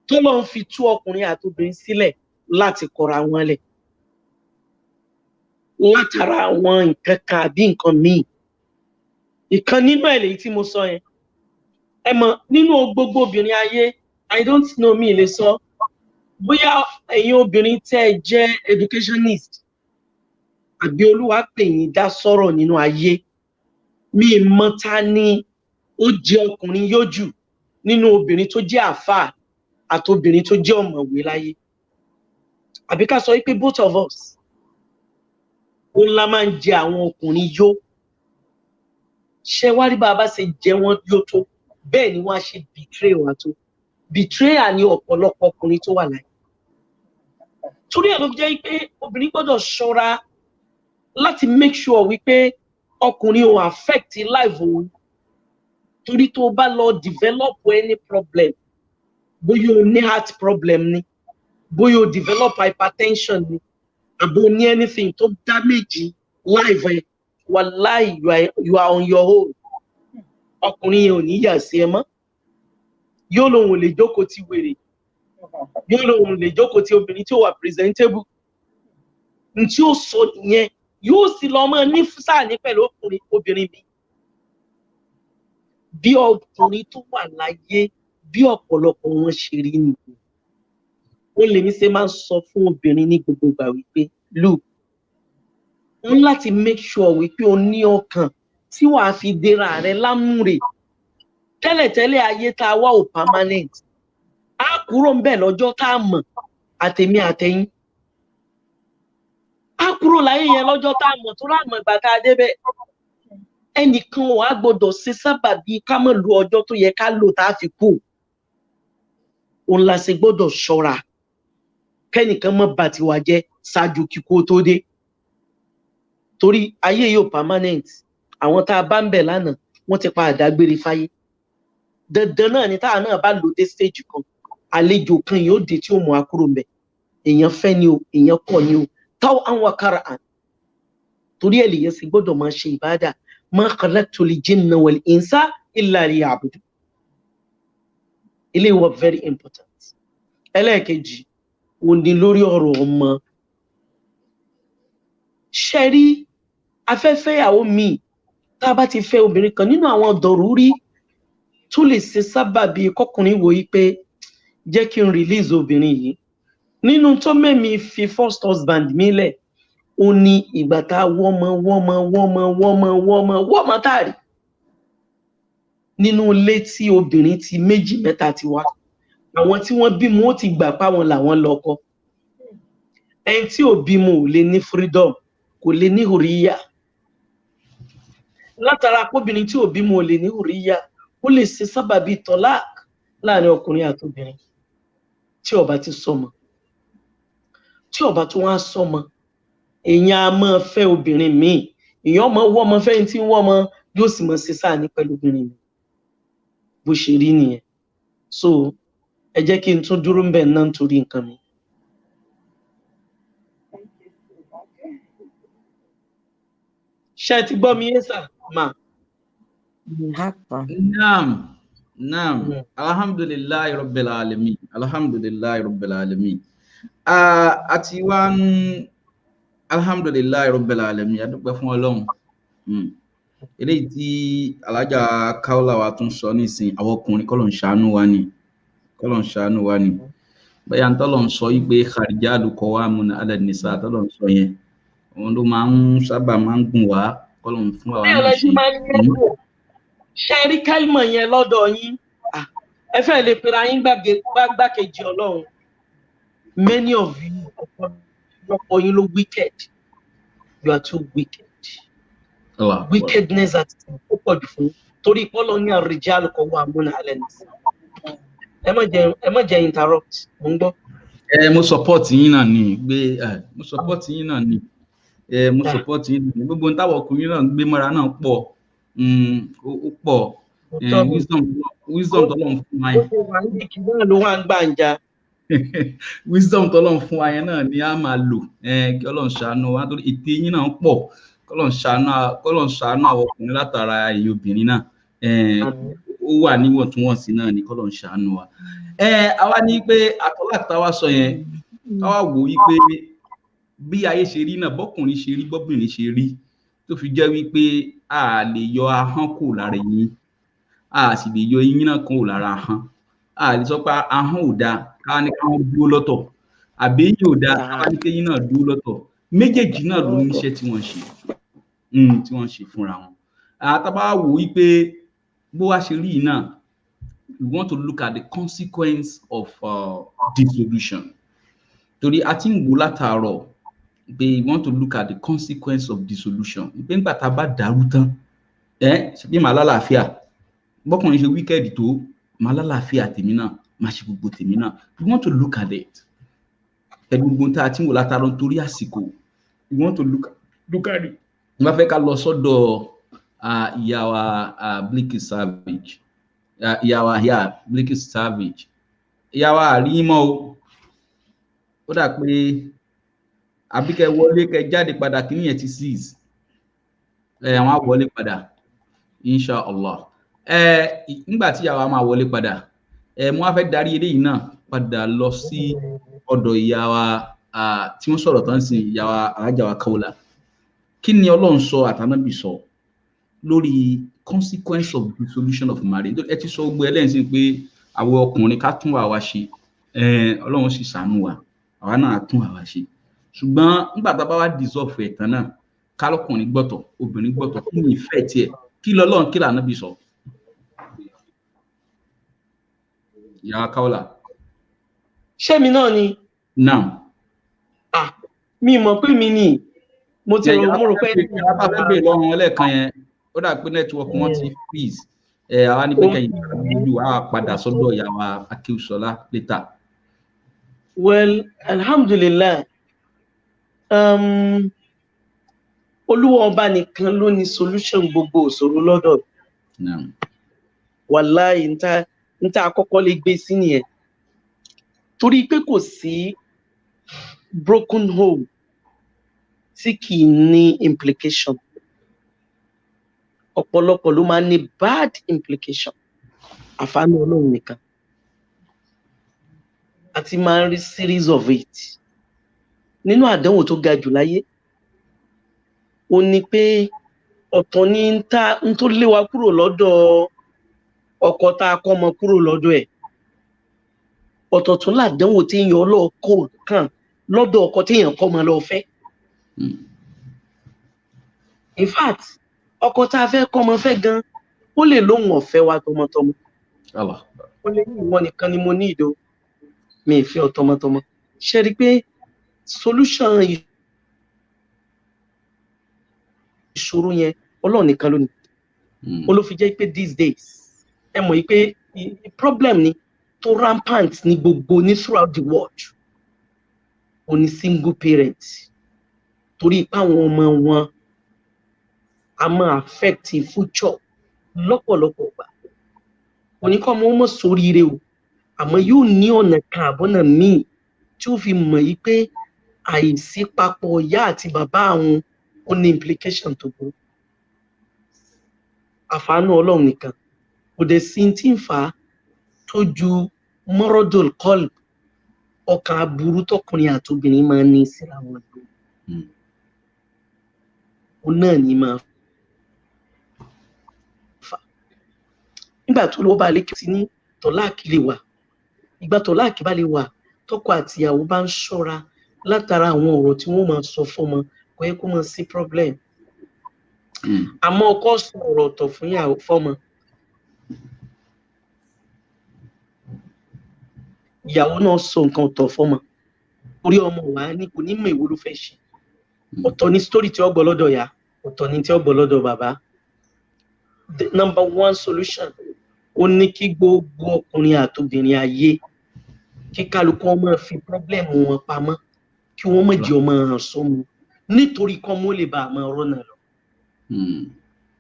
tó lọ́n fi tú ọkùnrin àti obìnrin sílẹ̀ láti kọra wọn lẹ̀ látara àwọn nǹkan kan àbí nǹkan míì ìkan nínú ẹ̀ lèyí tí mo sọ yẹn ẹ mọ̀ nínú gbogbo obìnrin ayé I don't know mi lè sọ bóyá ẹ̀yin obìnrin tẹ́ ẹ jẹ́ educationist àbí Olúwa pè yín dá sọ̀rọ̀ nínú ayé mi mọ̀ ta ni ó jẹ́ ọkùnrin yójú nínú obìnrin tó jẹ́ àfáà àti obìnrin tó jẹ́ ọ̀mọ̀wé láyé àbí ká sọ wípé both of us ó ńlá máa ń jẹ àwọn ọkùnrin yó ṣé wá rí bá a bá ṣe jẹ wọ́n yó tó bẹ́ẹ̀ ni wọ́n á ṣe betray wa tó betrayal ni ọ̀pọ̀lọpọ̀ ọkùnrin tó wà láyé torí ẹ̀ ló jẹ́ pé obìnrin gbọ́dọ̀ ṣọ́ra láti make sure wípé ọkùnrin ò affect life òun torí tó bá lọ develop any problem bóyá o ní heart problem ni bóyá o develop hypertension ni àbò ní anything tó damage life ẹ wallahi you are on your own ọkùnrin yẹn ò ní yà sí ẹ mọ́ yóò lòun ò lè jókòó ti wèrè yóò lòun ò lè jókòó ti obìnrin tí ó wà presentable n tí ó sọ nìyẹn yóò sì lọ mọ́ ní fúsà ní pẹ̀lú obìnrin mi bí ọkùnrin tó wà láyé bí ọ̀pọ̀lọpọ̀ wọn ṣe rí nìyẹn ó lè ní ṣe máa ń sọ fún obìnrin ní gbogbo ìgbà wípé look ó ń láti make sure wípé o ní ọkàn tí wàá fi dera rẹ lámúre tẹ́lẹ̀tẹ́lẹ̀ ayé tá a wá ò permanent á kúrò ń bẹ̀ lọ́jọ́ tá a mọ̀ àtèmi àtẹ̀yìn á kúrò láyé yẹn lọ́jọ́ tá a mọ̀ tó láàmọ̀ ìgbà tá a débẹ̀ ẹnìkan ò á gbọ́dọ̀ ṣe sábàbí ká mọ̀ lu ọjọ́ tó yẹ ká lò tá a fi kú òun la ṣe gbọ́dọ̀ ṣọ́ra kẹ́nìkan mọ́ bà tiwa jẹ́ ṣáájú kíkó tó dé torí ayé yóò permanent àwọn tá a bá ń bẹ̀ lánàá wọ́n ti pa àdágbére fáyé dandan náà ni táà náà bá lò dé stage kan àlejò kan yóò dé tí ó mú akúrò ń bẹ̀ èèyàn fẹ́ ni o èèyàn kọ̀ ni o táwọn àwọn akára àn torí ẹ̀ lèyẹn sì gbọ́dọ̀ máa ṣe ìbádà ma khalaqtul jinna wal insa illa liya'budun ilé wa very important ẹlẹ́ẹ̀kejì ó ní lórí ọ̀rọ̀ ọmọ ṣẹ́rí afẹ́fẹ́ ìyàwó mi tá a bá ti fẹ́ obìnrin kan nínú àwọn dọ̀rúrí tó lè ṣe sábàbí kọkùnrin wò yí pé jẹ́ kí n release obìnrin yìí nínú tó mẹ́mi fi first husband mi lẹ̀ ó ní ìgbà tá a wọ́mọ táàrí nínú ilé tí obìnrin ti méjì mẹ́ta ti wá àwọn tí wọ́n bímọ ó ti gbà páwọn làwọn lọ́kọ ẹni tí ò bímọ ò lè ní freedom kò lè ní hùríyà látara kóbìnrin tí ò bímọ ò lè ní hùríyà ó lè ṣe sábàbí tọ́lák láàrin ọkùnrin àti obìnrin tí ó bá ti sọmọ tí ó bá tún wá sọmọ èèyàn á máa fẹ́ obìnrin míì èèyàn máa wọ́ ọmọ fẹ́yìn tí wọ́n mọ yóò sì máa ṣe sáà ní pẹ̀lú obìnrin mi bó ṣe rí nìyẹn so ẹ jẹ́ kí n tún dúró ń bẹ̀ náà nítorí nǹkan mi. ṣé ti gbọ́ mi yé sà máa. Naam. Alhamdulillahi rabbil alamin. Alhamdulillahi rabbil alamin. Àti wá ń alhamdulillahi rabbil alamin. A dúpẹ́ fún Ọlọ́run. Eléyìí tí Alájà Kaola wa tún sọ nísìn àwọn ọkùnrin k'Ọlọ́run ṣàánú wa ni. K'Ọlọ́run ṣàánú wa ni. Bóyá t'Ọlọ́run sọ yí pé kharijalu qawwamuna 'ala an-nisa t'Ọlọ́run sọ yẹn. Òun ló máa ń sábà máa ń gùn wá k'Ọlọ́run fún wa náà ṣe. Ṣé rí kálmọ̀ yẹn lọ́dọ̀ yín ẹ fẹ́ lè pera yín gbákejì Ọlọ́run many of you ọ̀pọ̀ yín ló wicked you are too wicked wickedness àti ó pọ̀ jù fún torí pọ́lọ́ ní ar-rijalu qawwamuna 'ala an-nisa ẹ má jẹ́ interrupt mo ń gbọ́. Mo support yín náà ni mo support yín náà ni mo support yín náà ni gbogbo táwọn ọkùnrin náà gbé mọ́ra náà pọ̀ ó pọ̀ wisdom t'Ọlọ́run fún wa yẹn wisdom t'Ọlọ́run fún wa yẹn náà ni a máa lò kí Ọlọ́run ṣàánú wa torí ète yín náà pọ̀ k'Ọlọ́run ṣàánú àwọn ọkùnrin látara èyí obìnrin náà ó wà níwọ̀ntúnwọ̀nsì náà ni k'Ọlọ́run ṣàánú wa. Àwa ní pé àtọ́láta wa sọ yẹn káwá wò wí pé bí ayé ṣe rí náà bọ́kùnrin ṣe rí bọ́bìnrin ṣe rí tó fi jẹ́ wípé a lè yọ ahọ́n kò lára yín a sì lè yọ eyín náà kò lára ahọ́n a lè sọ pé ahọ́n ò dáa káwá ní káwọn dúró lọ́tọ̀ àbí eyín ò dáa káwá ní kéyín náà dúró lọ́tọ̀ méjèèjì náà ló níṣẹ́ tí wọ́n ṣe fúnra wọn. Àtàbá wò wípé bó wá ṣe rí náà we want to look at the consequence of dissolution torí a ti ń wò látàárọ̀ we want to look at the consequence of dissolution. Pé nígbà tá a bá dàrú tán ṣe pé màá lálàáfíà bọ́kùnrin ṣe wicked tó màá lálàáfíà tèmi náà máa ṣe gbogbo tèmi náà we want to look at it pẹ̀lú gbogbo tá a ti ń wò látàárọ̀ nítorí àsìkò we want to look at it. Mo bá fẹ́ ká lọ sọ́dọ̀ ìyá wa Bilkis Savage Bilkis Savage ìyá wa àríyìnmọ́ ó dà pé àbí kẹ́ wọlé kẹ́ jáde padà kí nìyẹn ti seize àwọn á wọlé padà inshallah nígbà tí ìyá wa máa wọlé padà mo wá fẹ́ darí eléyìí náà padà lọ sí ọ̀dọ̀ ìyá wa tí wọ́n sọ̀rọ̀ tán sí ìyá wa Alájà wa Kaola kí ni Ọlọ́run sọ àtànábì sọ lórí consequence of dissolution of marriage? Ẹ ti sọ gbogbo ẹlẹ́sìn pé àwọn ọkùnrin ká tún àwa ṣe, Ọlọ́run sì ṣàánú wa, àwa náà tún àwa ṣe. Ṣùgbọ́n nígbà tá a bá wá dissolve ẹ̀ tán náà, kálọ́kùnrin gbọ́tọ̀, obìnrin gbọ́tọ̀, kí ni ìfẹ́ tiẹ̀? Kí lọ́lọ́run, kí l'Ànábì sọ? Ìyá Káólà. Ṣé mi náà ni? Now. Mi mọ̀ pé mi ni. Mo ti rò mo rò pé ìyá bá fẹ́ bèèrè lọ́rùn ẹlẹ́ẹ̀kan yẹn, ó dà pé network wọn ti freeze. Àwa ní pé kẹ́yìn ìlú wa padà sọ́dọ̀ ìyá wa Akéwùsọ́lá later. Well, alhamdulillah. Olúwa ọba nìkan ló ní solution gbogbo òṣòro lọ́dọ̀. Wàláhì níta àkọ́kọ́ lè gbé sí nìyẹn. Torí pé kò sí broken home tí kì í ní implication. Ọ̀pọ̀lọpọ̀ ló máa ń ní bad implication. Àfààní Ọlọ́run nìkan. Àti máa ń rí series of it. Nínú àdánwò tó ga jù láyé, ó ní pé ọ̀tọ̀ ní ń tó lé wa kúrò lọ́dọ̀ ọkọ tá a kọ́ ọmọ kúrò lọ́dọ̀ ẹ̀. Ọ̀tọ̀ tún làdánwò tí èèyàn ọlọ́ọ̀kọ́ kàn lọ́dọ̀ ọkọ tí èèyàn kọ́ ọmọ lọ fẹ́. In fact, ọkọ tá a fẹ́ kọ́ ọmọ fẹ́ gan, ó lè lóhùn ọ̀fẹ́ wa tọmọtọmọ. Ó lè ní ìwọ nìkan ni mo ní ìdó, mi ì fẹ́ ọ tọmọtọmọ. Ṣé rí pé solution ìṣòro yẹn Ọlọ́run nìkan ló ní. Ó ló fi jẹ́ pé these days ẹ mọ̀ pé problem ni tó rampant ní gbogbo ní throughout the world. Ó ní single parent. Torí ipá àwọn ọmọ wọn a máa affect future lọ́pọ̀lọpọ̀ gbà. Oníkọ́ ọmọ wọn sóríire o, àmọ́ yóò ní ọ̀nà kan àbọ̀nà míì tí ó fi mọ̀ yí pé àìsí papọ̀ ìyá àti bàbá àwọn ó ní implication tó burú. Àfààní Ọlọ́run nìkan. Kò dẹ̀ sí tí ń fà á tó ju morodol qalb, ọkàn aburú tọkùnrin àtobìnrin máa ń ní síra wọn lò. Ó náà ní máa fà. Nígbà tó lọ́wọ́ bá lékè sí ní tọ́láàkì lè wà. Ìgbà tọ́láàkì bá lè wà, tọkọ àti ìyàwó bá ń ṣọ́ra látara àwọn ọ̀rọ̀ tí wọ́n máa sọ fọ́mọ, kò yẹ kó máa sí problem. Àmọ́ ọkọ sọ ọ̀rọ̀ ọ̀tọ̀ fún ìyàwó fọ́mọ. Ìyàwó náà sọ nǹkan ọ̀tọ̀ fọ́mọ. Orí ọmọ wa ní kò ní mọ̀ èwo ló fẹ́ ṣe. Ọ̀tọ̀ ni story tí ó gbọ́ lọ́dọ̀ ìyá, ọ̀tọ̀ ni tí ó gbọ́ lọ́dọ̀ bàbá. The number one solution ó ní kí gbogbo ọkùnrin àtobìnrin ayé kí kálukú ọmọ fi problem wọn pamọ́, kí wọ́n má jẹ́ ọmọ hàn sómi nítorí kọ́ mọ́ lè bá àmọ́ ọ̀rọ̀ náà lọ.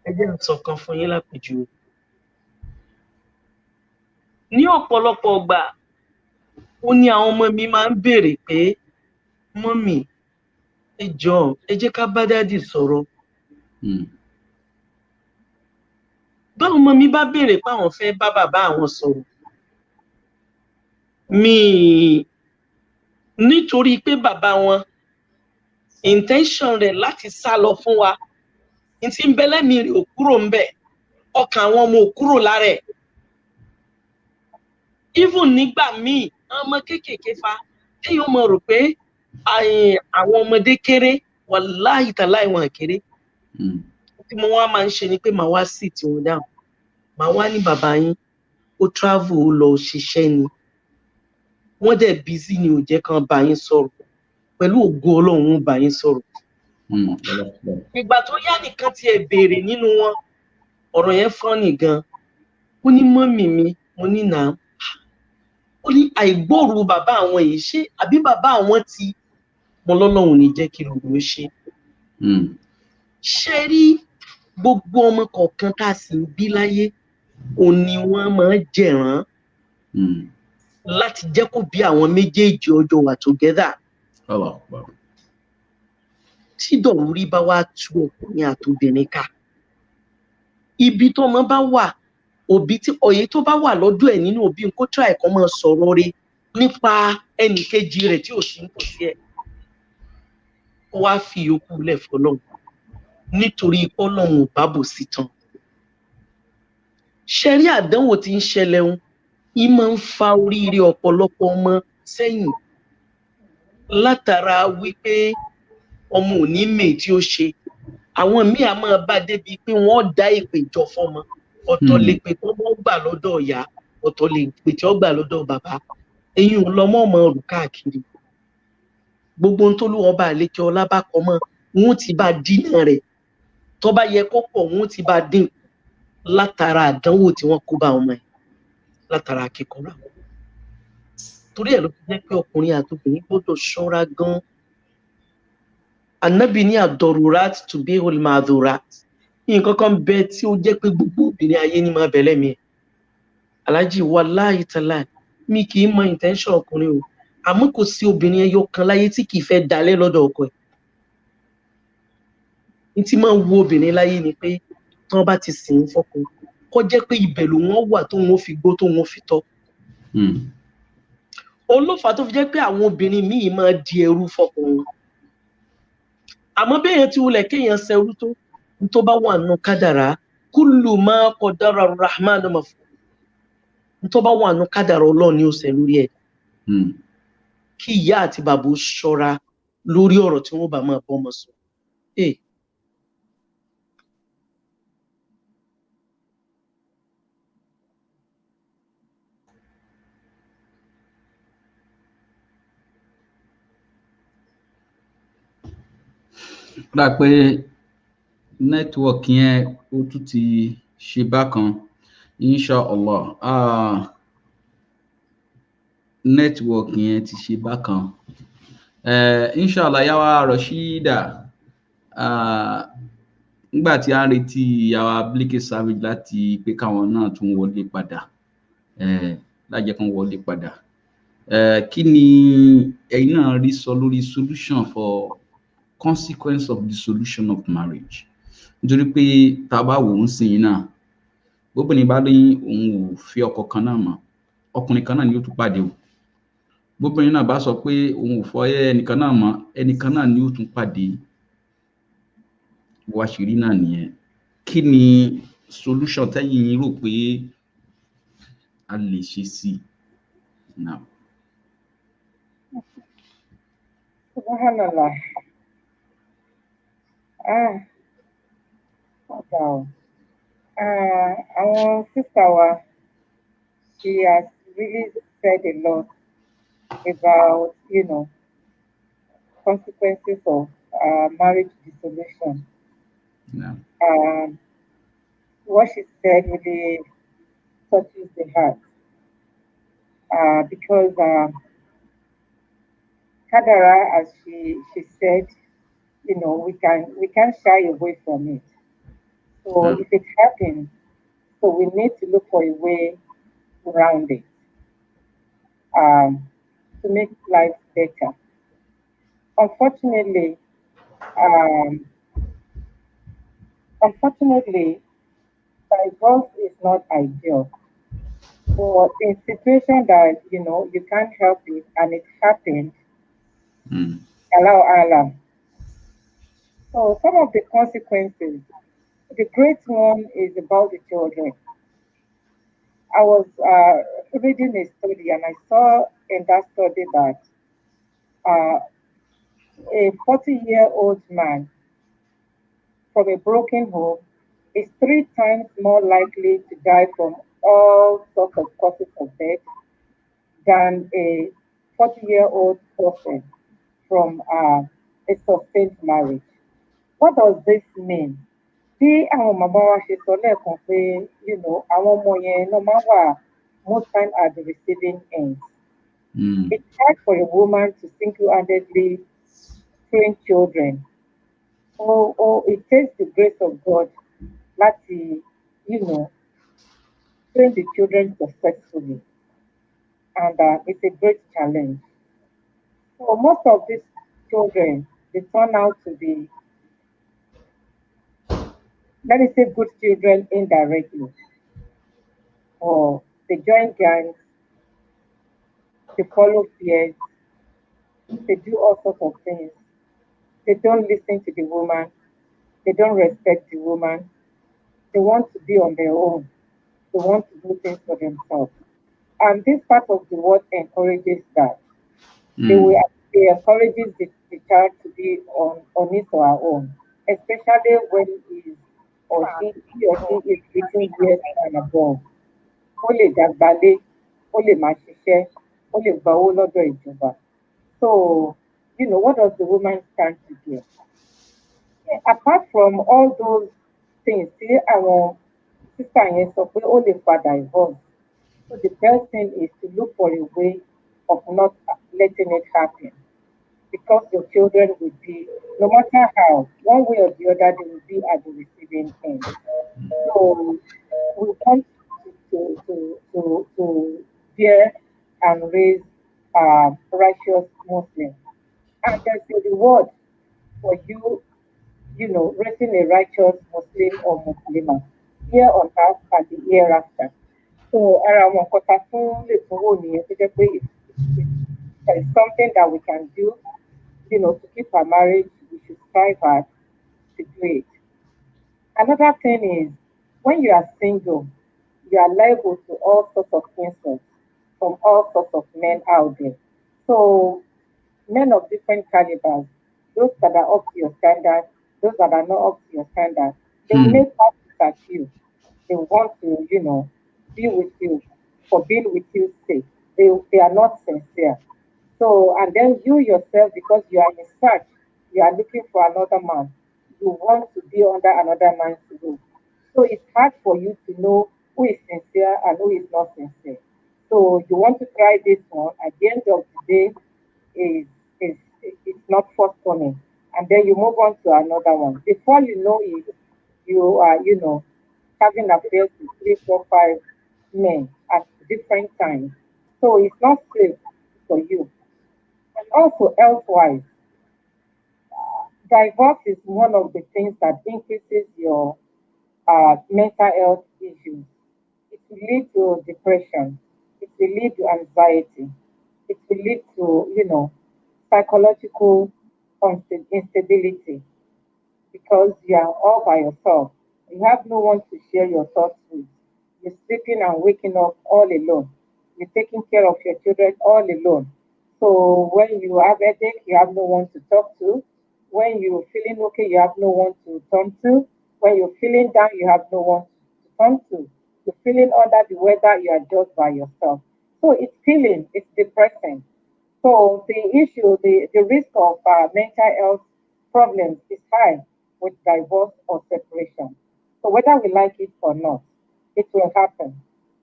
Ẹ jẹ́ n sọ kan fún yín lápèjúwe. Ní ọ̀pọ̀lọpọ̀ ọgbà, ó ní àwọn ọmọ mi máa ń béèrè pé mọ́mì ẹ jọ̀ọ́ ẹ jẹ́ ká bá dádì sọ̀rọ̀. Báwọn ọmọ mi bá béèrè pé àwọn fẹ́ bá bàbá àwọn sọ̀rọ̀, nítorí pé bàbá wọn intention rẹ̀ láti sá lọ fún wa, ní tí ń bẹ lẹ́mìí rẹ̀ ò kúrò ń bẹ̀, ọkàn àwọn ọmọ ò kúrò lára ẹ̀. Even nígbà míì ọmọ kéékèèké fa téèyàn mọ̀ rò pé àwọn ọmọdé kéré, wàláhì tàláhì wọn kéré. Tí mo wá máa ń ṣe ni pé màá wá sit wọn down, màá wá ní bàbá yín ó travel ó lọ ṣiṣẹ́ ni, wọ́n dẹ̀ busy ni ò jẹ́ kán bá yín sọ̀rọ̀, pẹ̀lú ògo Ọlọ́run ó bá yín sọ̀rọ̀. Ìgbà tó yá nìkan tiẹ̀ béèrè nínú wọn, ọ̀rọ̀ yẹn funny gan. Ó ní mọ́mì mi, mo ní nà. Ó ní àìgbóòrò bàbá àwọn yìí ṣe àbí bàbá àwọn ti mọ lọ́lọ́run ní jẹ́ kí lòun ó ṣe. Ṣé rí gbogbo ọmọ kọ̀ọ̀kan tá a sì ń bí láyé, òun ni wọ́n máa ń jẹ̀rán láti jẹ́ kó bí àwọn méjèèjì ọjọ́ wà together. Tí dọ̀rúrí bá wá tú ọkùnrin àtobìnrin ká, ibi tó ọmọ bá wà, òbí tí ọ̀yẹ́ tó bá wà lọ́dọ̀ ẹ̀ nínú òbí kó try kó máa sọ̀rọ̀ rẹ̀ nípa ẹnì kejì rẹ̀ tí ò sí nítòsí ẹ̀, kó wá fi yòókù lẹ̀ fọlọ́run. nítorí Ọlọ́run ò bá bò sí tán. Ṣẹ̀rí àdánwò tí ń ṣẹlẹ̀ ń máa ń fa oríire ọ̀pọ̀lọpọ̀ ọmọ sẹ́yìn látara wípé ọmọ ò ní mèé tí ó ṣe. Àwọn míì á máa bá débi pé wọ́n dá ìpè jọ fọ́mọ. Ọ̀tọ̀ lè pè tó wọ́n gbà lọ́dọ̀ ìyá, ọ̀tọ̀ lè pè tí wọ́n gbà lọ́dọ̀ bàbá. Eyín ò lọ́mọ ọmọ rù káàkiri. Gbogbo ohun tó lù ọba àlékè ọlá bá kọ mọ́, wọ́n ti bá dínà rẹ̀. Tó bá yẹ kó pọ̀, wọ́n ti bá dín látara àdánwò tí wọ́n kó bá ọmọ ẹ̀, látara akẹ́kọ̀ọ́ wọn. Torí ẹ̀ ló fi jẹ́ pé ọkùnrin àti obìnrin gbọ́dọ̀ ṣọ́ra gan-an. Ànábì ní ad-darurat tubihul ma'dhurat. Nǹkan kan bẹ tí ó jẹ́ pé gbogbo obìnrin ayé ní máa bẹ̀lẹ̀ mi. Aláàjì wallahi tallahi, mi kì í mọ intention ọkùnrin o. Àmọ́ kò sí obìnrin ẹyọ kan láyé tí kì í fẹ́ dalẹ̀ lọ́dọ̀ ọkọ ẹ̀. Ní tí máa ń wo obìnrin láyé ni pé tí wọ́n bá ti sìn fọ́kùn, kó jẹ́ pé ibẹ̀ ló wọ́n wà tó wọ́n fi gbó tó wọ́n fi tọ́. Olófà tó fi jẹ́ pé àwọn obìnrin míì máa di ẹrú fọ́kùn. Àmọ́ bẹ́ẹ̀ tí wulẹ̀ kéèyàn ṣẹrú tó bá wà nù kádàrá, kullu ma qadara ar-rahman maf'ul. Tó bá wà nù kádàrá Ọlọ́run ni ó ṣẹ lórí ẹ̀. Kí ìyá àti bàbá ṣọ́ra lórí ọ̀rọ̀ tí wọ́n bá máa bọ́mọ sọ. Dá pé nẹ́tíwọ̀kì yẹn ó tún ti ṣe bákan, inshallah. Nẹ́tíwọ̀kì yẹn ti ṣe bákan. Inshallah yàwá Rashida, nígbà tí a ń retí yàwá Biliki Savage láti pé káwọn náà tún wọlé padà, lájẹ́ kan wọlé padà. Kí ni ẹ̀yin náà rí sọ lórí solution for consequence of dissolution of marriage? Nítorí pé tá a bá wò ó ń sìn náà, bóbìnrin bá ní òun ò fi ọkọ kan náà mọ́, ọkùnrin kan náà ni ó tún pàdé o. Bóbìnrin náà bá sọ pé òun ò fọ ẹnìkan náà mọ́, ẹnìkan náà ni ó tún pàdé. Wá ṣìírí náà nìyẹn. Kí ni solution tẹ́yin rò pé a lè ṣe sí now? Subhanallah. Our sister, she has really said a lot about, consequences of marriage dissolution. Yeah. What she said really touches the heart, because Kadara, as she said, we can't shy away from it. So if it happens, so we need to look for a way around it, to make life better. Unfortunately, divorce is not ideal. But in situation that you can't help it and it happened, allow Allah. So some of the consequences, the great one is about the children. I was reading a study and I saw in that study that a 40-year-old man from a broken home is 3 times more likely to die from all sorts of causes of death than a 40-year-old person from a sustained marriage. What does this mean? Bí àwọn màmá wa ṣe sọ lẹ́ẹ̀kan pé, àwọn ọmọ yẹn náà máa wà most time at the receiving end. It's hard for a woman to single-handedly train children. Or it takes the grace of God láti, train the children successfully. And it's a great challenge. So most of these children, they turn out to be, let me say, good children indirectly. Or they join gangs, they follow peers, they do all sorts of things. They don't listen to the woman. They don't respect the woman. They want to be on their own. They want to do things for themselves. And this part of the world encourages that. They Mm. will they encourages the child to be on his or her own, especially when he or she is 18 years and above. Ó lè dàgbálé, ó lè máa ṣiṣẹ́, ó lè gba owó lọ́dọ̀ ìjọba. So, what does the woman stand to gain? Yeah, apart from all those things, tí àwọn sísà yẹn sọ pé ó lè fa divorce. So the best thing is to look for a way of not letting it happen because your children will be, no matter how, one way or the other, they will be at the receiving end. So we want to bear and raise righteous Muslims. And there's a reward for you, raising a righteous Muslim or Muslimah here on earth and the hereafter. So ara àwọn nǹkan ta tún lè tún wò nìyẹn tó jẹ́ pé there is something that we can do, to keep our marriage, we should strive hard to do it. Another thing is when you are single, you are liable to all sorts of insults from all sorts of men out there. So men of different calibers, those that are up to your standard, those that are not up to your standard, they will Mm. make passes at you. They want to, be with you for being with you sake. They are not sincere. So, and then you yourself, because you are in search, you are looking for another man. You want to be under another man's roof. So it's hard for you to know who is sincere and who is not sincere. So you want to try this one. At the end of the day, is it's not forthcoming, and then you move on to another one. Before you know it, you are having affairs with 3, 4, 5 men at different times. So it's not safe for you. And also health-wise, divorce is one of the things that increases your mental health issues. It will lead to depression. It will lead to anxiety. It will lead to, psychological instability because you are all by yourself. You have no one to share your thoughts with. You're sleeping and waking up all alone. You're taking care of your children all alone. So when you have headache, you have no one to talk to. When you're feeling okay, you have no one to turn to. When you're feeling down, you have no one to turn to. You're feeling under the weather, you are just by yourself. So it's feeling, it's depressing. So the risk of mental health problems is high with divorce or separation. So whether we like it or not, it will happen.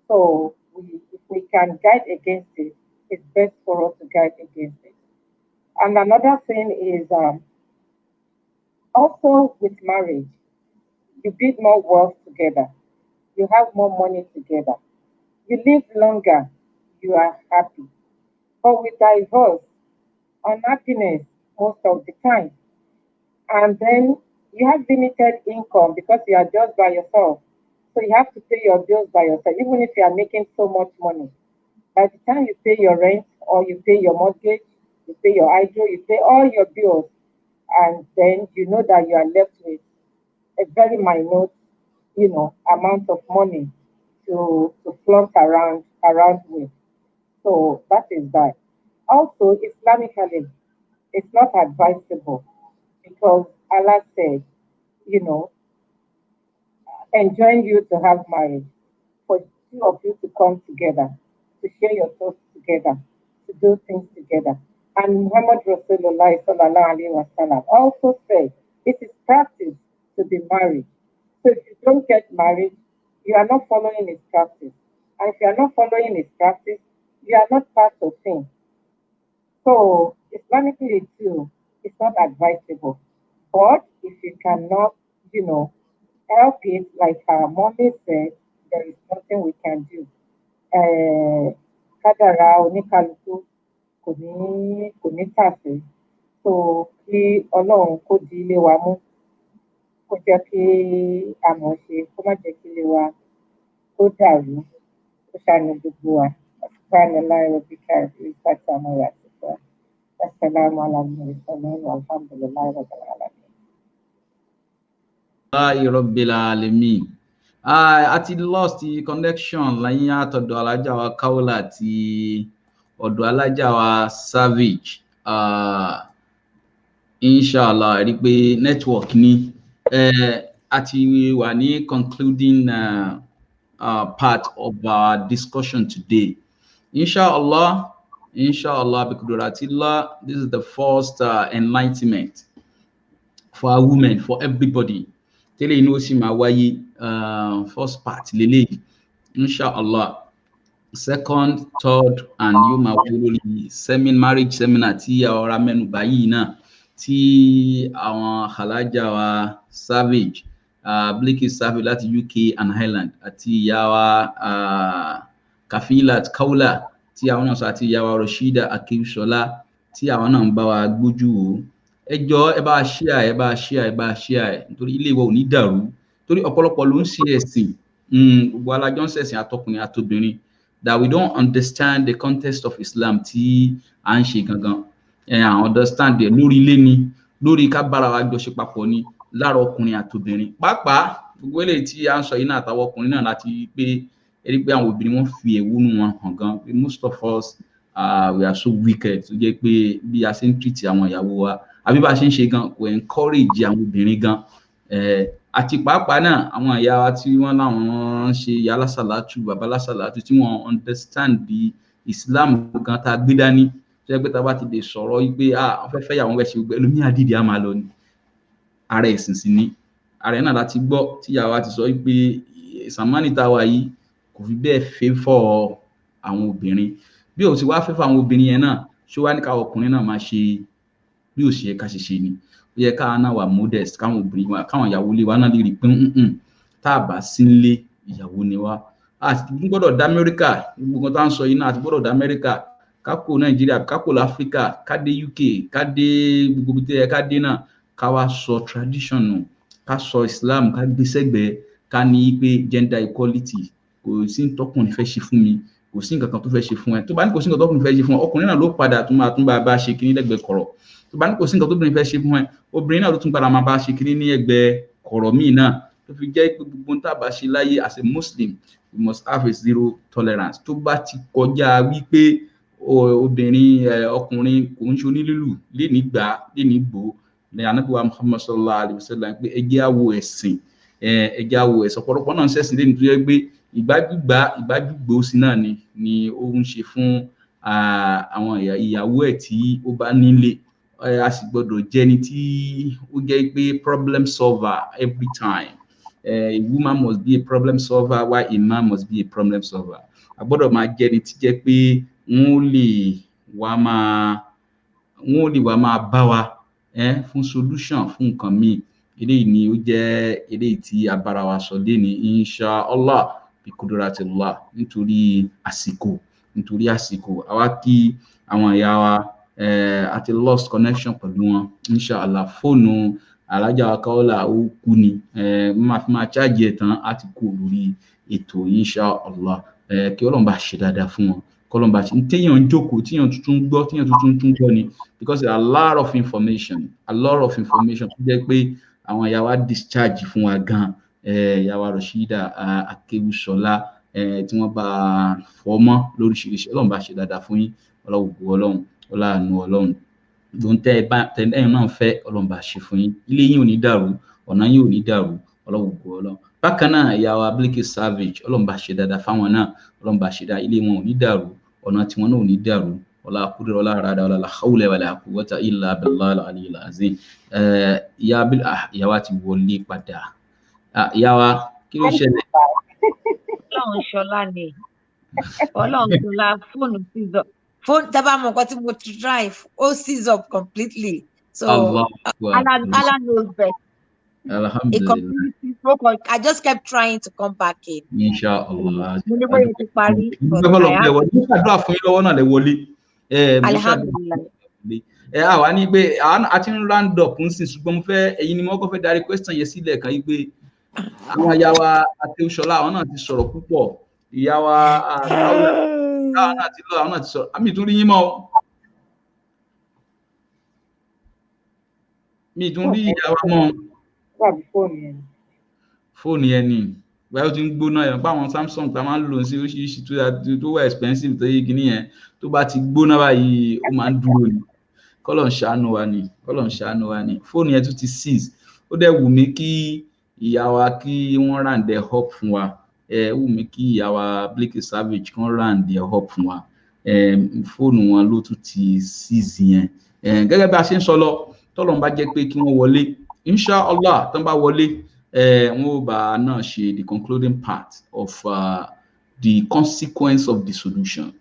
So if we can guide against it, it's best for us to guide against it. And another thing is also with marriage, you build more wealth together. You have more money together. You live longer. You are happy. But with divorce, unhappiness most of the time. And then you have limited income because you are just by yourself. So you have to pay your bills by yourself, even if you are making so much money. By the time you pay your rent or you pay your mortgage, you pay your hydro, you pay all your bills, and then you know that you are left with a very minute, amount of money to flaunt around with. So that is that. Also, Islamically, it's not advisable because Allah said, you know, enjoin you to have marriage for two of you to come together, to share your thoughts together, to do things together. And Muhammad Rasulullah sallallahu alaihi wasallam also said it is practice to be married. So if you don't get married, you are not following his practice. And if you are not following his practice, you are not part of him. So Islamically too, it's not advisable. But if you cannot, help it, like our mommy said, there is nothing we can do. Kádàrá oníkálukú kò ní tàsé. So kí Ọlọ́run kó di ilé wa mú, kó jẹ́ kí a mọ̀ ṣe, kó má jẹ́ kí ilé wa kó dàrú, kó ṣàánú gbogbo wa. Subhanallahi wa bihamdihi, ìfàtàmọ́ yàtọ̀. Assalamu alaikum wa rahmatullahi wa barakatuh. rabbil alamin. A ti lost the connection lẹ́yìn àtọ̀dọ̀ alájà wa Kaola àti ọ̀dọ̀ alájà wa Savage. Inshallah rí pé network ni a ti wà ní concluding part of our discussion today. Inshallah bikudratillah, this is the first enlightenment for our women, for everybody. Tẹ́lẹ̀ inú ó sì máa wáyé first part lélẹ́yìí. Inshallah. Second, third, and yóò máa wáyé lórí marriage seminar tí àwọn ará mẹ́nubà yìí náà tí àwọn Khalaja wa Savage, Blakey Savage láti UK and Ireland àti ìyá wa Kafilat Kaula tí àwọn náà sọ àti ìyá wa Rashida Akewusola tí àwọn náà ń bá wa gbójú wò. Ẹ jọ̀ọ́ ẹ bá share nítorí ilé wa ò ní dàrú, torí ọ̀pọ̀lọpọ̀ ló ń ṣe ẹ̀sìn gbogbo alájọ ń ṣẹ̀sìn àtọkùnrin àtobìnrin, that we don't understand the context of Islam tí à ń ṣe gangan. I understand it lórí ilé ni, lórí ká bára wa jọ ṣe papọ̀ ni, lára ọkùnrin àtobìnrin. Pàápàá gbogbo eléyìí tí à ń sọ yìí náà àtàwọn ọkùnrin náà láti pé ẹni pé àwọn obìnrin wọn fi ẹ̀wúnú wọn hàn gan. Most of us we are so wicked tó jẹ́ pé bí a ṣe ń treat àwọn ìyàwó wa àbí bá a ṣe ń ṣe gan kò encourage àwọn obìnrin gan. Àti pàápàá náà àwọn ìyá wa tí wọ́n láwọn ṣe ìyá alásàlátù bàbá alásàlátù tí wọ́n understand bí Islam gan tá a gbé dání, tó jẹ́ pé tá a bá ti lè sọ̀rọ̀ yìí pé wọ́n fẹ́ fẹ́ yàwó fẹ́ ṣe gbogbo ẹlòmíì àdìdì á máa lọ ni. Ara ẹ̀sìn sí ni, ara ẹ̀ náà láti gbọ́ tí ìyá wa ti sọ pé Sàmánì tá a wà yìí kò fi bẹ́ẹ̀ favour àwọn obìnrin. Bí ó ti wá favour àwọn obìnrin yẹn náà, ṣó wá ní káwọn ọkùnrin náà máa ṣe bí ó ṣe yẹ ká ṣe ṣe ni. Ó yẹ káwọn náà wà modest, káwọn obìnrin wa, káwọn ìyàwó ilé wa náà lè rí pé tá a bá sí nílé ìyàwó ni wá. A ti gbọ́dọ̀ dá Amẹ́ríkà, gbogbo nǹkan tá à ń sọ yìí náà àti gbọ́dọ̀ dá Amẹ́ríkà, ká kó Nàìjíríà, ká kó Áfíríkà, ká dé UK, ká dé gbogbo ibi tí ẹ ká dé náà, ká wá sọ tradition nù, ká sọ Islam, ká gbé sẹ́gbẹ̀ẹ́, ká ní pé gender equality, kò sí tọkùnrin fẹ́ ṣe fún mi, kò sí nǹkan kan tó fẹ́ ṣe fún ẹ. Tó bá ní kò sí nǹkan tọkùnrin fẹ́ ṣe fún ẹ, ọkùnrin náà ló padà tún máa bá ṣe kíní lẹ́gbẹ̀ẹ́ kọ̀rọ̀. Tó bá ní kò sí nǹkan tóbìnrin fẹ́ ṣe fún ẹ, obìnrin náà ló tún padà máa bá ṣe kíní ní ẹgbẹ́ kọ̀rọ̀ míì náà. Tó fi jẹ́ pé gbogbo ohun tá a bá ṣe láyé as a Muslim, we must have a zero tolerance. Tó bá ti kọjá wípé obìnrin ọkùnrin kò ń ṣe onílùlù léní gbà léní gbò ní Ànábì wa Muhammad sallallahu alaihi wasallam pé ẹ jẹ́ á wo ẹ̀sìn, ọ̀pọ̀lọpọ̀ náà ń ṣẹ̀sìn léní tó jẹ́ pé ìgbájúgbò sí náà ni ó ń ṣe fún àwọn ìyàwó ẹ̀ tí ó bá nílé. A sì gbọ́dọ̀ jẹ́ ẹni tí ó jẹ́ pé problem solver every time. A woman must be a problem solver while a man must be a problem solver. A gbọ́dọ̀ máa jẹ́ ẹni tí jẹ́ pé wọ́n lè wá máa bá wa fún solution fún nǹkan míì. Eléyìí ni ó jẹ́ eléyìí tí a bára wa sọ léni inshallah bi kudratillah, nítorí àsìkò. Àwa kí àwọn ìyá wa àti lost connection pẹ̀lú wọn. Inshallah fóònù alájà wa Kaola ó kú ni, máa charge ẹ̀ tán á ti kú lórí ètò inshallah. Kí Ọlọ́run bá ṣe dáadáa fún wọn, kọ́lọ́run bá ṣe téèyàn ń jókòó téèyàn tuntun gbọ́ ni, because there are a lot of information tó jẹ́ pé àwọn ìyá wa discharge fún wa gan. Ìyá wa Rashida Akewusola tí wọ́n bá fọmọ́ lóríṣiríṣi. Ọlọ́run bá ṣe dáadáa fún yín, Ọlọ́run ọláàánú Ọlọ́run, lóun tẹ́lẹ̀ náà fẹ́ Ọlọ́run bá ṣe fún yín. Ilé yín ò ní dàrú, ọ̀nà yín ò ní dàrú, Ọlọ́run. Bákan náà ìyá wa Blakey Savage, Ọlọ́run bá ṣe dáadáa fáwọn náà, Ọlọ́run bá ṣe dáadáa, ilé wọn ò ní dàrú, ọ̀nà tiwọn náà ò ní dàrú. Wala qudra wala rada wala la hawla wala quwwata illa billahi al-aliyyil azim. Ìyá wa ti wọlé padà. Ìyá wa kí ló ṣẹlẹ̀? Ọlọ́run ṣọlá ni, Ọlọ́run ṣọlá fóònù seize up. Phone taba mo nǹkan tí mo drive ó seize up completely. So Allah knows best. Alhamdulillah. I just kept trying to come back in. Inshallah. Mo ní bóyá ti parí. Alhamdulillah. Àwa ní pé a ti ń round up ń sìn, ṣùgbọ́n mo fẹ́ ẹ̀yin ni mo kọ́ fẹ́ darí question yẹn sílẹ̀ kan yìí pé àwọn ìyá wa Akewusola àwọn náà ti sọ̀rọ̀ púpọ̀. Ìyá wa àwọn náà ti sọ̀rọ̀. Àmì ìtún rí yín mọ́. Mi ìtún rí ìyá wa mọ́. fóònù yẹn ni báyọ̀ ti ń gbóná yẹn pa àwọn Samsung tá a máa ń lò sí oríṣiríṣi tó wà expensive tó yé kíní yẹn tó bá ti gbóná báyìí ó máa ń dúró ni kọ́lọ̀ ń ṣàánú wa ni fóònù yẹn tún ti seize ó dẹ̀ wù mí kí ìyá wa kí wọ́n round the up fún wa wù mí kí ìyá wa Blake Savage kí wọ́n round the up fún wa fóònù wọn ló tún ti seize yẹn gẹ́gẹ́ bí a ṣe ń sọ lọ tọ́lọ́run bá jẹ́ pé kí wọ́n wọlé inshallah tán bá wọlé wọn ò bá náà ṣe the concluding part of the consequence of dissolution.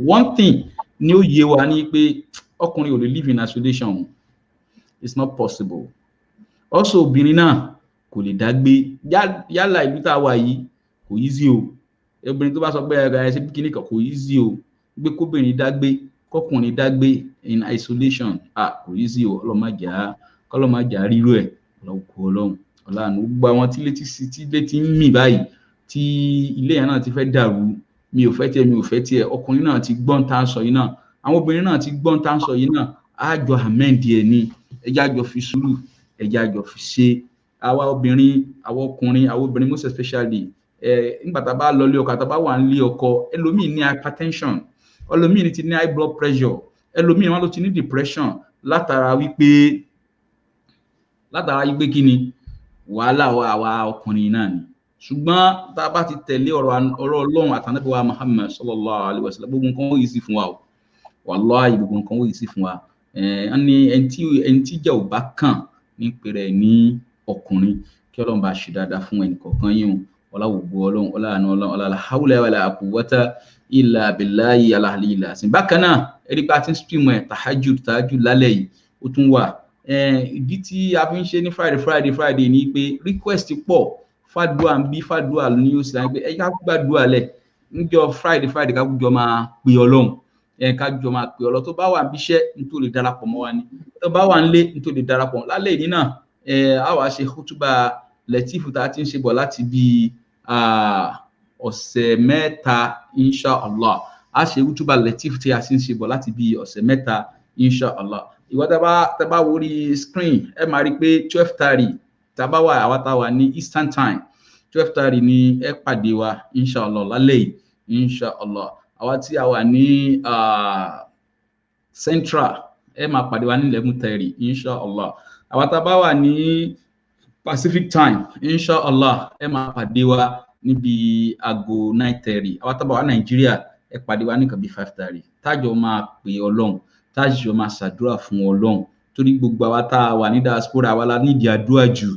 One thing ni ó yé wa ní pé ọkùnrin ò lè live in isolation, it's not possible. Also obìnrin náà kò lè dágbé yálà ìlú tá a wà yìí kò easy o obìnrin tó bá sọ pé ẹ ṣe kíní kan kò easy o gbé kóbìnrin dágbé kọkùnrin dágbé in isolation kò easy o ọlọmọjà rírú ẹ Ọlọ́run Ọlọ́run gbogbo àwọn tí létí ń mì báyìí tí ilé yẹn náà ti fẹ́ dàrú mi ò fẹ́ tiẹ̀ ọkùnrin náà ti gbọ́n tá ń sọ yìí náà àwọn obìnrin náà ti gbọ́n tá ń sọ yìí náà àjọ àmẹ́ǹdì ẹ̀ ní ẹjẹ́ àjọ fi sùúrù ẹjẹ́ àjọ fi ṣe àwa obìnrin most especially nígbà tá a bá lọ ilé ọkọ àtàbá wà nílé ọkọ ẹlòmíì ní hypertension ẹlòmíì ti ní high blood pressure ẹlòmíì wọn ló ti ní depression látara wípé kí ni wàhálà àwa ọkùnrin náà ni ṣùgbọ́n tá a bá ti tẹ̀lé ọ̀rọ̀ Ọlọ́run àtànábì wa Muhammad sallallahu alaihi wasallam gbogbo nǹkan ó yìí sí fún wa o wàláhì gbogbo nǹkan ó yìí sí fún wa ẹni tí jẹ́ ò bá kàn ní pèrè ní ọkùnrin kí Ọlọ́run bá ṣe dáadáa fún ẹnì kọ̀ọ̀kan yìí ọláwùgbọ́ Ọlọ́run ọlá hawla wala quwwata illa billahi al-aliyyil azim. Bákan náà ẹni pé a ti ń stream ẹ̀ tahajjud lálẹ́ yìí ó tún wà ìdí tí a fi ń ṣe ní Friday ní pé request pọ̀ fàdúà ń bí fàdúà ní ó sì láyé pé ẹ ká gbàdúà lẹ̀ níjọ́ Friday ká jọ máa pè Ọlọ́run tó bá wà níbi iṣẹ́ nítorí lè darapọ̀ mọ́ wa ni tó bá wà nílé nítorí lè darapọ̀ lálẹ́ yìí náà a wá ṣe kútúbà lẹ́tífù tá a ti ń ṣe bọ̀ láti bí ọ̀sẹ̀ mẹ́ta inshallah a ṣe kútúbà lẹ́tífù tí a ti ń ṣe bọ̀ láti bí ọ̀sẹ̀ mẹ́ta inshallah ìwọ tá bá wọrí screen ẹ máa rí pé 12:30 tá bá wà àwa tá wà ní Eastern Time 12:30 ni ẹ pàdé wa inshallah lálẹ́ yìí inshallah àwa tí a wà ní Central ẹ máa pàdé wa ní 11:30 inshallah àwa tá bá wà ní Pacific Time inshallah ẹ máa pàdé wa níbi aago 9:30 àwa tá bá wà Nàìjíríà ẹ pàdé wa ní nǹkan bí 5:30 tájọ máa pè Ọlọ́run tájọ máa ṣàdúrà fún Ọlọ́run torí gbogbo àwa tá a wà ní diaspora wa la nídìí àdúrà jù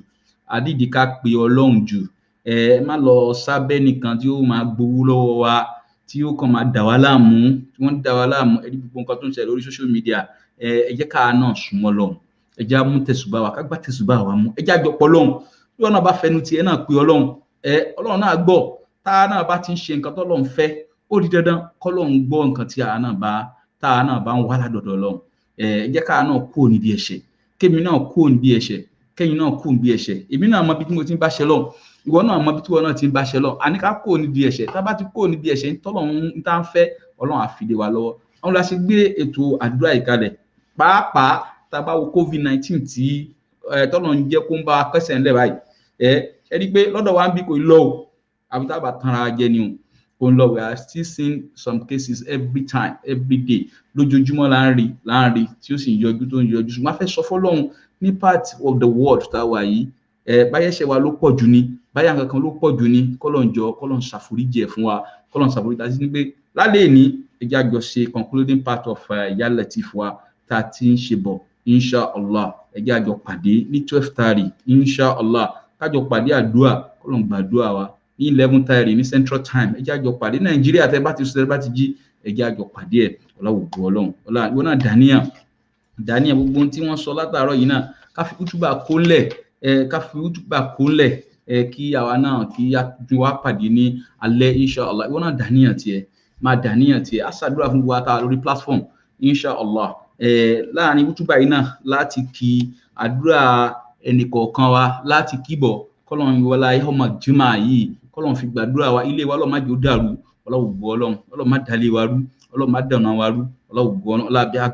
àdídì ká pè Ọlọ́run jù má lọ sábẹ́ nìkan tí ó máa gbowó lọ́wọ́ wa tí ó kàn máa dà wá láàmú tí wọ́n dà wá láàmú ẹni gbogbo nǹkan tó ń ṣẹlẹ̀ lórí social media ẹ jẹ́ ká náà súnmọ́ Ọlọ́run ẹ jẹ́ á mú tẹ̀sùbá wa ká gbá tẹ̀sùbá wa mú ẹ jẹ́ á jọ pọ̀ Ọlọ́run tí wọ́n náà bá fẹnu tiẹ̀ náà pè Ọlọ́run Ọlọ́run náà gbọ́ tá a náà bá ti ń ṣe nǹkan tó Ọlọ́run fẹ́ ó di dandan k'Ọlọ́run gbọ́ nǹkan tí tá a náà bá ń wá ládọ̀dọ̀ Ọlọ́run ẹ jẹ́ ká náà kúrò níbi ẹ̀ṣẹ̀ kémi náà kúrò níbi ẹ̀ṣẹ̀ kẹ́yìn náà kúrò níbi ẹ̀ṣẹ̀ èmi náà mọ bí tí mo ti ń bá ṣe lọ́hùn ìwọ náà mọ bí tí wọn náà ti ń bá ṣe lọ́hùn àní ká kúrò níbi ẹ̀ṣẹ̀ tá a bá ti kúrò níbi ẹ̀ṣẹ̀ tọ́lọ́run tá ń fẹ́ Ọlọ́run á fi lé wa lọ́wọ́ àwọn la ṣe gbé ètò àdúrà ìkalẹ̀ pàápàá tá a bá wo COVID-19 tí tọ́lọ́run jẹ́ kó ń bá kẹsẹ̀ ńlẹ̀ báyìí ẹ rí i pé lọ́dọ̀ wa ń bí kò lọ o àbí tá a bá tanra jẹ ni o kò ń lọ we are still seeing some cases every day lójoojúmọ́ là ń rí tí ó sì ń yọjú tó ń yọjú ṣùgbọ́n a fẹ́ sọ fọ́lọ́run ní part of the world tá a wà yìí báyẹ̀ṣẹ̀ wa ló pọ̀ jù ni báyà kankan ló pọ̀ jù ni kọ́lọ́n ṣàforíjì ẹ̀ fún wa kọ́lọ́n ṣàforíjì àti ní pé lálẹ́ ní ẹjẹ́ àjọ ṣe concluding part of Ìyá Lateef wa tá a ti ń ṣe bọ̀ inshallah ẹjẹ́ àjọ pàdé ní 12:30 inshallah kájọ pàdé àdúrà kọ́lọ́n gbàdúrà wa ní 11:30 ní Central Time ẹjẹ́ àjọ pàdé Nàìjíríà tẹ́ bá ti sọ tẹ́ bá ti jí ẹjẹ́ àjọ pàdé ẹ̀ ọlọ́wọ́ Ọlọ́run ìwọ náà dàníyàn gbogbo ohun tí wọ́n sọ látàárọ̀ yìí náà ká fi kútùbà kólẹ̀ kí àwa náà kí a tún wá pàdé ní alẹ́ inshallah ìwọ náà dàníyàn tiẹ̀ á ṣàdúrà fún wa tá lórí platform inshallah láàrin kútùbà yìí náà láti kí àdúrà ẹnìkọ̀ọ̀kan wa láti kíbọ̀ kọ́lọ́n wọlá ọmọ jùmọ̀ yìí kọ́lọ́n fi gbàdúrà wa ilé wa Ọlọ́run má jẹ́ ó dàrú Ọlọ́run má dalé wa rú Ọlọ́run má dànà wa rú Ọlọ́run bí a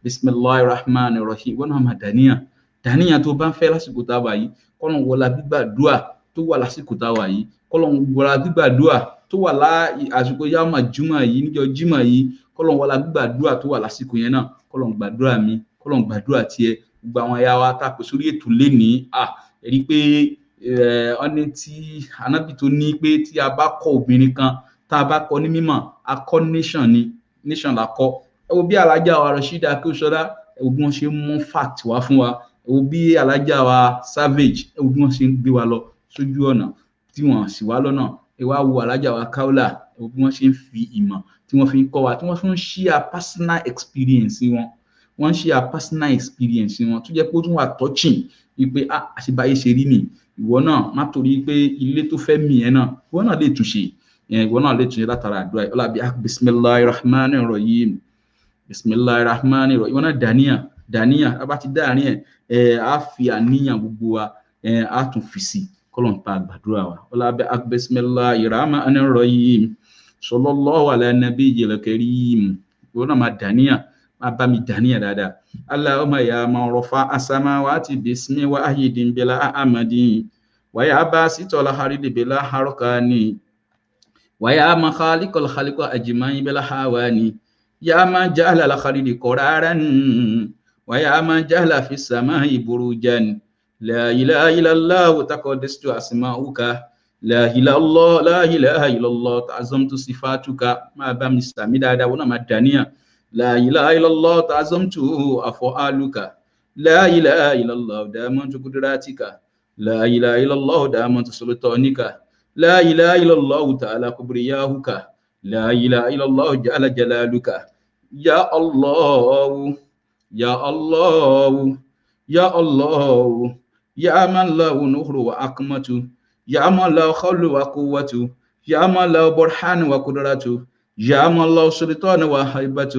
bismillahir rahmanir rahim wọn náà máa dàníyàn dàníyàn tó bá ń fẹ́ lásìkò tá a wà yìí kọ́lọ́n wọlá gbígbàdúà tó wà lásìkò tá a wà yìí kọ́lọ́n wọlá gbígbàdúà tó wà àsìkò yàmà jùmọ̀ yìí níjọ́ jímọ̀ yìí kọ́lọ́n wọlá gbígbàdúà tó wà lásìkò yẹn náà kọ́lọ́n gbàdúrà mi kọ́lọ́n gbàdúrà tiẹ̀ gbogbo àwọn ẹ̀yà wa tá a pè sórí ètò lénìí ẹ̀rí pé ọ́ní tí anábì tó ní pé tí a bá kọ́ obìnrin kan tá a bá kọ́ ní mímọ̀ a kọ́ nation la kọ́ ẹ wo bí alájà wa Rashida Akínsọ́lá ẹ wo bí wọ́n ṣe ń mú fact wá fún wa ẹ wo bí alájà wa Savage ẹ wo bí wọ́n ṣe ń gbé wa lọ sójú ọ̀nà tí wọ́n sì wá lọ́nà ẹ wá wo alájà wa Kaula ẹ wo bí wọ́n ṣe ń fi ìmọ̀ tí wọ́n fi ń kọ́ wa tí wọ́n fi ń share personal experience wọn ń share personal experience wọn tó jẹ́ pé ó tún wà touching wípé àṣebáyé ṣe rí ni ìwọ náà má torí pé ilé tó fẹ́ mì ẹ́ náà ìwọ náà lè túnṣe ìwọ náà lè túnṣe látara àdúrà ọlábí bismillahirrahmanirrahim bismillahirrahmanirrahim ìwọ náà dàníyàn a bá ti dáàrin ẹ̀ á fi àníyàn gbogbo wa á tún fi sí kọ́lọ̀n pa àgbàdúrà wa ọlábí bismillahirrahmanirrahim sallallahu ala nabiyyil karim ìwọ náà máa dàníyàn máa bá mi dàníyàn dáadáa Allahumma ya man rafa'a as-samawati bismi wa ahidin bila amadin wa ya basitol haridi bila harkani wa ya man khaliqal khaliqa ajma'in bila hawani ya man ja'ala al-kharidi qararan wa ya man ja'ala fis samai burujan la ilaha illallah taqaddastu asma'uka la ilaha illallah ta'azzamtu sifatuka ma bá mi sàmì dáadáa wọ́n náà máa dàníyàn لا إله إلا الله تعظمت أفعالك لا إله إلا الله دامنت قدراتك لا إله إلا الله دامنت سلطانك لا إله إلا الله تعالى كبرياؤك لا إله إلا الله جل جلالك يا الله يا الله يا الله يا من له نور وأقمة يا من له خل وقوة يا من له برهان وقدرة يا من له سلطان وهيبة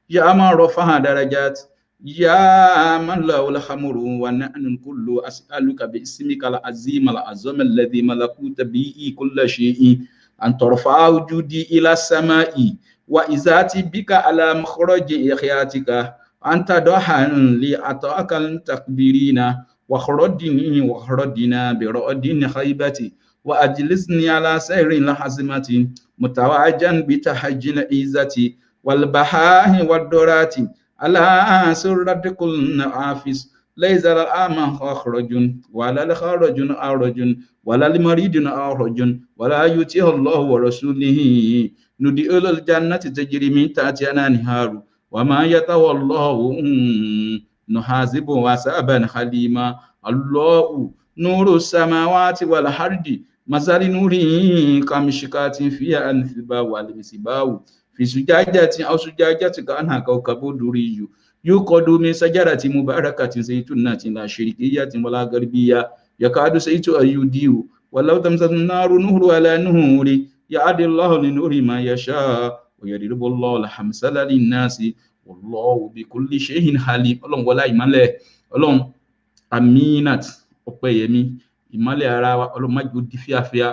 يا من رفع درجات يا من له الحمر ونحن كل أسألك باسمك العظيم العظيم الذي ملكوت به كل شيء أن ترفع وجودي إلى السماء وإذاتي بك على مخرج إخياتك أن تدعى لي أطاك التكبيرين وخردنا برؤد خيبتي وأجلسني على سير الحزمة متواجا بتحجن عزتي والبحاه والدرات على سرة كل عافس ليس الأعمى خرج ولا الخارج أرج ولا المريض أرج ولا يطيع الله ورسوله ندخل الجنة تجري من تحتها الأنهار وما يتولى الله نحاسب حسابا حليما الله نور السماوات والأرض مثل نوره كمشكاة فيها أنثباء والمصباح في زجاجة أو زجاجة كأنها كوكب دري يوقد من شجرة مباركة زيتونة لا شرقية ولا غربية يكاد زيتها يضيء ولو تمسك النار نور على نور يهدي الله لنور ما يشاء ويضرب الله الأمثال للناس والله بكل شيء عليم Ọlọ́run wọlá ìmọ́lẹ̀ Ọlọ́run Aminat Ọpẹ́yẹmí ìmọ́lẹ̀ ara wa Ọlọ́run má jẹ́ ó di fíafíà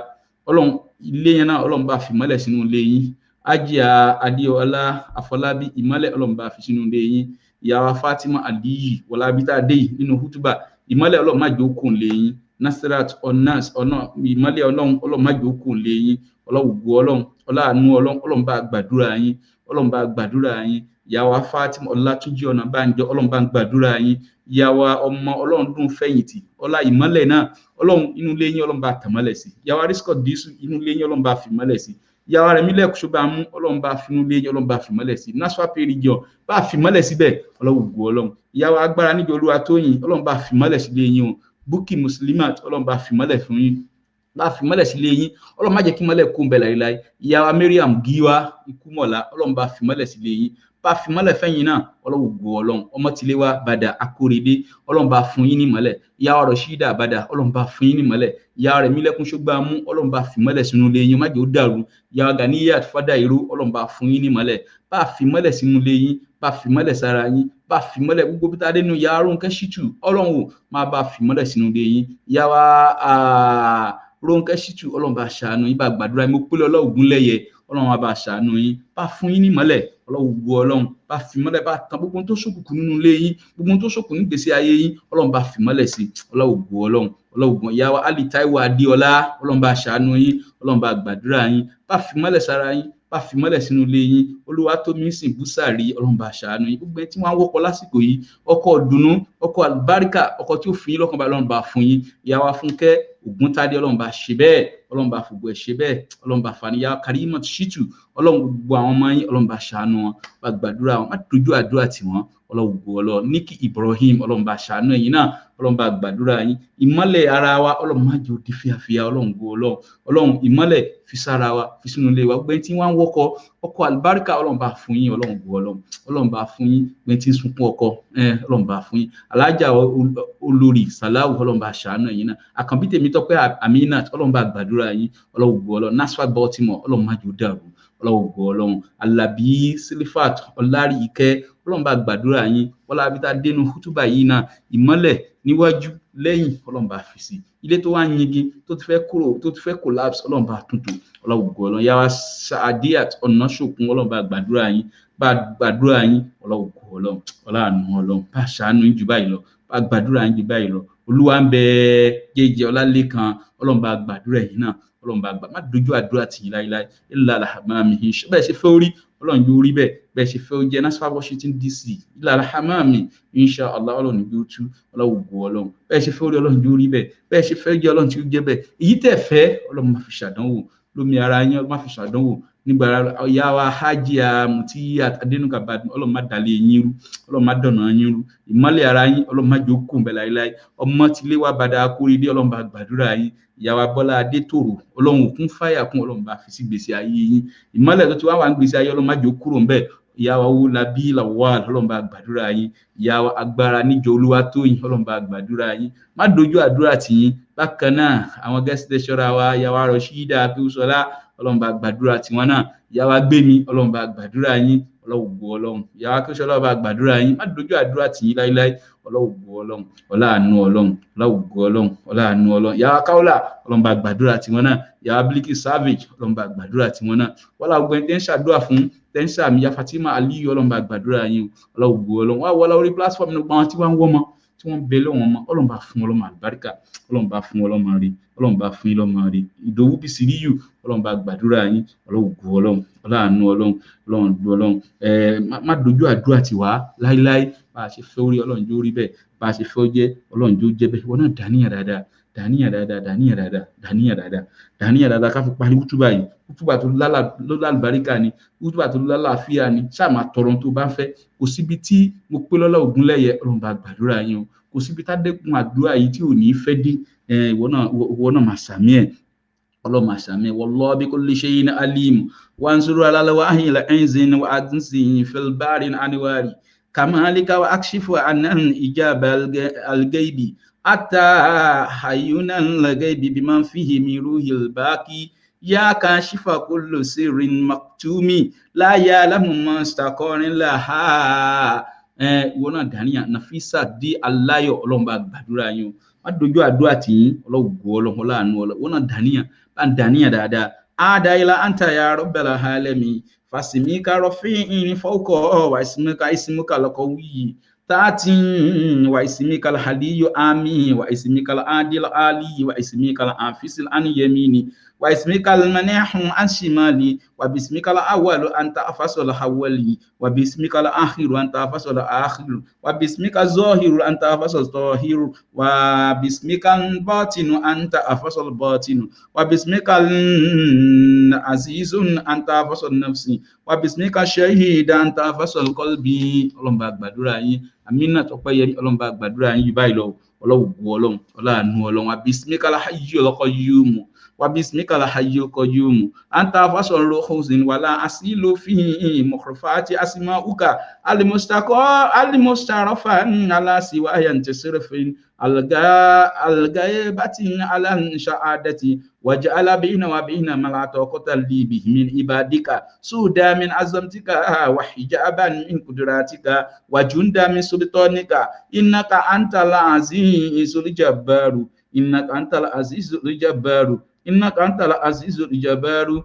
Ọlọ́run ilé yẹn náà Ọlọ́run bá fi ìmọ́lẹ̀ sínú ilé yín Ajia Adéọlá Afọlábí ìmọ́lẹ̀ Ọlọ́run bá fi sínú ilé yín ìyàwó Fatima Aliyi wọlábítà dé nínú hútùbà ìmọ́lẹ̀ Ọlọ́run má jẹ́ ó kùn lé yín Nasirat Onas ọ̀nà ìmọ́lẹ̀ Ọlọ́run má jẹ́ ó kùn lé yín ọlọ́wùgbò Ọlọ́run ọláàánú Ọlọ́run bá gbàdúrà yín Ọlọ́run bá gbàdúrà yín ìyàwó Fatima Ọlátúnjí Ọ̀nàbánjọ Ọlọ́run bá gbàdúrà yín ìyàwó ọmọ Ọlọ́run dùn fẹ̀yìntì ọlá ìmọ́lẹ̀ náà Ọlọ́run inú ilé yín Ọlọ́run bá tàmọ́lẹ̀ sí ìyàwó Arísíkọ̀ Dísù inú ilé yín Ọlọ́run bá fìmọ́lẹ̀ sí ìyàwó rẹ̀ mílẹ̀ kùsù bá mú Ọlọ́run bá finú ilé yín Ọlọ́run bá fìmọ́lẹ̀ sí Nasfat péríjọ bá fìmọ́lẹ̀ síbẹ̀ ọlọ́wùgbò Ọlọ́run ìyàwó agbára níjọ Olúwatóyìn Ọlọ́run bá fìmọ́lẹ̀ sí ilé yín o Bukky Muslimat Ọlọ́run bá fìmọ́lẹ̀ fún yín bá fìmọ́lẹ̀ sí ilé yín Ọlọ́run má jẹ́ kí mọ́lẹ̀ kó ń bẹ láíláí ìyàwó Mariam Giwa Ikúmọ̀lá Ọlọ́run bá fìmọ́lẹ̀ sí ilé yín bá fìmọ́lẹ̀ fẹ́yìn náà ọlọ́wùgbò Ọlọ́run Ọmọtìléwá Bàdà Akóredé Ọlọ́run bá fún yín ní mọ́lẹ̀ ìyàwó Rashida Bàdà Ọlọ́run bá fún yín ní mọ́lẹ̀ ìyàwó rẹ̀ Mílẹ̀kùn Ṣógbàmú Ọlọ́run bá fìmọ́lẹ̀ sínú ilé yín má jẹ́ ó dàrú ìyàwó Ganiyat Fádàìró Ọlọ́run bá fún yín ní mọ́lẹ̀ bá fìmọ́lẹ̀ sínú ilé yín bá fìmọ́lẹ̀ sára yín bá fìmọ́lẹ̀ gbogbo bí tá dé nínú ìyàwó Rónkẹ́ Ṣítù Ọlọ́run máa bá fìmọ́lẹ̀ sínú ilé yín ìyàwó Rónkẹ́ Ṣítù Ọlọ́run bá ṣàánú yín bá gbàdúrà mo pélé Ọlọ́ògúnlẹ́yẹ ọlọ́run á bá ṣàánú yín bá fún yín ní ìmọ́lẹ̀ ọlọ́run gbogbo ọlọ́run bá fi ìmọ́lẹ̀ bá tan gbogbo tó ṣókùnkùn nínú ilé yín gbogbo tó ṣókùnkùn nígbèsí ayé yín ọlọ́run bá fi ìmọ́lẹ̀ sí ọlọ́run gbogbo ọlọ́run ìyá wa Ali Taiwo Adéọlá ọlọ́run bá ṣàánú yín ọlọ́run bá gbàdúrà yín bá fi ìmọ́lẹ̀ sára yín bá fi mọ́lẹ̀ sínú ilé yín Olúwatóminsìn Búsàrí ọlọ́run bá ṣàánú yín gbogbo ẹni tí wọ́n á wọ́kọ lásìkò yìí ọkọ ìdùnnú ọkọ àlùbáríkà ọkọ tí ó fi yín lọ́kàn bá ọlọ́run bá fún yín ìyá wa Fúnkẹ́ Ògúntádé ọlọ́run bá ṣe bẹ́ẹ̀ ọlọ́run bá fògbọ́ ẹ̀ ṣe bẹ́ẹ̀ ọlọ́run bá fàníyà Karimot Shitu ọlọ́run gbogbo àwọn ọmọ yín ọlọ́run bá ṣàánú wọn bá gbàdúrà wọn má dojú àdúrà tì wọ́n ọlọ́run gbogbo ọlọ́run Níkì Ibrahim ọlọ́run bá ṣàánú ẹ̀yin náà ọlọ́run bá gbàdúrà yín ìmọ́lẹ̀ ara wa ọlọ́run má jẹ́ ó di fíafíà ọlọ́run gbogbo ọlọ́run ìmọ́lẹ̀ fi sára wa fi sínú ilé wa gbẹ́ntì wọ́n á wọ́kọ ọkọ àlùbáríkà ọlọ́run bá fún yín ọlọ́run gbogbo ọlọ́run bá fún yín gbẹ́ntì sunkún ọkọ ọlọ́run bá fún yín alájà olórí Sàláwù ọlọ́run bá ṣàánú ẹ̀yin náà Àkànbí Tèmítọ́pẹ́ Aminat ọlọ́run bá gbàdúrà yín ọlọ́run gbogbo ọlọ́run Nasfat Baltimore ọlọ́run má jẹ́ ó dàrú ọlọ́run gbogbo ọlọ́run Alábí Sílífàt Ọlárí Ìkẹ́ ọlọ́run bá gbàdúrà yín ọlọ́run abíta dénú hútùbà yìí náà ìmọ́lẹ̀ níwájú lẹ́yìn ọlọ́run bá fi sí ilé tó wá yingi tó ti fẹ́ collapse ọlọ́run bá tuntun ọlọ́run gbogbo ọlọ́run yàrá Saadiat Ọ̀nàṣòkun ọlọ́run bá gbàdúrà yín ọlọ́run gbogbo ọlọ́run ọlọ́run ọlọ́run bá ṣàánú yín jù báyìí lọ bá gbàdúrà yín jù báyìí lọ Olúwa ń bẹ Jẹ́jẹ́ Ọlálékan ọlọ́run bá gbàdúrà yín náà ọlọ́run bá gbà má dojú àdúrà tì yín láíláí ilà alhamami bẹ́ẹ̀ ṣe fẹ́ orí ọlọ́run yóò rí bẹ́ẹ̀ ṣe fẹ́ ó jẹ́ Nasfat Washington DC ilà alhamami insha Allah ọlọ́run yóò tú ọlọ́run gbọ́ ọlọ́run bẹ́ẹ̀ ṣe fẹ́ orí ọlọ́run yóò rí bẹ́ẹ̀ ṣe fẹ́ jẹ́ ọlọ́run tí ó jẹ́ bẹ́ẹ̀ èyí tẹ́ fẹ́ ọlọ́run má fi ṣàdánwò lómi ara yín má fi ṣàdánwò nígbà ọ̀yá wa Hajiya Mutiyat Adénúgà Badmus ọlọ́run má dalẹ̀ yín rú ọlọ́run má dọ̀nà yín rú ìmọ́lẹ̀ ara yín ọlọ́run má jókòó bẹ̀ láíláí ọmọ tilé wa bàdà akóredé ọlọ́run bá gbàdúrà yín ìyàwó Bọ́lá Adétòrò ọlọ́run òkun fáyà kún ọlọ́run bá fi sí gbèsè ayé yín ìmọ́lẹ̀ tó ti wá wà ń gbèsè ayé ọlọ́run má jókòó kúrò ń bẹ̀ ìyàwó Owólabí Lawal ọlọ́run bá gbàdúrà yín ìyàwó Agbára Níjọ Olúwatóyìn ọlọ́run bá gbàdúrà yín má dojú àdúrà tì yín bákan náà àwọn guest lecturer wa ìyàwó Rashida Akínsọlá ọlọ́run bá gbàdúrà tiwọn náà ìyàwó Gbémi ọlọ́run bá gbàdúrà yín ọlọ́run gbọ́ ọlọ́run ìyàwó Akínsọlá ọlọ́run bá gbàdúrà yín má dojú àdúrà tì yín láíláí ọlọ́run gbọ́ ọlọ́run ọláàánú ọlọ́run ọlọ́run gbọ́ ọlọ́run ọláàánú ọlọ́run ìyàwó Kaola ọlọ́run bá gbàdúrà tiwọn náà ìyàwó Biliki Savage ọlọ́run bá gbàdúrà tiwọn náà wọ́lá gbogbo ẹni tẹ́ ń ṣàdúrà fún tẹ́ńsà mi ya Fatima Aliyu ọlọ́run bá gbàdúrà yín ọlọ́run gbọ́ ọlọ́run wá wọlá orí platform ní gbọ́n tí wọ́n ń wọ́mọ tí wọ́n bẹ lọ́wọ́n mọ́ ọlọ́run bá fún ọlọ́mọ àlùbáríkà ọlọ́run bá fún ọlọ́mọ rí ọlọ́run bá fún ọlọ́mọ rí Ìdòwú Bísíríyù ọlọ́run bá gbàdúrà yín ọlọ́run gbọ́ ọlọ́run ọláàánú ọlọ́run gbọ́ ọlọ́run má dojú àdúrà tì wá láíláí bá a ṣe fẹ́ orí ọlọ́run jó rí bẹ́ẹ̀ bá a ṣe fẹ́ jẹ́ ọlọ́run jó jẹ́ bẹ́ẹ̀ wọ́n náà dàníyàn dáadáa ká fi parí wútúbà yìí wútúbà tó lálùbáríkà ni wútúbà tó lálàáfíà ni ṣáà máa tọrọ tó bá ń fẹ́ kò síbi tí mo pé lọ́lá Ògúnlẹ́yẹ ọlọ́run bá gbàdúrà yín o kò síbi tá dẹ́kun àdúrà yìí tí ò ní fẹ́ dé ìwọ náà máa sàmì ẹ̀ ọlọ́run máa sàmì ẹ̀ wallahu bi kulli shay'in alim wansuru ala lawahi la enzin wa adnsin fil barin anwari kamalika wa akshifu anan ijaba al-ghaibi hatta hayuna al-ghaibi biman fihi min ruhil baqi ya kashifa kullu sirrin maktumi la ya'lamu man istaqarin laha ìwọ náà dàníyàn Nafisa di Aláyọ̀ ọlọ́run bá gbàdúrà yín má dojú àdúrà tì yín ọlọ́run gbọ́ ọlọ́run láàánú ọlọ́run náà dàníyàn dáadáa ada ila anta ya rabbal alamin fasimika rafi'in fawqa wa ismuka laqawi taatin wa ismika al-hadiyyu amin wa ismika al-adil ali wa ismika al-afisil an yamini wa ismika al-manihu an shimali wa bismika al-awwalu anta afasal hawali wa bismika al-akhiru anta afasal akhiru wa bismika az-zahiru anta afasal zahiru wa bismika al-batinu anta afasal batinu wa bismika al-azizun anta afasal nafsi wa bismika shahida anta afasal qalbi ọlọ́run bá gbàdúrà yín Amina Tọ́pẹ́yẹmí ọlọ́run bá gbàdúrà yín jù báyìí lọ ọlọ́run gbọ́ ọlọ́run ọláàánú ọlọ́run wa bismika al-hayyul qayyum wa bismika al-hayyul qayyum anta afasal ruhuzin wala asilu fihi mukhrafati asma'uka al-mustarafan ala siwaya tasrifin al-ghaibatin ala sha'adati waj'ala baina wa baina ma la taqata li bihi min ibadika suda min azamtika wa hijaban min qudratika wa junda min sultanika innaka antal azizul jabbaru innaka antal azizul jabbaru innaka antal azizul jabbaru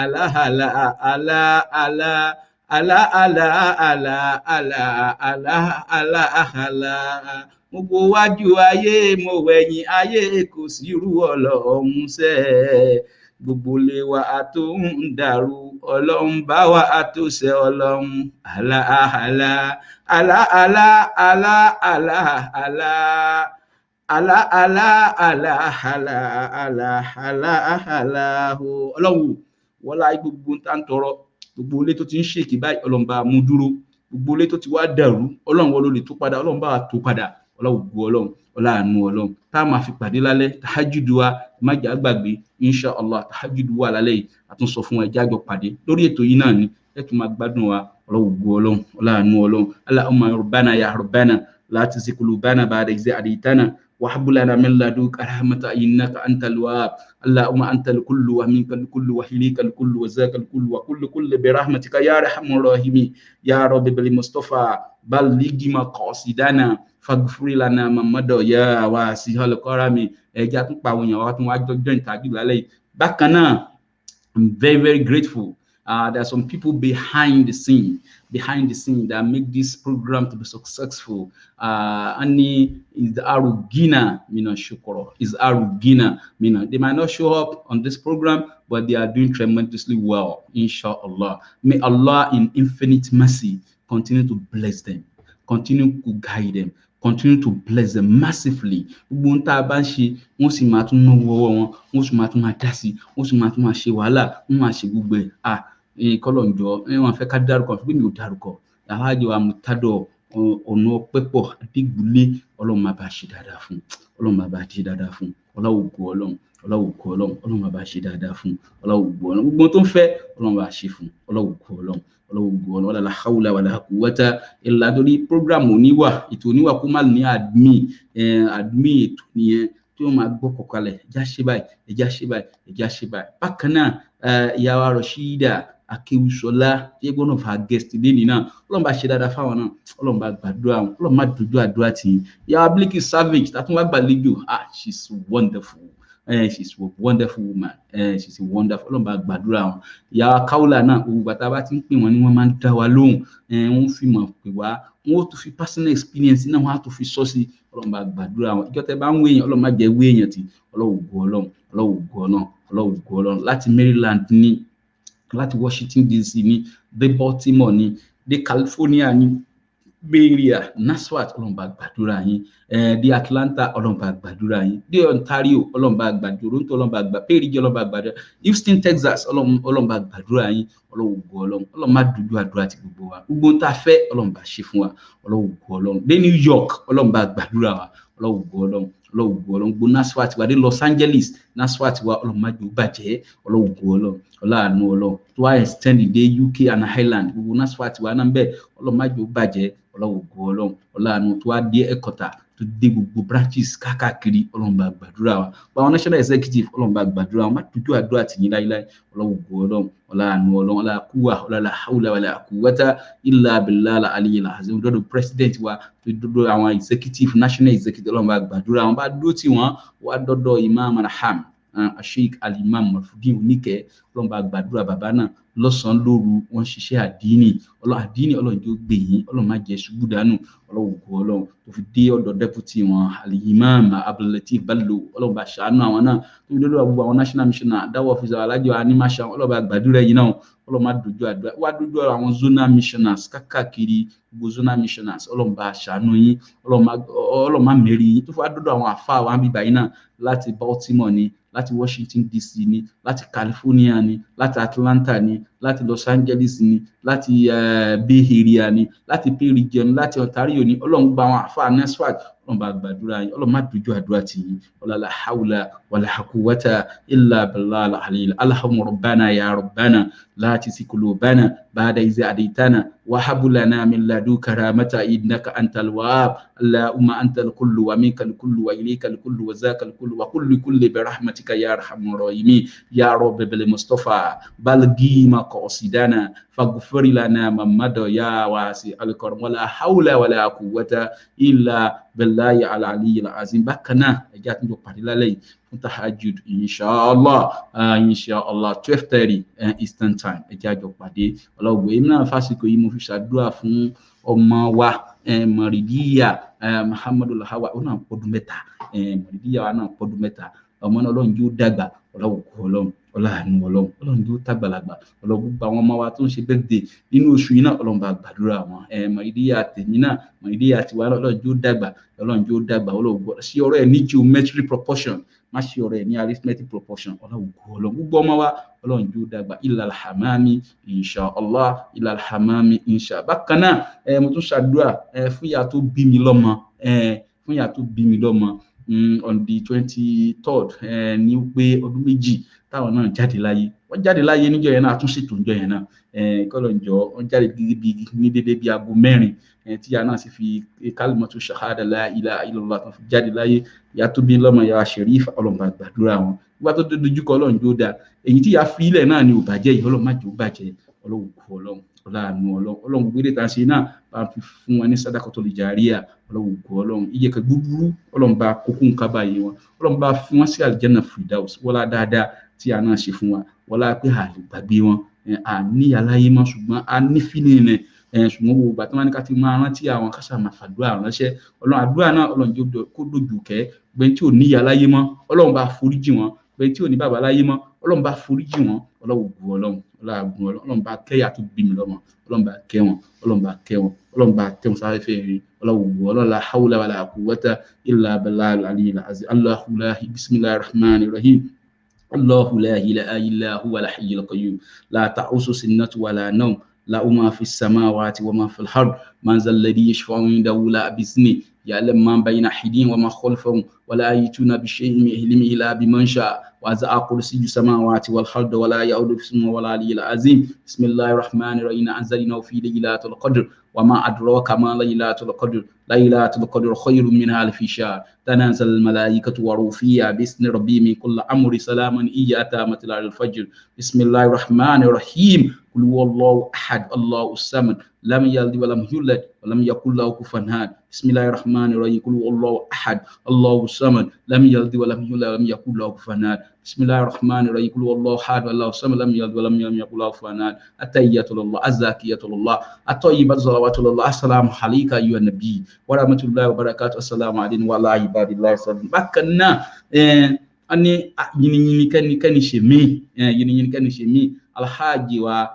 ala ala ala ala ala ala ala ala ala ala ala gbogbo wájú ayé mo wẹ̀yìn ayé kò sí irú Ọlọ́run sẹ́ gbogbo lé wa tó ń dàrú Ọlọ́run bá wa tó ṣe Ọlọ́run àlá àlá àlá àlá àlá àlá àlá àlá àlá àlá àlá àlá àlá àlá Ọlọ́run wọlá gbogbo tá ń tọrọ gbogbo ilé tó ti ń ṣèkì báyìí Ọlọ́run bá mú dúró gbogbo ilé tó ti wá dàrú Ọlọ́run wọ́n ló lè tó padà Ọlọ́run bá wa tó padà Ọlọ́run gbọ́ Ọlọ́run ọláàánú Ọlọ́run tá a máa fi pàdé lálẹ́ tahajjudu wa má jà gbàgbé insha Allah tahajjudu wa lálẹ́ yìí àtúnṣọ fún ẹ jájọ pàdé lórí ètò yìí náà ni ẹ tún máa gbádùn wa Ọlọ́run gbọ́ Ọlọ́run ọláàánú Ọlọ́run Allahumma rabbana ya rabbana la tuzigh qulubana ba'da idh hadaytana وهب لنا من لدنك رحمة إنك أنت الوهاب اللهم أنت الكل ومنك الكل وإليك الكل وذاك الكل وكل برحمتك يا أرحم الراحمين يا رب بالمصطفى بلغ مقاصدنا فاغفر لنا ما مضى يا واسع الكرم ẹjẹ tún pa àwọn èèyàn wa tún wá jọjọ ìtàgé lálẹ́ yìí bákan náà I'm very very grateful. There are some people behind the scene that make this program to be successful. Ani is Arugina, Shukoro is Arugina. They might not show up on this program, but they are doing tremendously well, inshallah. May Allah in infinite mercy continue to bless them, continue to guide them, continue to bless them massively. Gbogbo tá bá ń ṣe wọ́n sì máa tún náwó wọn, wọ́n sì máa tún máa dá sí, wọ́n sì máa tún máa ṣe wàhálà, wọ́n máa ṣe gbogbo ẹ̀. Kọ́lọ̀njọ́ wọ́n fẹ́ ká dárúkọ fún mi ò dárúkọ. Alhaji wa Mutado ọ̀nà pẹ́pọ̀ Adégbùlé Ọlọ́run máa bá ṣe dáadáa fún. Ọlọ́run máa bá ṣe dáadáa fún. Ọlọ́run máa bá ṣe dáadáa fún. Gbogbo tó ń fẹ́ Ọlọ́run bá ṣe fún. Ọlọ́run wala hawla wala quwwata illa torí program oníwà ètò oníwà kó má ní admin ètò nìyẹn tí wọ́n máa gbọ́ kọ̀kalẹ̀ ẹjá ṣe báyìí. Bákan náà ìyá wa Rashida Akéwùsọlá tí one of our guests lẹ́ni náà Ọlọ́run bá ṣe dáadáa fáwọn náà Ọlọ́run bá gbàdúrà wọn Ọlọ́run má dojú àdúrà tì í. Ìyá wa Biliki Savage tàtún wá gbàlejò she's wonderful. She's a wonderful woman. She's a wonderful. Ọlọ́run bá gbàdúrà wọn. Ìyá wa Kaula náà gbogbo bàtà bá ti ń pè wọ́n ní wọ́n máa ń dá wa lóhùn. Wọ́n fi mọ̀ pé wá wọ́n ó tún fi personal experience náà wọ́n á tún fi sọ sí. Ọlọ́run bá gbàdúrà wọn. Ìjọ tẹ bá ń wé èèyàn Ọlọ́run má jẹ́ wé èèyàn tí Ọlọ́run láti Maryland ní láti Washington DC ní dé Baltimore ní dé California ní Bay Area Nasfat Ọlọ́run bá gbàdúrà yín dé Atlanta Ọlọ́run bá gbàdúrà yín dé Ontario Ọlọ́run bá gbàdúrà Toronto Ọlọ́run bá gbà Perry Ọlọ́run bá gbàdúrà Houston Texas Ọlọ́run bá gbàdúrà yín Ọlọ́run má dojú àdúrà ti gbogbo wa gbogbo tá fẹ́ Ọlọ́run bá ṣe fún wa Ọlọ́run dé New York Ọlọ́run bá gbàdúrà wa Ọlọ́run gbogbo Nasfat wa dé Los Angeles Nasfat wa Ọlọ́run má jẹ́ ó bàjẹ́ ọláàánú Ọlọ́run tó wá extend dé UK and Ireland gbogbo Nasfat wa náà bẹ́ẹ̀ Ọlọ́run má jẹ́ ó bàjẹ́ ọláàánú tó wá dé ẹ̀kọ́ta tó dé gbogbo branches káàkiri Ọlọ́run bá gbàdúrà wa àwọn national executive Ọlọ́run bá gbàdúrà wa má dojú àdúrà tì yín láíláí ọláàánú Ọlọ́run ọláàkúwà ọlá hawla wala quwwata illa billahi aliyyil azim dọ́dọ̀ president wa dọ́dọ̀ àwọn executive national executive Ọlọ́run bá gbàdúrà wọn bá dúró tì wọ́n wá dọ́dọ̀ imam arham Sheikh Al-Imam Marfudin Oníkẹ́ Ọlọ́run bá gbàdúrà bàbá náà lọ́sàn lóru wọ́n ṣiṣẹ́ àdínì Ọlọ́run tó gbè yín Ọlọ́run má jẹ́ ṣubú dànù Ọlọ́run tó fi dé ọ̀dọ̀ deputy wọn Al-Imam Abdulatif Bello Ọlọ́run bá ṣàánú àwọn náà tó fi dọ́dọ̀ àwọn national missioner dáwọ́ officer alájọ animation Ọlọ́run bá gbàdúrà yín náà Ọlọ́run má dojú àdúrà wá dojú àwọn zonal missioners káàkiri gbogbo zonal missioners Ọlọ́run bá ṣàánú yín Ọlọ́run má mẹ́rin yín tó fi wá dọ́dọ̀ àwọn àfáà wa bíbá yín náà láti Baltimore ni láti Washington DC ni láti California ni láti Atlanta ni láti Los Angeles ni láti Bay Area ni láti Perry region láti Ontario ni Ọlọ́run gba àwọn àfáà Nasfat Ọlọ́run bá gbàdúrà yín Ọlọ́run má dojú àdúrà tì yín la hawla wala quwwata illa billahi al-aliyyil Allahumma rabbana ya rabbana la tuzigh qulubana ba'da idh hadaytana wa hab lana min ladunka rahmatan innaka antal wahhab Allahumma antal kullu wa minkal kullu wa ilaykal kullu wa zakal kullu wa kulli bi rahmatika ya arhamar rahimin ya rabb bil mustafa balghi مقاصدنا فاغفر لنا ما مضى يا واسع الكرم ولا حول ولا قوة إلا بالله العلي العظيم. bákan náà ẹ jẹ́ àtúntò pàdé lálẹ́ yìí fún tahajjud inshallah 12:30 Eastern time ẹ jẹ́ àjọ pàdé ọlọ́gbọ̀ èmi náà fásitì yìí mo fi ṣàdúrà fún ọmọ wa Mọ̀rídíyà Muhammadu Lahawa ó náà pọ́dún mẹ́ta Mọ̀rídíyà wa náà pọ́dún mẹ́ta ọmọ náà Ọlọ́run yóò dàgbà Ọlọ́run ọlọ́run Ọlọ́run yóò tàgbàlagbà Ọlọ́run gbogbo àwọn ọmọ wa tó ń ṣe birthday nínú oṣù yìí náà Ọlọ́run bá gbàdúrà wọn Mọ̀rídíyà tèmi náà Mọ̀rídíyà tiwa náà Ọlọ́run yóò dàgbà Ọlọ́run gbọ́ sí ọ̀rọ̀ ẹ̀ ní geometry proportion má ṣe ọ̀rọ̀ ẹ̀ ní arithmetic proportion Ọlọ́run gbogbo ọmọ wa Ọlọ́run yóò dàgbà ilal hamami inshallah ilal hamami inshallah. bákan náà mo tún ṣàdúrà fún ìyá tó bí mi lọ́mọ on the 23rd ní pé ọdún méjì táwọn náà jáde láyé wọ́n jáde láyé níjọ́ yẹn náà tún ṣètò níjọ́ yẹn náà kọ́lọ̀njọ́ wọ́n jáde ní dédé bí aago 4 tí ìyá náà sì fi kalimatu shahada la ilaha illallah tó fi jáde láyé ìyá tó bí lọ́mọ ìyá Sherifa Ọlọ́run bá gbàdúrà wọn nígbà tó dojú kọ Ọlọ́run dá èyí tí ìyá fi ilẹ̀ náà ni ò bàjẹ́ yìí Ọlọ́run má jẹ́ ó bàjẹ́ Ọlọ́run gbére tá a ṣe náà bá fi fún wọn ní sadaqatul jariyah Ọlọ́run ìyẹ̀kẹ́ gbúgbúrú Ọlọ́run bá kókó nǹkan báyìí wọn Ọlọ́run bá fún wọn sí aljanna firdaus wọlá dáadáa tí a náà ṣe fún wa wọlá pé a lè gbàgbé wọn a ní aláyé mọ́ ṣùgbọ́n a ní fílẹ̀ rẹ̀ ṣùgbọ́n gbogbo bàtí wọn ní ká ti máa rántí àwọn kásá máa fàdúrà ránṣẹ́ Ọlọ́run àdúrà náà Ọlọ́run kó dojú kẹ́ gbẹ́ni tí ò ní aláyé mọ́ Ọlọ́run bá foríjì wọn gbẹ́ni tí ò ní bàbá aláyé mọ́ Ọlọ́run bá foríjì wọn Ọlọ́run bá kẹ́yà tó bí mi lọ́mọ Ọlọ́run bá kẹ́ wọn Ọlọ́run bá tẹ́ wọn sáré fẹ́ rí Ọlọ́run la hawla wala quwwata illa billahi al-aliyyil azim. Allahu la bismillahir rahmanir rahim. Allahu la ilaha illa huwa al-hayyul qayyum la ta'usu sinatu wala nawm له ما في السماوات وما في الأرض من ذا الذي يشفع عنده إلا بإذنه يعلم ما بين أيديهم وما خلفهم ولا يأتون بشيء من علمه إلا بمن شاء وسع كرسيه السماوات والأرض ولا يؤوده حفظهما ولا العلي العظيم. بسم الله الرحمن الرحيم أنزلناه في ليلة القدر وما أدراك ما ليلة القدر ليلة القدر خير من ألف شهر تنزل الملائكة والروح فيها بإذن ربهم من كل أمر سلام هي حتى مطلع الفجر. بسم الله الرحمن الرحيم قل هو الله أحد الله الصمد لم يلد ولم يولد ولم يكن له كفوا أحد. بسم الله الرحمن الرحيم قل هو الله أحد الله الصمد لم يلد ولم يولد ولم يكن له كفوا أحد. بسم الله الرحمن الرحيم قل هو الله أحد الله الصمد لم يلد ولم يكن له كفوا أحد. التحيات لله الزاكية لله الطيبات صلوات الله. السلام عليك أيها النبي ورحمة الله وبركاته. السلام عليكم وعلى عباد الله الصالحين. bákan náà ani yìnyín kẹ́ni ṣe mí alhaji wa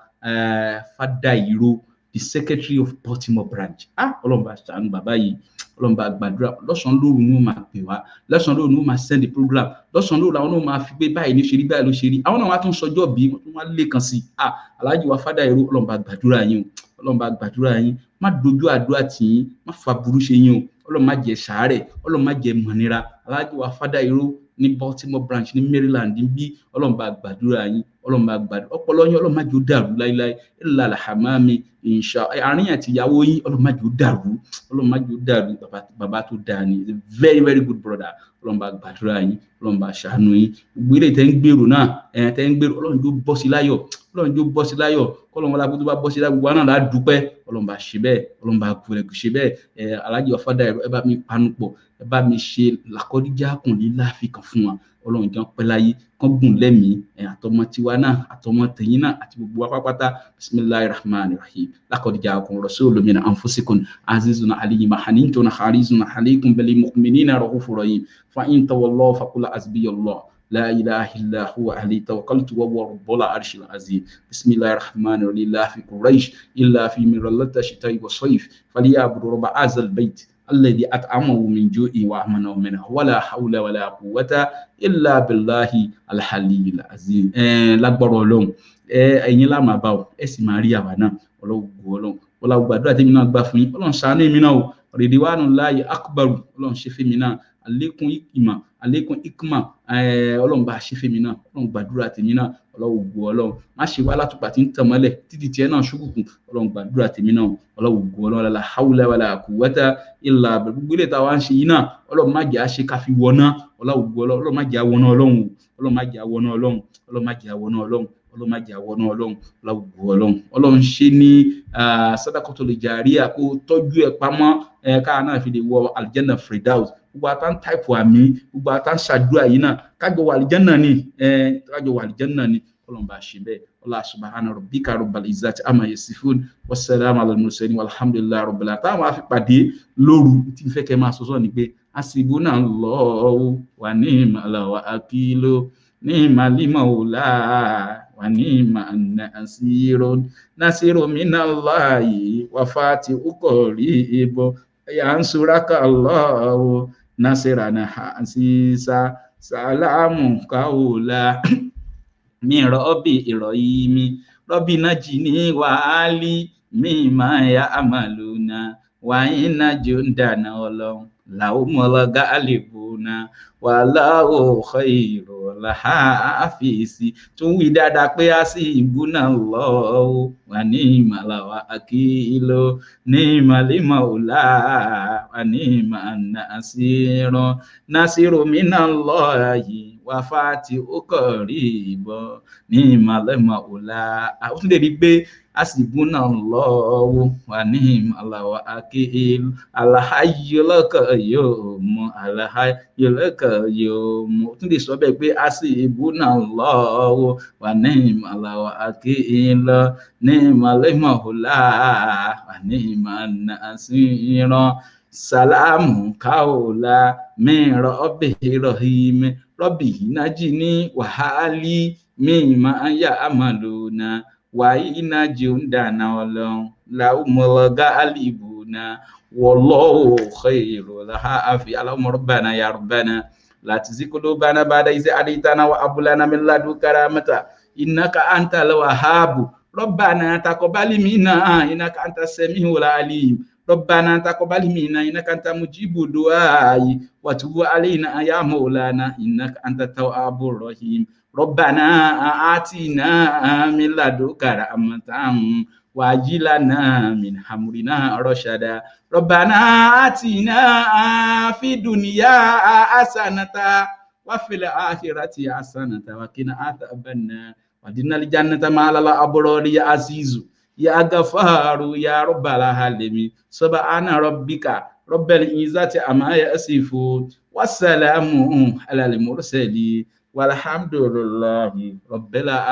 Fadairo the secretary of Baltimore branch Ọlọ́run bá ṣàánú bàbá yìí Ọlọ́run bá gbàdúrà lọ́sàn lóru ni ó máa pè wá lọ́sàn lóru ni ó máa send the program lọ́sàn lóru àwọn náà máa fi pé báyìí ní ṣe rí báyìí ló ṣe rí àwọn náà wá tún sọjọ́ bí wọ́n tún wá lé kan sí alhaji wa Fadairo Ọlọ́run bá gbàdúrà yín Ọlọ́run bá gbàdúrà yín má dojú àdúrà tì yín má fa burú ṣe yín Ọlọ́run má jẹ́ ṣàárẹ̀ Ọlọ́run má jẹ́ mọ̀nira alhaji wa Fadairo ní Baltimore branch ní Maryland bí Ọlọ́run bá gbàdúrà yín Ọlọ́run bá gbàdúrà ọpọlọ yín Ọlọ́run má jẹ́ ó dàrú láíláí illa alhamami insha àárín àti ìyàwó yín Ọlọ́run má jẹ́ ó dàrú Ọlọ́run má jẹ́ ó dàrú bàbá tó dáa ni a very very good brother Ọlọ́run bá gbàdúrà yín Ọlọ́run bá ṣàánú yín gbogbo ilé tẹ́ ń gbèrò náà tẹ́ ń gbèrò Ọlọ́run yóò bọ́ sí láyọ̀ Ọlọ́run yóò bọ́ sí láyọ̀ Ọlọ́run wọlé agbótó bá bọ́ sí láyọ̀ gbogbo náà láà dúpẹ́ Ọlọ́run bá ṣe bẹ́ẹ̀ Ọlọ́run bá gbọ́dọ̀ ṣe bẹ́ẹ̀ Alhaji wa Fadairo ẹ bá mi panupọ̀ ẹ bá mi ṣe làkọ́díjà kùnlé láàfikàn fún wa Ọlọ́run jẹun pẹ́ láyé kán gùn lẹ́mìí àtọmọ tiwa náà àtọmọ tẹ̀yìn náà àti gbogbo wa pápátá. Bismillahir rahmanir rahim laqad ja'akum rasulun min anfusikum azizun alayhim hanintun harisun alaykum bil mu'minina rahufur rahim fa in tawallaw faqul hasbiyallah لا إله إلا هو عليه توكلت وهو رب العرش العظيم. بسم الله الرحمن الرحيم لا في قريش إلا في مرلة الشتاء والصيف فليعبدوا رب هذا البيت الذي أطعمه من جوع وآمنه منه ولا حول ولا قوة إلا بالله العلي العظيم. lágbára Ọlọ́run ẹ̀yin la máa bá ọ ẹ sì máa rí àwa náà Ọlọ́run gbàdúrà tèmi náà gbà fún yín Ọlọ́run ṣàánú èmi náà o ridwanullahi akbar Ọlọ́run ṣe fèmi náà àlékún ìmọ̀ àlékún ikma Ọlọ́run bá ṣe fèmi náà Ọlọ́run gbàdúrà tèmi náà Ọlọ́run má ṣe wá látùpà tí ń tàn mọ́lẹ̀ títí tiẹ̀ náà ṣùkùkùn Ọlọ́run gbàdúrà tèmi náà Ọlọ́run la hawla wala quwwata illa billah gbogbo ilé táwa ń ṣe yìí náà Ọlọ́run má jẹ́ àṣe káfí wọná Ọlọ́run má jẹ́ àwọná Ọlọ́run má jẹ́ àwọná Ọlọ́run má jẹ́ àwọná Ọlọ́run ọlọ́run má jẹ́ àwọn náà ọlọ́run láwùjọ ọlọ́run ṣe ní sadaqatul jariyah kó tọ́jú ẹ̀ pamọ́ káà náà fi lè wọ aljanna firdaus gbogbo àtàn táìpù àmì gbogbo àtàn ṣàdúrà yìí náà kájọ wà aljanna ni ọlọ́run bá ṣe bẹ́ẹ̀ Allah subhana rabbika rabbal izzati amma yasifun wassalamu ala al-mursalin walhamdulillahi rabbil alamin táwọn afi pàdé lóru tí n fẹ́ kẹ́ máa sọ́sọ́ ni pé hasbunallahu wa ni'mal wakil ni'mal mawla wa ni'man nasiru minallahi wa fatihu qarib yansuraka Allahu nasiran hasisa salamu kaula min rabbi irayimi rabbi najini wa ali mimma ya'maluna wa inna jundana Ọlọ́run lahumul ghalibuna wallahu khairul hafisi tún wí dáadáa pé hasbunallahu wa ni'mal wakil ni'mal mawla wa ni'man nasiru minallahi wa fatihu qarib ni'mal mawla ó tún lè rí pé hasbunallahu wa ni'mal wakil alhayyul qayyum ó tún lè sọ bẹ́ẹ̀ pé hasbunallahu wa ni'mal wakil ni'mal mawla wa ni'man nasir salamu kaula min rabbil rahim rabbi najini wa hali mimma ya'maluna wa inna jundana Ọlọ́run lahumul ghalibuna wallahu khairul hafi allahumma rabbana ya rabbana la tuzigh qulubana ba'da idh hadaytana wa hab lana min ladunka rahmatan innaka antal wahhab rabbana taqabbal minna innaka antas samiul alim ربنا تقبل منا إنك أنت مجيب الدعاء وتب علينا يا مولانا إنك أنت التواب الرحيم ربنا آتنا من لدنك رحمة وهيئ لنا من أمرنا رشدا ربنا آتنا في الدنيا حسنة وفي الآخرة حسنة وقنا عذاب النار وادخلنا الجنة مع الأبرار يا عزيز يا غفار يا رب العالمين سبحان ربك رب العزة عما يصفون والسلام على المرسلين والحمد لله رب العالمين.